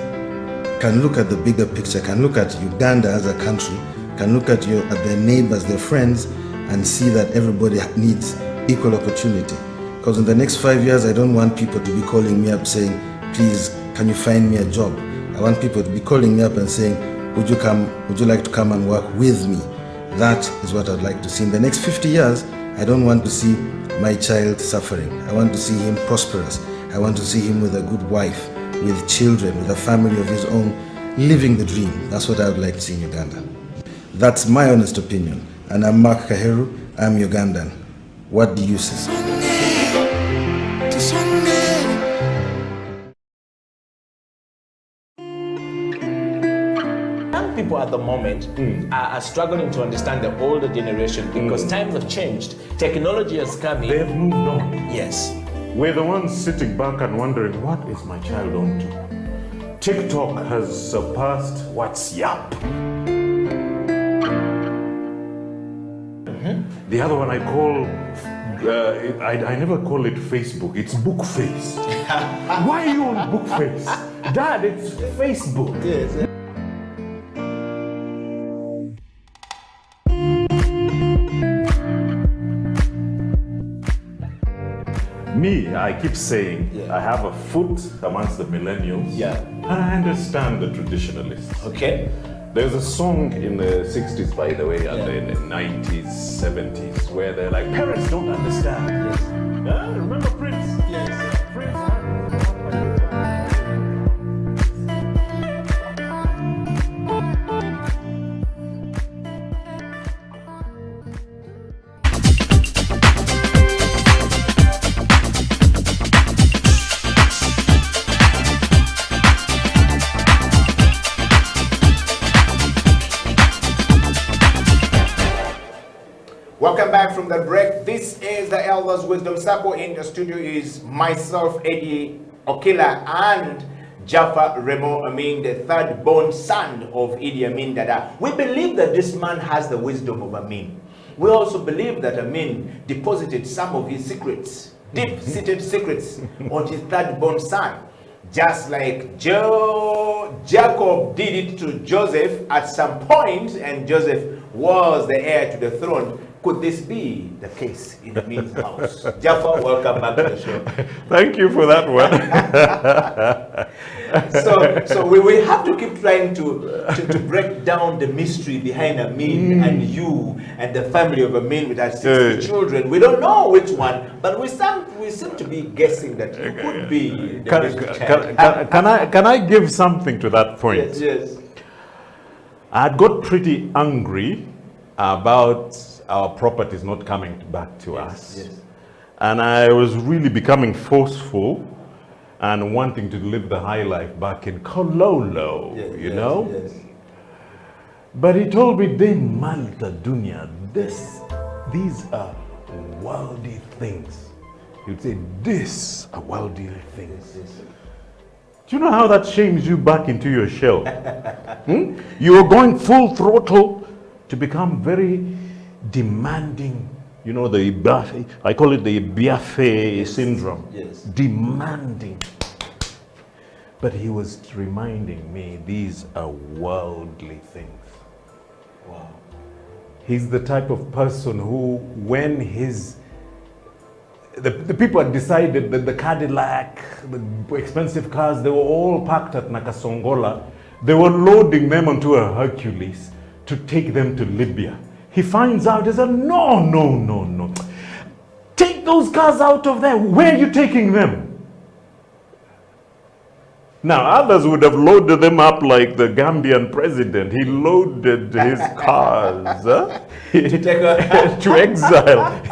can look at the bigger picture, can look at Uganda as a country, can look at their neighbors, their friends, and see that everybody needs equal opportunity. Because in the next 5 years, I don't want people to be calling me up saying, please, can you find me a job? I want people to be calling me up and saying, would you like to come and work with me? That is what I'd like to see. In the next 50 years, I don't want to see my child suffering. I want to see him prosperous. I want to see him with a good wife, with children, with a family of his own, living the dream. That's what I would like to see in Uganda. That's my honest opinion. And I'm Mark Kaheru, I'm Ugandan. What do you say? Young people at the moment are struggling to understand the older generation because times have changed. Technology has come in. They've moved on. Yes. We're the ones sitting back and wondering, what is my child on to? TikTok has surpassed WhatsApp. The other one I call, I never call it Facebook, it's Bookface. Why are you on Bookface? Dad, it's Facebook. Yes. Me, I keep saying, I have a foot amongst the millennials. Yeah. And I understand the traditionalists. Okay. There's a song in the 60s, by the way, and in the 90s, 70s, where they're like, parents don't understand. Yes. Remember Prince? Yes. Prince. Welcome back from the break. This is the Elders Wisdom Circle. In the studio is myself, Eddie Okila, and Jaffa Remo Amin, the third born son of Idi Amin Dada. We believe that this man has the wisdom of Amin. We also believe that Amin deposited some of his secrets, deep-seated secrets, on his third born son. Just like Jacob did it to Joseph at some point, and Joseph was the heir to the throne. Could this be the case in Amin's house? Jaffa, welcome back to the show. Thank you for that one. So we have to keep trying to break down the mystery behind Amin and you and the family of Amin with our 60 children. We don't know which one, but we seem to be guessing that it could be the can I give something to that point? Yes, yes. I got pretty angry about our properties not coming back to us. Yes. And I was really becoming forceful and wanting to live the high life back in Kololo, you know? Yes. But he told me, De Malta Dunya, these are worldly things. He'd say, this are worldly things. Yes. Do you know how that shames you back into your shell? You're going full throttle to become very demanding. You know, I call it the Biaffe syndrome. Yes. Demanding. But he was reminding me, these are worldly things. Wow. He's the type of person who, when the people had decided that the Cadillac, the expensive cars, they were all packed at Nakasongola. They were loading them onto a Hercules to take them to Libya. He finds out, he said, no. Take those cars out of there. Where are you taking them? Now, others would have loaded them up like the Gambian president. He loaded his cars to exile.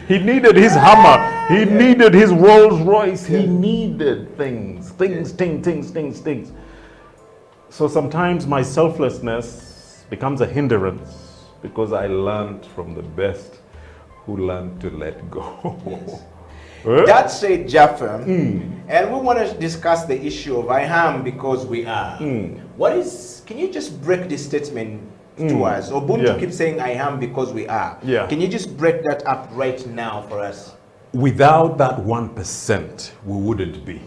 He needed his Hummer. He needed his Rolls Royce. He needed things. So sometimes my selflessness becomes a hindrance because I learned from the best who learned to let go. Yes. That said, Jaffa, and we want to discuss the issue of I am because we are. Can you just break this statement to us? Ubuntu keeps saying I am because we are. Yeah. Can you just break that up right now for us? Without that 1%, we wouldn't be.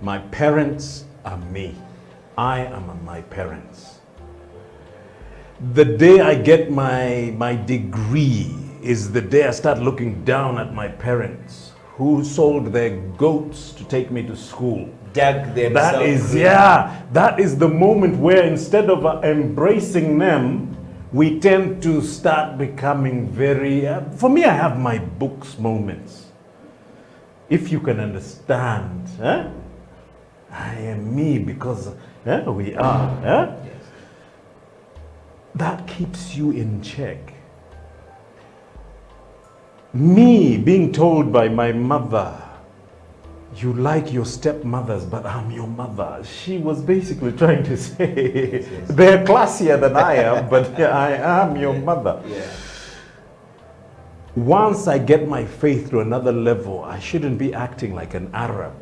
My parents are me. I am my parents. The day I get my degree is the day I start looking down at my parents who sold their goats to take me to school. Dug themselves. That is the moment where instead of embracing them, we tend to start becoming very, for me, I have my books moments. if you can understand, I am me because we are, that keeps you in check. Me being told by my mother, you like your stepmothers, but I'm your mother. She was basically trying to say, they're classier than I am, but I am your mother. Once I get my faith to another level, I shouldn't be acting like an Arab.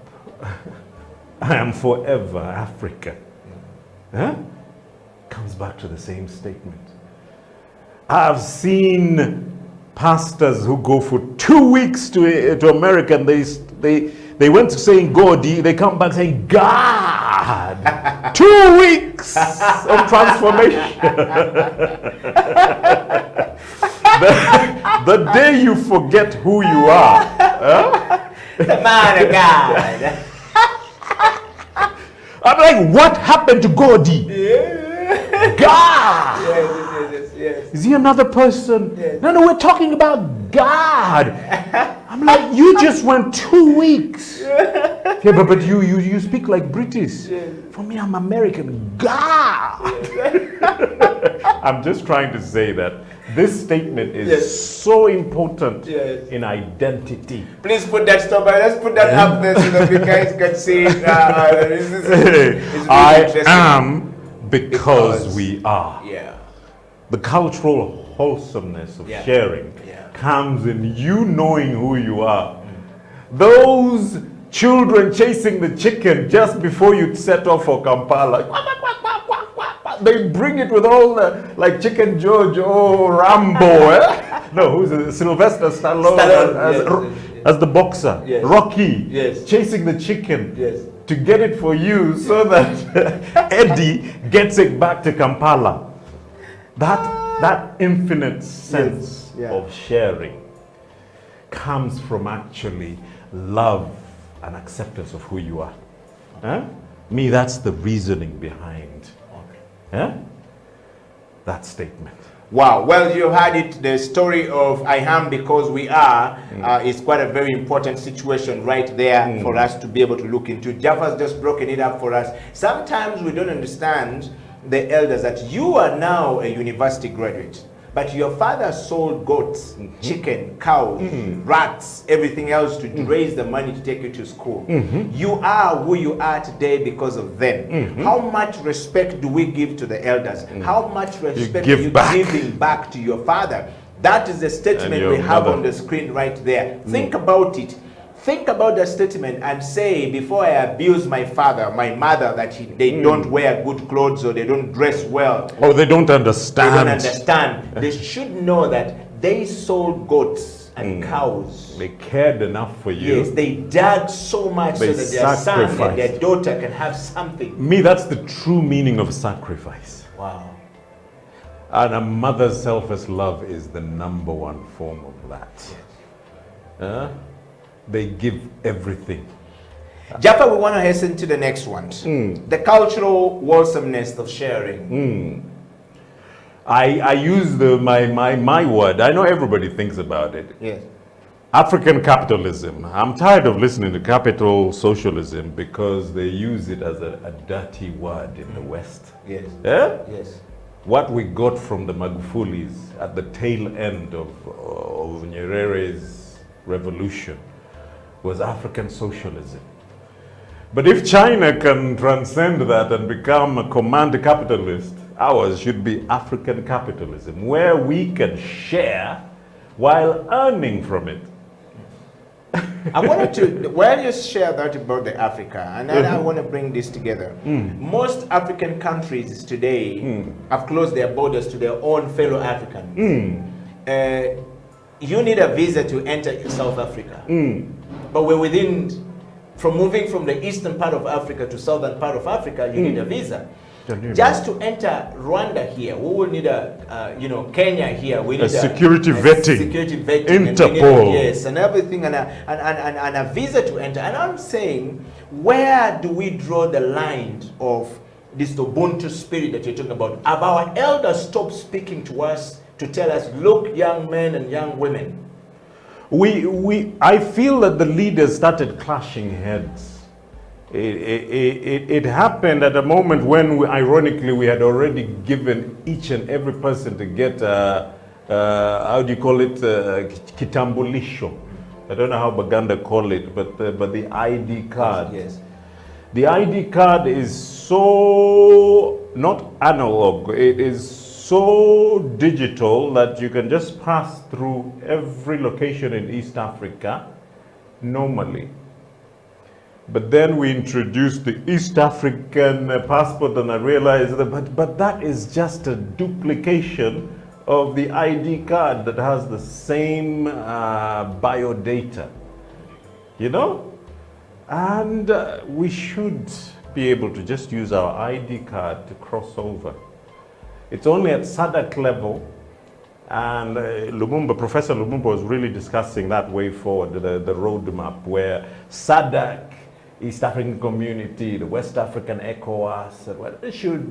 I am forever African. Comes back to the same statement. I've seen pastors who go for 2 weeks to America, and they went to saying God, they come back saying God. 2 weeks of transformation. The day you forget who you are, the man of God. I'm like, what happened to Godi? God! Yes. Is he another person? Yes. No, we're talking about God. I'm like, you just went 2 weeks. Yeah, but you speak like British. Yes. For me, I'm American. God! Yes. I'm just trying to say that this statement is so important in identity. Please put that stop. Let's put that up there so that you guys can see it. Really I am because we are. The cultural wholesomeness of sharing comes in you knowing who you are. Those children chasing the chicken just before you set off for Kampala, they bring it with all the, like Chicken George or Rambo. No, who's it? Sylvester Stallone as the boxer. Rocky chasing the chicken to get it for you so that Eddie gets it back to Kampala. That infinite sense of sharing comes from actually love and acceptance of who you are. Me, that's the reasoning behind that statement. Wow. Well, you had it. The story of I am because we are is quite a very important situation right there for us to be able to look into. Jaffa's just broken it up for us. Sometimes we don't understand the elders that you are now a university graduate, but your father sold goats, chicken, cows, rats, everything else to raise the money to take you to school. You are who you are today because of them. How much respect do we give to the elders? How much respect are you giving back to your father? That is the statement we have on the screen right there. Think about it. Think about the statement and say, before I abuse my father, my mother, that they don't wear good clothes or they don't dress well. Or they don't understand. They don't understand. They should know that they sold goats and cows. They cared enough for you. Yes, they dug so much so that their son and their daughter can have something. Me, that's the true meaning of sacrifice. Wow. And a mother's selfless love is the #1 form of that. They give everything. Jaffa, we want to hasten to the next one. The cultural wholesomeness of sharing. I use my word. I know everybody thinks about it. Yes. African capitalism. I'm tired of listening to capital socialism because they use it as a dirty word in the West. Yes. Yes. What we got from the Magufulis at the tail end of Nyerere's revolution was African socialism. But if China can transcend that and become a command capitalist, ours should be African capitalism, where we can share while earning from it. I wanted to, while you share that about the Africa, and then I want to bring this together. Most African countries today have closed their borders to their own fellow Africans. You need a visa to enter South Africa. But we're from moving from the eastern part of Africa to southern part of Africa, you need a visa. Just to enter Rwanda here, we will need Kenya here. We need a security vetting, Interpol, yes, and everything, and a visa to enter. And I'm saying, where do we draw the line of this Ubuntu spirit that you're talking about? Have our elders stopped speaking to us to tell us, look, young men and young women? I feel that the leaders started clashing heads. It happened at a moment when, ironically, we had already given each and every person to get, how do you call it, kitambulisho. I don't know how Baganda call it, but the ID card. Yes. The ID card is so, not analog, it is so digital that you can just pass through every location in East Africa normally. But then we introduced the East African passport, and I realized that, but that is just a duplication of the ID card that has the same biodata, you know? And we should be able to just use our ID card to cross over. It's only at SADC level, and Professor Lumumba was really discussing that way forward, the roadmap, where SADC, East African Community, the West African ECOWAS, should